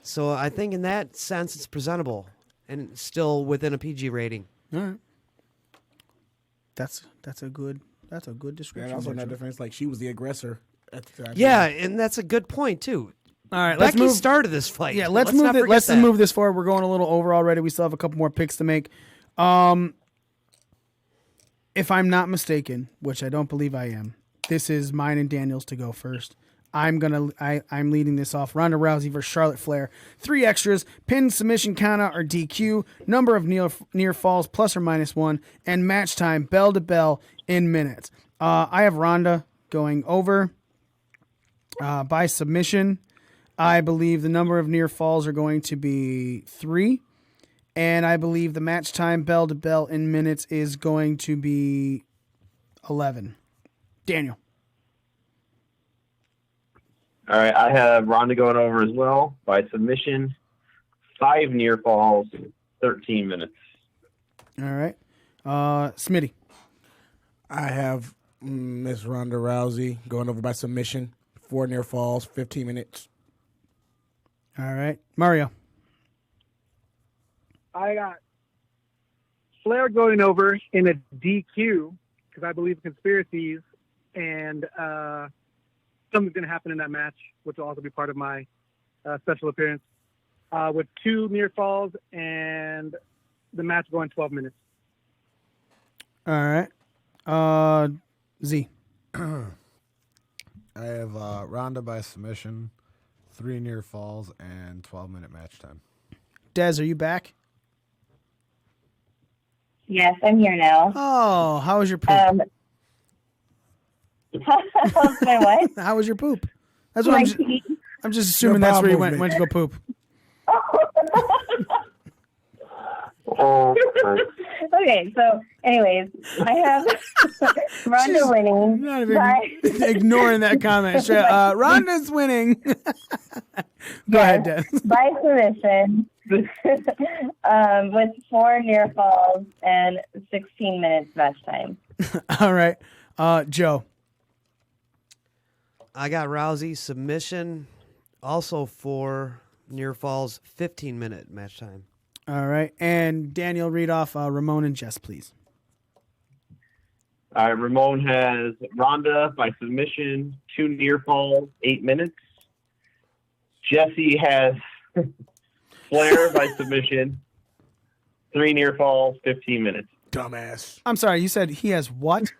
So I think in that sense it's presentable and still within a PG rating. All right. That's a good description. And also not different. It's she was the aggressor at the time. Yeah, and that's a good point too. All right, Becky started this fight. Yeah, let's move this forward. We're going a little over already. We still have a couple more picks to make. If I'm not mistaken, which I don't believe I am, this is mine and Daniel's to go first. I'm leading this off. Ronda Rousey versus Charlotte Flair. 3 extras: pin, submission, countout, or DQ. Number of near falls plus or minus 1, and match time bell to bell in minutes. I have Ronda going over by submission. I believe the number of near falls are going to be 3, and I believe the match time bell to bell in minutes is going to be 11. Daniel. All right, I have Ronda going over as well by submission. 5 near falls, 13 minutes. All right. Smitty. I have Miss Ronda Rousey going over by submission. 4 near falls, 15 minutes. All right. Mario. I got Flair going over in a DQ because I believe in conspiracies, and something's going to happen in that match, which will also be part of my special appearance, with 2 near falls and the match going 12 minutes. All right. Z. I have Ronda by submission, 3 near falls, and 12-minute match time. Des, are you back? Yes, I'm here now. Oh, how was your poop? How's my what? How was your poop? That's what I'm just assuming that's where you went to go poop. Okay, so anyways, I have Ronda winning. Not even ignoring that comment. Ronda's winning. Go ahead, Des. By submission, with 4 near falls and 16 minutes match time. All right. Joe. I got Rousey submission, also 4 near falls, 15-minute match time. All right. And Daniel, read off Ramon and Jess, please. All right, Ramon has Ronda by submission, 2 near falls, 8 minutes. Jesse has Flair by submission, 3 near falls, 15 minutes. Dumbass. I'm sorry, you said he has what?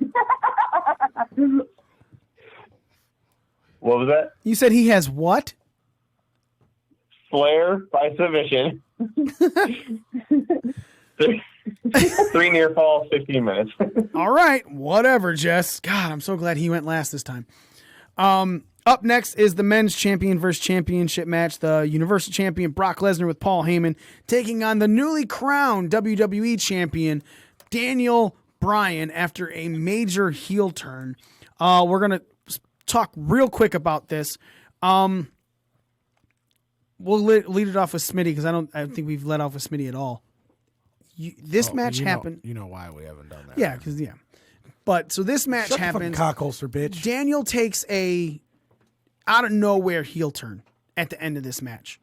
What was that? You said he has what? Flair by submission. 3 near falls, 15 minutes. All right, whatever, Jess. God, I'm so glad he went last this time. Up next is the men's champion versus championship match. The Universal Champion Brock Lesnar with Paul Heyman taking on the newly crowned WWE Champion Daniel Bryan after a major heel turn. We're gonna talk real quick about this. We'll lead it off with Smitty because I don't think we've led off with Smitty at all. This match happened. You know why we haven't done that? Yeah, because But so this match Shut happens. The cockholster, bitch. Daniel takes a out of nowhere heel turn at the end of this match.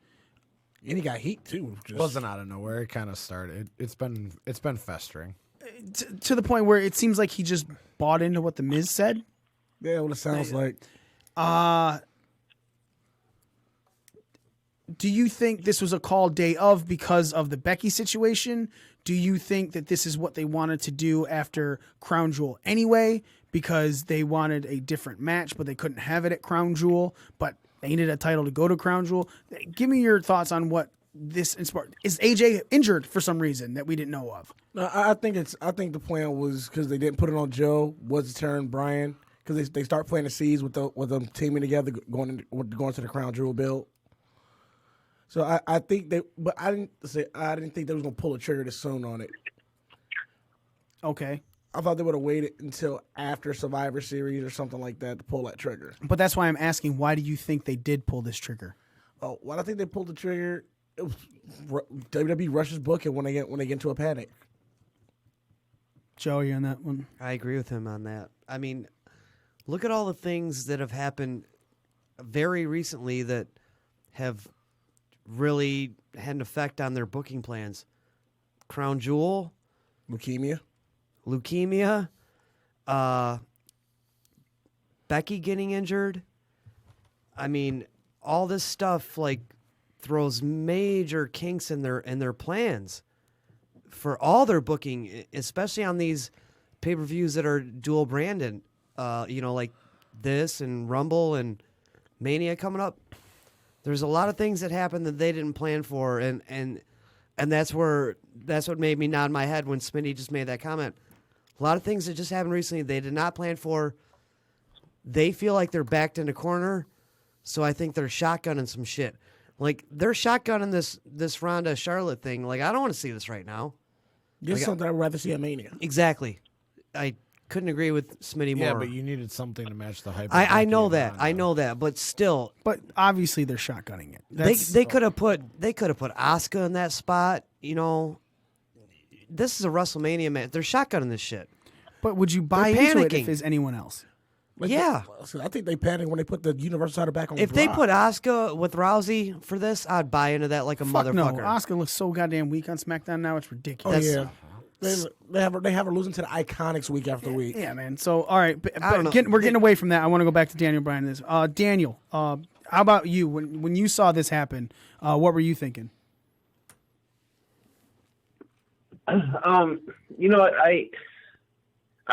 And he got heat too. It wasn't out of nowhere. It kind of started. It's been festering to the point where it seems like he just bought into what the Miz said. Yeah, what it sounds like. do you think this was a call day of because of the Becky situation? Do you think that this is what they wanted to do after Crown Jewel anyway, because they wanted a different match, but they couldn't have it at Crown Jewel, but they needed a title to go to Crown Jewel? Give me your thoughts on what this inspired. Is AJ injured for some reason that we didn't know of? No, I think the plan was because they didn't put it on Joe, was to turn Brian, because they start playing the seeds with them teaming together, going to the Crown Jewel build. So I think but I didn't think they was gonna pull a trigger this soon on it. Okay. I thought they would have waited until after Survivor Series or something like that to pull that trigger. But that's why I'm asking, why do you think they did pull this trigger? Oh, why do I think they pulled the trigger? It was WWE rushes booking when they get into a panic. Joe, are you on that one? I agree with him on that. I mean, look at all the things that have happened very recently that have really had an effect on their booking plans. Crown Jewel. Leukemia. Becky getting injured. I mean, all this stuff like throws major kinks in their plans for all their booking, especially on these pay-per-views that are dual branded. Like this and Rumble and Mania coming up. There's a lot of things that happen that they didn't plan for, and that's what made me nod my head when Smitty just made that comment. A lot of things that just happened recently they did not plan for. They feel like they're backed in a corner, so I think they're shotgunning some shit. Like they're shotgunning this Ronda Charlotte thing. Like I don't want to see this right now. This is something I'd rather see at Mania. Exactly. I couldn't agree with Smitty more. Yeah, but you needed something to match the hype. I know that. I know that, but still. But obviously they're shotgunning it. They could have put Asuka in that spot. This is a WrestleMania match. They're shotgunning this shit. But would you buy They're into it panicking. if it's anyone else? Yeah. I think they panicked when they put the Universal title back on. If they put Asuka with Rousey for this, I'd buy into that like a Fuck no. motherfucker. Oscar looks so goddamn weak on SmackDown now. It's Oh ridiculous. yeah, they have her losing to the Iconics week after week. Yeah, man. So all right, I don't know. we're getting away from that. I want to go back to Daniel Bryan. This Daniel. How about you? When you saw this happen, what were you thinking? I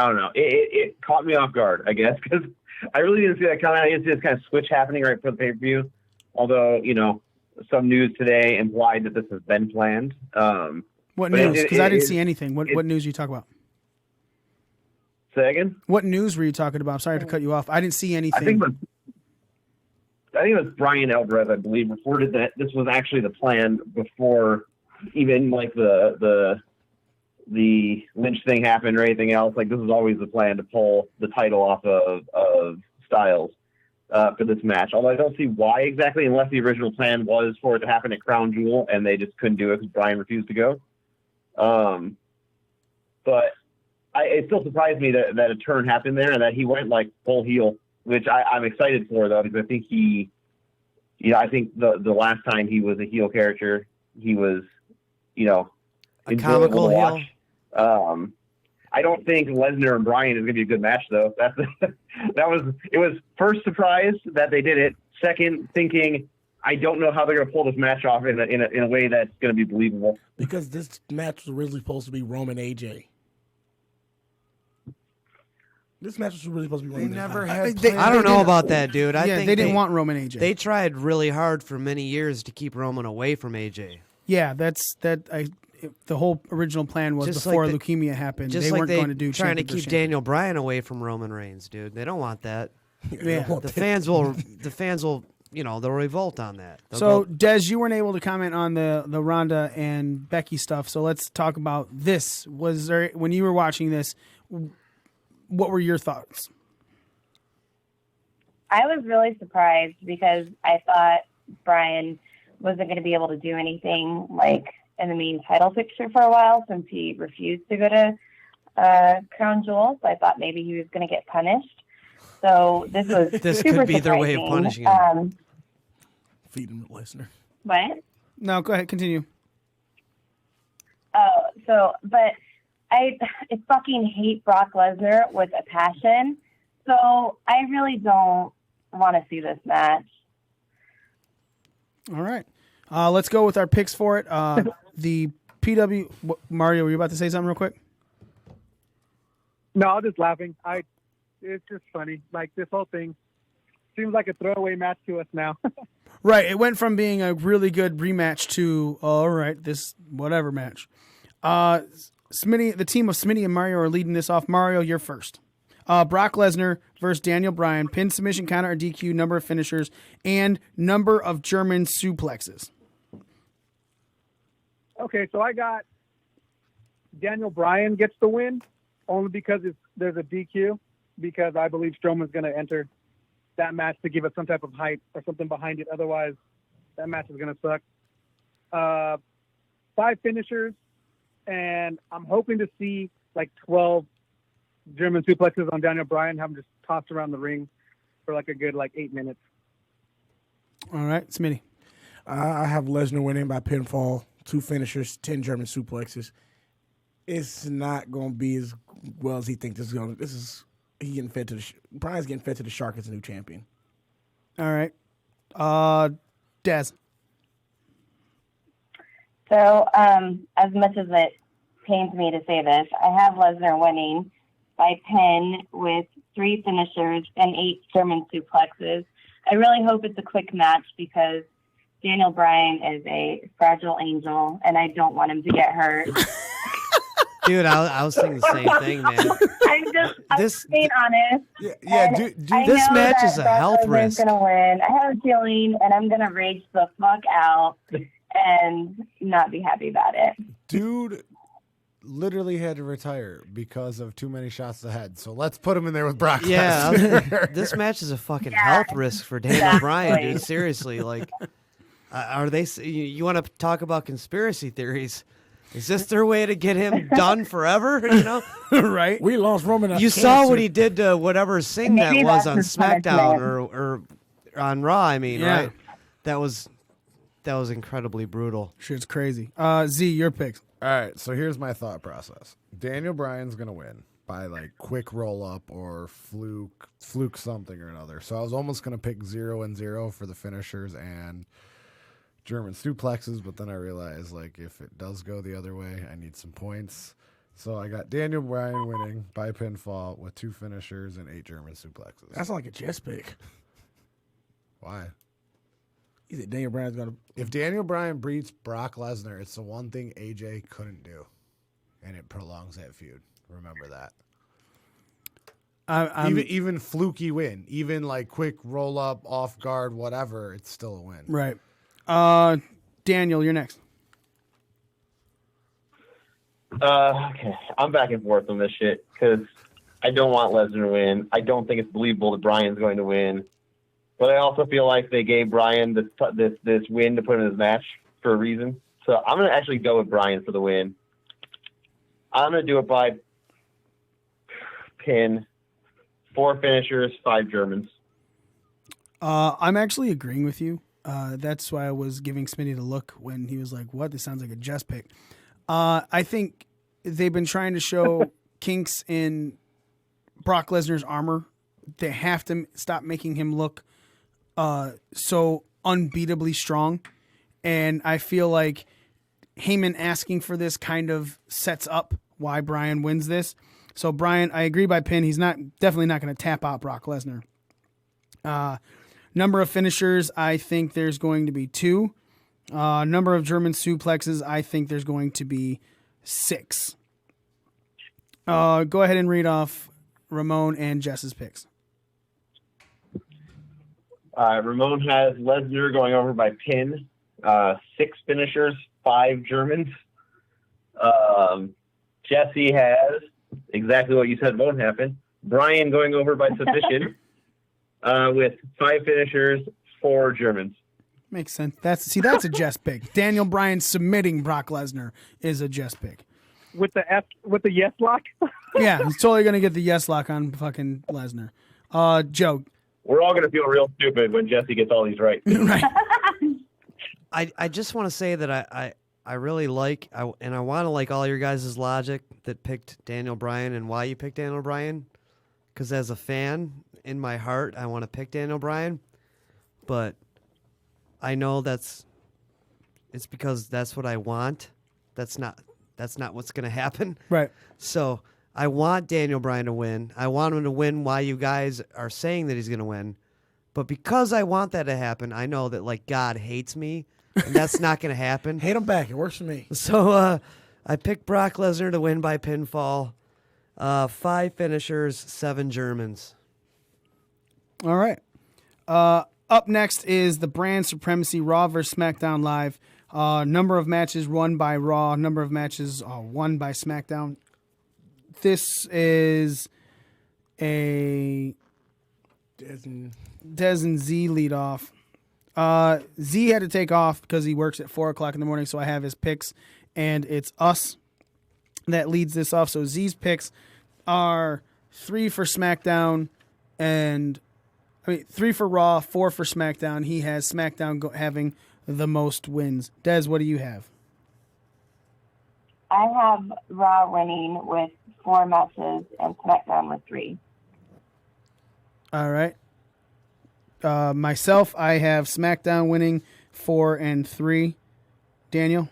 don't know. It caught me off guard, I guess, because I really didn't see that coming. I didn't see this kind of switch happening right before the pay-per-view. Although, some news today implied that this has been planned. What news? Because I didn't see anything. What news are you talking about? Say again? What news were you talking about? I'm sorry to cut you off. I didn't see anything. I think it was Brian Alvarez, I believe, reported that this was actually the plan before even like the Lynch thing happened or anything else. Like this was always the plan to pull the title off of Styles for this match. Although I don't see why exactly, unless the original plan was for it to happen at Crown Jewel and they just couldn't do it because Brian refused to go. But it still surprised me that a turn happened there and that he went like full heel, which I'm excited for though, because I think I think the last time he was a heel character, he was, a comical heel. I don't think Lesnar and Bryan is going to be a good match though. It was first surprise that they did it. Second, thinking I don't know how they're going to pull this match off in a way that's going to be believable. Because this match was originally supposed to be Roman AJ. This match was really supposed to be Roman. They never AJ. had. I don't know about that, dude. I think they didn't want Roman AJ. They tried really hard for many years to keep Roman away from AJ. Yeah, the whole original plan was Just before like leukemia happened. Just They like weren't going to do trying to champion keep versus champion. Daniel Bryan away from Roman Reigns, dude. They don't want that. Yeah. The fans will, they'll revolt on that. They'll So, go- Des, you weren't able to comment on the Ronda and Becky stuff. So let's talk about this. Was there, when you were watching this, what were your thoughts? I was really surprised because I thought Brian wasn't going to be able to do anything like in the main title picture for a while since he refused to go to Crown Jewel. So I thought maybe he was going to get punished. So this was This super could be their way of surprising. punishing him. Feed him to Lesnar. What? No, go ahead, continue. But I fucking hate Brock Lesnar with a passion. So I really don't want to see this match. All right. Let's go with our picks for it. The PW Mario, were you about to say something real quick? No, I'm just laughing. It's just funny. Like, this whole thing seems like a throwaway match to us now. Right. It went from being a really good rematch to, all right, this whatever match. Smitty, the team of Smitty and Mario are leading this off. Mario, you're first. Brock Lesnar versus Daniel Bryan. Pin, submission, counter, or DQ, number of finishers, and number of German suplexes. Okay, so I got Daniel Bryan gets the win only because there's a DQ, because I believe Strowman's going to enter that match to give it some type of hype or something behind it. Otherwise, that match is going to suck. 5 finishers, and I'm hoping to see like 12 German suplexes on Daniel Bryan, have him just tossed around the ring for like a good 8 minutes. All right, Smitty. I have Lesnar winning by pinfall, 2 finishers, 10 German suplexes. It's not going to be as well as he thinks it's going to. He getting fed to Bryan's getting fed to the shark as a new champion. All right. Dez. So, as much as it pains me to say this, I have Lesnar winning by pin with 3 finishers and 8 German suplexes. I really hope it's a quick match because Daniel Bryan is a fragile angel, and I don't want him to get hurt. Dude, I was thinking the same thing, man. I'm just being honest. Yeah, this match is a health risk. I'm going to win. I have a feeling, and I'm going to rage the fuck out and not be happy about it. Dude literally had to retire because of too many shots ahead. So let's put him in there with Brock Lesnar. This match is a fucking health risk for Daniel Bryan, dude. Seriously, like, are they? You want to talk about conspiracy theories? Is this their way to get him done forever? You know, right? We lost Roman. You saw what he did to whatever Singh Maybe that was that's on his SmackDown punishment. or on Raw. I mean, Yeah. right? That was incredibly brutal. Shit's crazy. Z, your picks. All right, so here's my thought process. Daniel Bryan's going to win by quick roll up or fluke something or another. So I was almost going to pick 0 and 0 for the finishers and German suplexes, but then I realized if it does go the other way, I need some points. So I got Daniel Bryan winning by pinfall with 2 finishers and 8 German suplexes. That's like a chess pick. Why? You think Daniel Bryan's going to... If Daniel Bryan beats Brock Lesnar, it's the one thing AJ couldn't do, and it prolongs that feud. Remember that. Even fluky win, even quick roll up, off guard, whatever, it's still a win. Right. Daniel, you're next. Okay, I'm back and forth on this shit because I don't want Lesnar to win. I don't think it's believable that Bryan's going to win. But I also feel like they gave Bryan this win to put in his match for a reason. So I'm going to actually go with Bryan for the win. I'm going to do it by pin, 4 finishers, 5 Germans. I'm actually agreeing with you. That's why I was giving Smitty the look when he was like, what? This sounds like a Jess pick. I think they've been trying to show kinks in Brock Lesnar's armor. They have to stop making him look so unbeatably strong. And I feel like Heyman asking for this kind of sets up why Bryan wins this. So Bryan, I agree by pin. He's definitely not going to tap out Brock Lesnar. Number of finishers, I think there's going to be 2. Number of German suplexes, I think there's going to be 6. Go ahead and read off Ramon and Jess's picks. Ramon has Lesnar going over by pin, 6 finishers, 5 Germans. Jesse has exactly what you said won't happen. Bryan going over by submission with 5 finishers, 4 Germans. Makes sense. That's a Jess pick. Daniel Bryan submitting Brock Lesnar is a Jess pick. With the yes lock? Yeah, he's totally going to get the yes lock on fucking Lesnar. Joe. We're all going to feel real stupid when Jesse gets all these right. Right. I just want to say that I really like, and I want to like all your guys' logic that picked Daniel Bryan and why you picked Daniel Bryan. Because as a fan, in my heart, I want to pick Daniel Bryan. But I know that's it's because that's what I want. That's not what's going to happen. Right. So I want Daniel Bryan to win. I want him to win while you guys are saying that he's going to win. But because I want that to happen, I know that like God hates me, and that's not going to happen. Hate him back. It works for me. So I picked Brock Lesnar to win by pinfall. 5 finishers, 7 Germans. All right. Up next is the Brand Supremacy Raw vs. SmackDown Live. Number of matches won by Raw, number of matches won by SmackDown. This is a Dez and Z lead off. Z had to take off because he works at 4 o'clock in the morning, so I have his picks, and it's us that leads this off. So Z's picks are 3 for SmackDown, 3 for Raw, 4 for SmackDown. He has SmackDown having the most wins. Dez, what do you have? I have Raw winning with 4 matches and SmackDown with 3. All right. Myself, I have SmackDown winning 4 and 3. Daniel?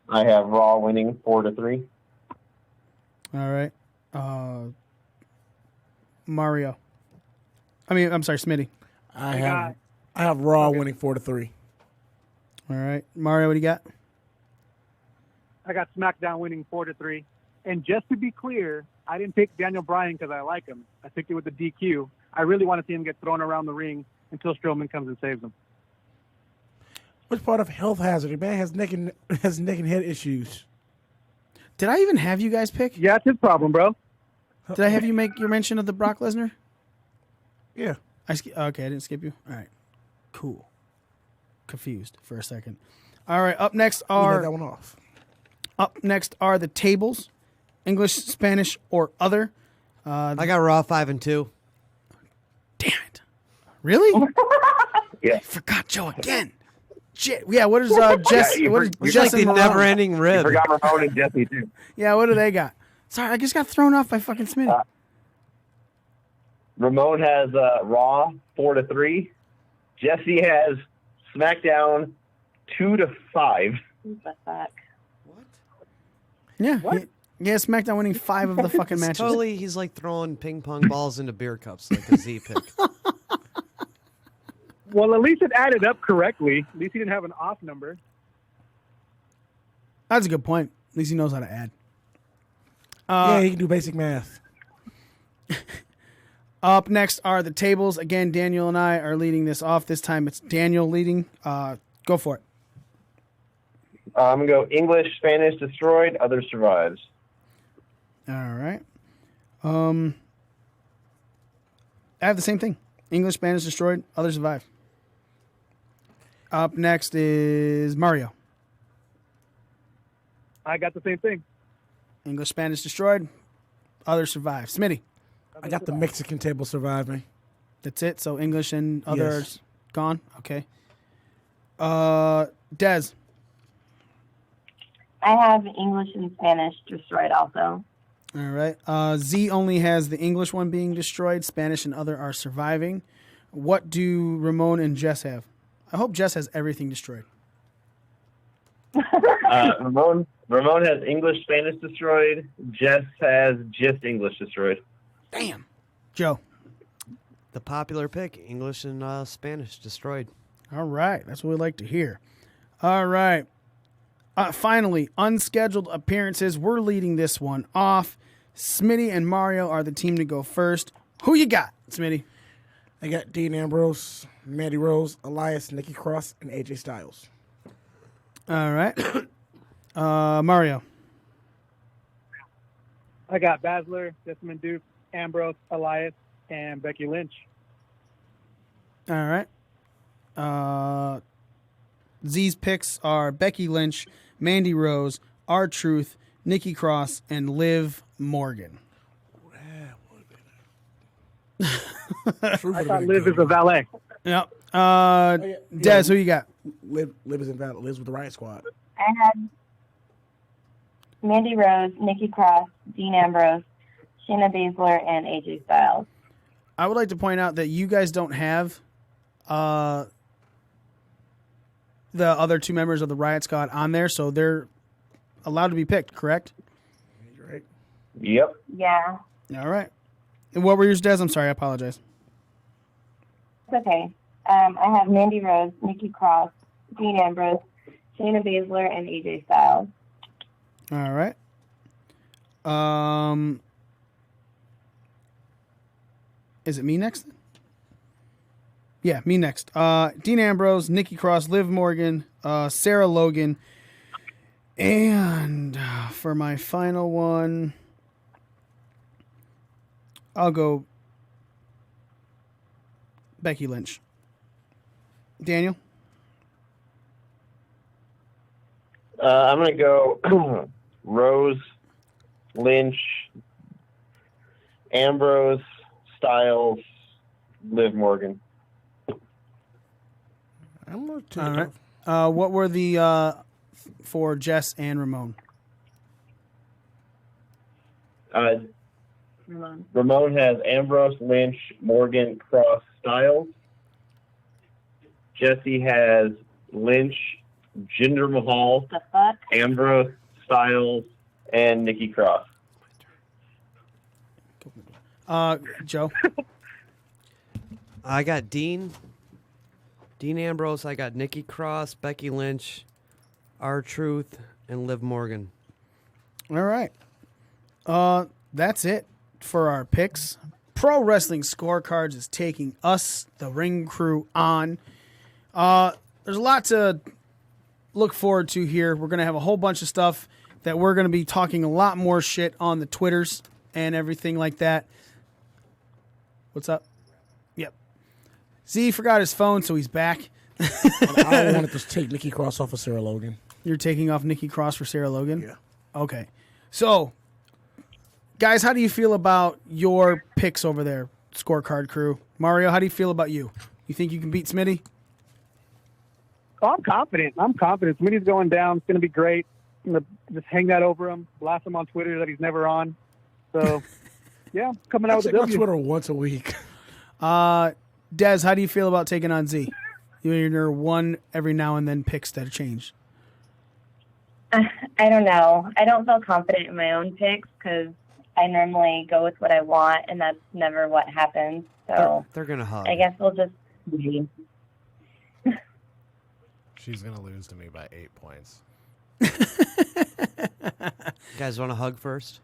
I have Raw winning 4-3. All right. Mario. I'm sorry, Smitty. I have Raw winning 4-3. All right. Mario, what do you got? I got SmackDown winning 4-3. And just to be clear, I didn't pick Daniel Bryan because I like him. I picked it with the DQ. I really want to see him get thrown around the ring until Strowman comes and saves him. Which part of health hazard? The man has neck and head issues. Did I even have you guys pick? Yeah, it's his problem, bro. Did I have you make your mention of the Brock Lesnar? Yeah. Okay, I didn't skip you. All right. Cool. Confused for a second. All right, up next are that one off. Up next are the tables. English, Spanish, or other. I got Raw 5 and 2. Damn it. Really? Yeah. I forgot Joe again. Yeah, what is Jess? What is It's Jess like the and Ramon? never-ending You rib. forgot Ramon and Jesse, too. Yeah, what do they got? Sorry, I just got thrown off by fucking Smitty. Ramon has Raw 4-3. Jesse has SmackDown 2-5. What the fuck? Yeah. Yeah, SmackDown winning 5 of the fucking It's matches. totally, he's like throwing ping pong balls into beer cups like a Z pick. Well, at least it added up correctly. At least he didn't have an off number. That's a good point. At least he knows how to add. Yeah, he can do basic math. Up next are the tables. Again, Daniel and I are leading this off. This time it's Daniel leading. Go for it. I'm going to go English, Spanish, destroyed, other survives. All right. I have the same thing. English, Spanish, destroyed, other survive. Up next is Mario. I got the same thing. English, Spanish, destroyed, other survive. Smitty. I got the Mexican table surviving. That's it. So English and others Yes. gone. Okay. Dez. I have English and Spanish destroyed also. All right. Z only has the English one being destroyed. Spanish and other are surviving. What do Ramon and Jess have? I hope Jess has everything destroyed. Ramon has English, Spanish destroyed. Jess has just English destroyed. Damn. Joe. The popular pick, English and Spanish destroyed. All right. That's what we like to hear. All right. Finally, unscheduled appearances. We're leading this one off. Smitty and Mario are the team to go first. Who you got, Smitty? I got Dean Ambrose, Mandy Rose, Elias, Nikki Cross, and AJ Styles. All right. Mario. I got Baszler, Jessamine Duke, Ambrose, Elias, and Becky Lynch. All right. Z's picks are Becky Lynch, Mandy Rose, R-Truth, Nikki Cross, and Liv Morgan. I thought Liv is a valet. Yep. Dez, who you got? Liv is invalid. Liv's with the Riot Squad. I had Mandy Rose, Nikki Cross, Dean Ambrose, Shayna Baszler, and AJ Styles. I would like to point out that you guys don't have the other 2 members of the Riot Squad on there, so they're allowed to be picked, correct? Right. Yep. Yeah. All right. And what were yours, Des? I'm sorry, I apologize. It's okay. I have Mandy Rose, Nikki Cross, Dean Ambrose, Shayna Baszler, and AJ Styles. All right. Is it me next? Yeah, me next. Dean Ambrose, Nikki Cross, Liv Morgan, Sarah Logan, and for my final one, I'll go Becky Lynch. Daniel? I'm going to go Rose, Lynch, Ambrose, Styles, Liv Morgan. I'm going to All right. What were the for Jess and Ramon? Ramon has Ambrose, Lynch, Morgan, Cross, Styles. Jesse has Lynch, Jinder Mahal, The fuck? Ambrose, Styles, and Nikki Cross. Joe? I got Dean Ambrose. I got Nikki Cross, Becky Lynch, R-Truth, and Liv Morgan. All right. That's it for our picks. Pro Wrestling Scorecards is taking us, the Ring Crew, on. There's a lot to look forward to here. We're going to have a whole bunch of stuff that we're going to be talking a lot more shit on the Twitters and everything like that. What's up? Yep. Z forgot his phone, so he's back. I wanted to take Nikki Cross off of Sarah Logan. You're taking off Nikki Cross for Sarah Logan? Yeah. Okay. So, guys, how do you feel about your picks over there, Scorecard Crew? Mario, how do you feel about you? You think you can beat Smitty? Oh, I'm confident. Smitty's going down. It's going to be great. I'm going to just hang that over him, blast him on Twitter that he's never on. So, yeah, coming out I with check a my W. Twitter once a week. Dez, how do you feel about taking on Z? You're one every now and then picks that change. I don't know. I don't feel confident in my own picks because I normally go with what I want, and that's never what happens. So They're going to hug. I guess we'll just see. She's going to lose to me by 8 points. You guys want to hug first?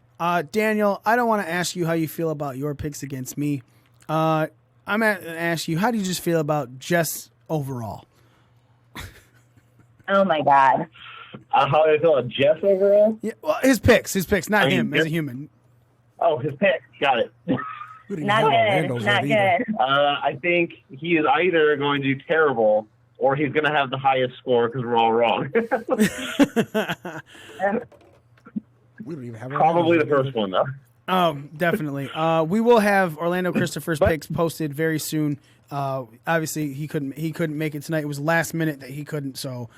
Daniel, I don't want to ask you how you feel about your picks against me. I'm going to ask you, how do you just feel about Jess overall? Oh, my God. How do I feel about Jess overall? Yeah, well, his picks, not him as a Jess- human. Oh, his pick. Got it. Not good. Not good. I think he is either going to do terrible or he's going to have the highest score because we're all wrong. We don't even have Probably the first one, though. Oh, definitely. We will have Orlando Christopher's picks posted very soon. Obviously, he couldn't make it tonight. It was last minute that he couldn't, so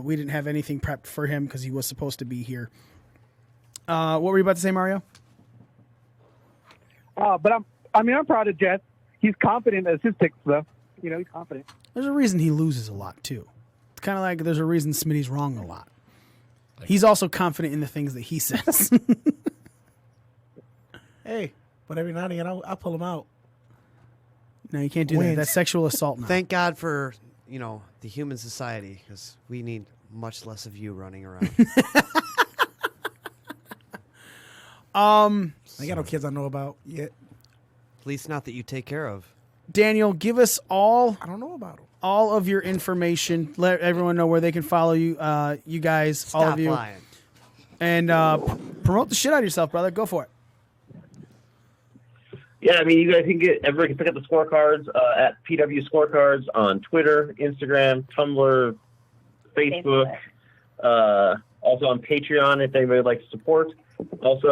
we didn't have anything prepped for him because he was supposed to be here. What were you about to say, Mario? But I'm proud of Jess. He's confident as his picks, though. You know, he's confident. There's a reason he loses a lot too. It's kind of like there's a reason Smitty's wrong a lot. He's also confident in the things that he says. Hey, but every now and again, I'll pull him out. No, you can't do that. That's sexual assault now. Thank God for, the human society, because we need much less of you running around. I got no kids I know about yet. At least not that you take care of. Daniel, give us all I don't know about them. all of your information. Let everyone know where they can follow you, you guys, Stop all of you. lying. And promote the shit out of yourself, brother. Go for it. Yeah, I mean, you guys can everybody can pick up the scorecards at PW Scorecards on Twitter, Instagram, Tumblr, Facebook. Also on Patreon if anybody would like to support. Also,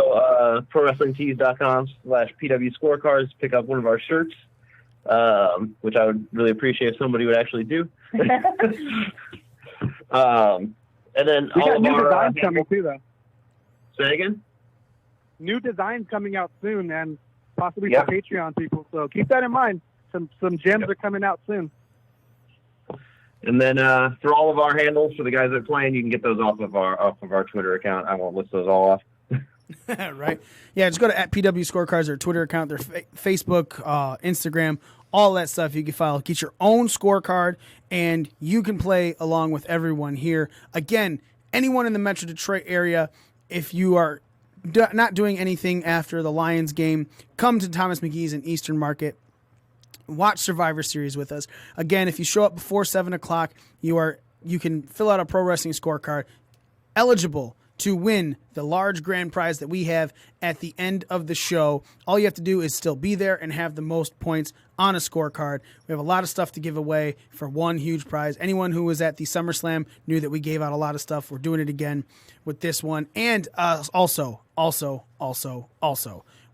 ProWrestlingTees.com/PW Scorecards to pick up one of our shirts, which I would really appreciate if somebody would actually do. And then We all got of new our designs coming, too, though. Say again? New designs coming out soon, and possibly Yep. for Patreon people. So keep that in mind. Some gems are coming out soon. And then for all of our handles for the guys that are playing, you can get those off of our Twitter account. I won't list those all off. Right. Yeah, just go to @PW Scorecards, their Twitter account, their Facebook, Instagram, all that stuff you can follow. Get your own scorecard, and you can play along with everyone here. Again, anyone in the Metro Detroit area, if you are not doing anything after the Lions game, come to Thomas McGee's in Eastern Market. Watch Survivor Series with us. Again, if you show up before 7 o'clock, you can fill out a pro wrestling scorecard, eligible to win the large grand prize that we have at the end of the show. All you have to do is still be there and have the most points on a scorecard. We have a lot of stuff to give away for one huge prize. Anyone who was at the SummerSlam knew that we gave out a lot of stuff. We're doing it again with this one. And also,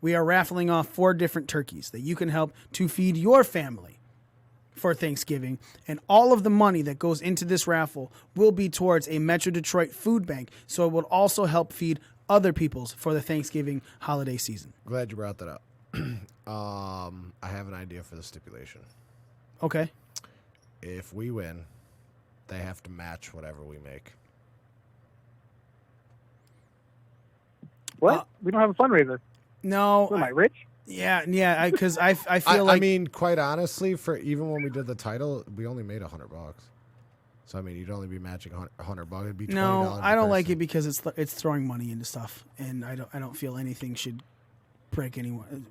we are raffling off 4 different turkeys that you can help to feed your family for Thanksgiving, and all of the money that goes into this raffle will be towards a Metro Detroit food bank, so it will also help feed other people's for the Thanksgiving holiday season. Glad you brought that up. I have an idea for the stipulation. Okay. If we win, they have to match whatever we make. What? We don't have a fundraiser. No. Am I rich? Yeah, because I feel like... I mean, quite honestly, for even when we did the title, we only made $100. So, I mean, you'd only be matching $100. It'd be $20. No, I don't like it because it's throwing money into stuff, and I don't feel anything should break anyone.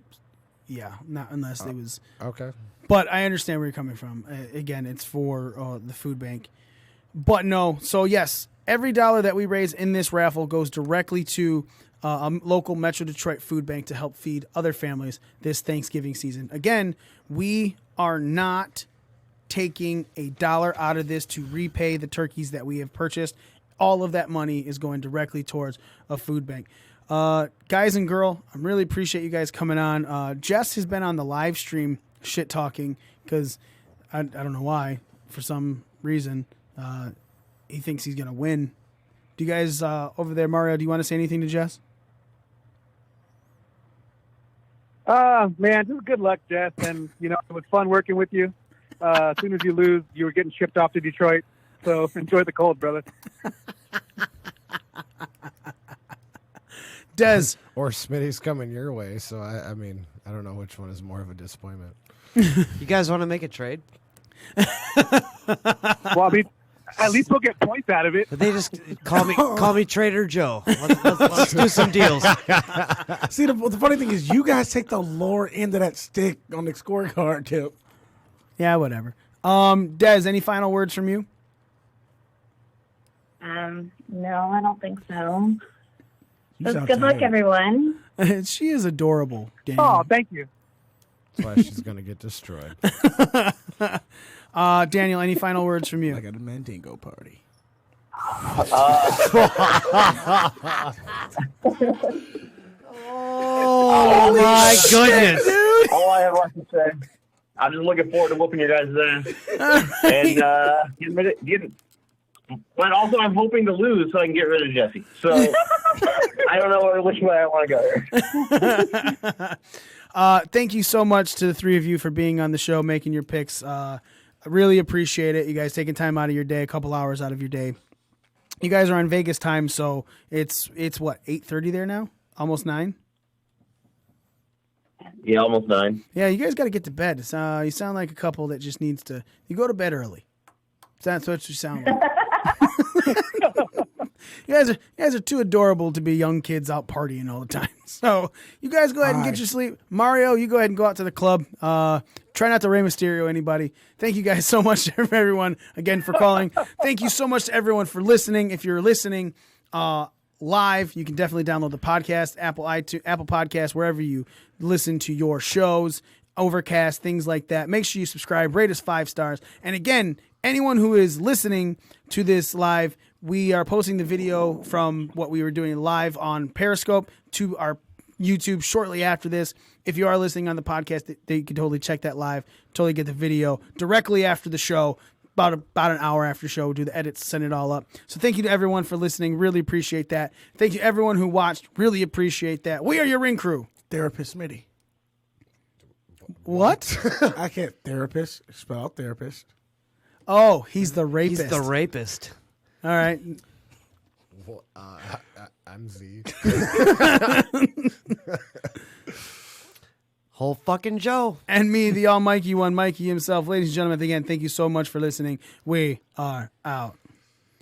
Yeah, not unless it was... Okay. But I understand where you're coming from. Again, it's for the food bank. But no, so yes, every dollar that we raise in this raffle goes directly to a local Metro Detroit food bank to help feed other families this Thanksgiving season. Again, we are not taking a dollar out of this to repay the turkeys that we have purchased. All of that money is going directly towards a food bank. Guys and girl, I really appreciate you guys coming on. Jess has been on the live stream shit talking because I don't know why. For some reason, he thinks he's going to win. Do you guys over there, Mario, do you want to say anything to Jess? Man, just good luck, Jess. And, it was fun working with you. As soon as you lose, you were getting shipped off to Detroit. So enjoy the cold, brother. Des. Or Smitty's coming your way. So, I mean, I don't know which one is more of a disappointment. You guys want to make a trade? Well, I mean, at least we'll get points out of it. But they just call me Trader Joe. Let's do some deals. See, the funny thing is, you guys take the lower end of that stick on the scorecard tip. Yeah, whatever. Des, any final words from you? No, I don't think so. You sound Good luck, tired. everyone. She is adorable, Daniel. Oh, thank you. That's why she's going to get destroyed. Daniel, any final words from you? Like at a Mandingo party. Oh, my goodness. All I have left to say, I'm just looking forward to whooping your guys' ass. And but also I'm hoping to lose so I can get rid of Jesse. So I don't know which way I want to go here. Thank you so much to the three of you for being on the show, making your picks. I really appreciate it. You guys taking time out of your day, a couple hours out of your day. You guys are on Vegas time, so it's what, 8:30 there now? Almost 9? Yeah, almost 9. Yeah, you guys got to get to bed. You sound like a couple that just needs to. You go to bed early. That's what you sound like. You guys are too adorable to be young kids out partying all the time. So you guys go ahead and get your sleep. Mario, you go ahead and go out to the club. Try not to Rey Mysterio anybody. Thank you guys so much to everyone again for calling. Thank you so much to everyone for listening. If you're listening live, you can definitely download the podcast, Apple Podcasts, wherever you listen to your shows, Overcast, things like that. Make sure you subscribe, rate us 5 stars. And again, anyone who is listening to this live, we are posting the video from what we were doing live on Periscope to our YouTube shortly after this. If you are listening on the podcast, you can totally check that live, totally get the video directly after the show, about an hour after the show. We'll do the edits, send it all up. So thank you to everyone for listening. Really appreciate that. Thank you everyone who watched. Really appreciate that. We are your ring crew. Therapist Smitty. What? I can't. Therapist. Spell out therapist. Oh, he's the rapist. He's the rapist. All right. Well, I'm Z. Whole fucking Joe. And me, the almighty one, Mikey himself. Ladies and gentlemen, again, thank you so much for listening. We are out.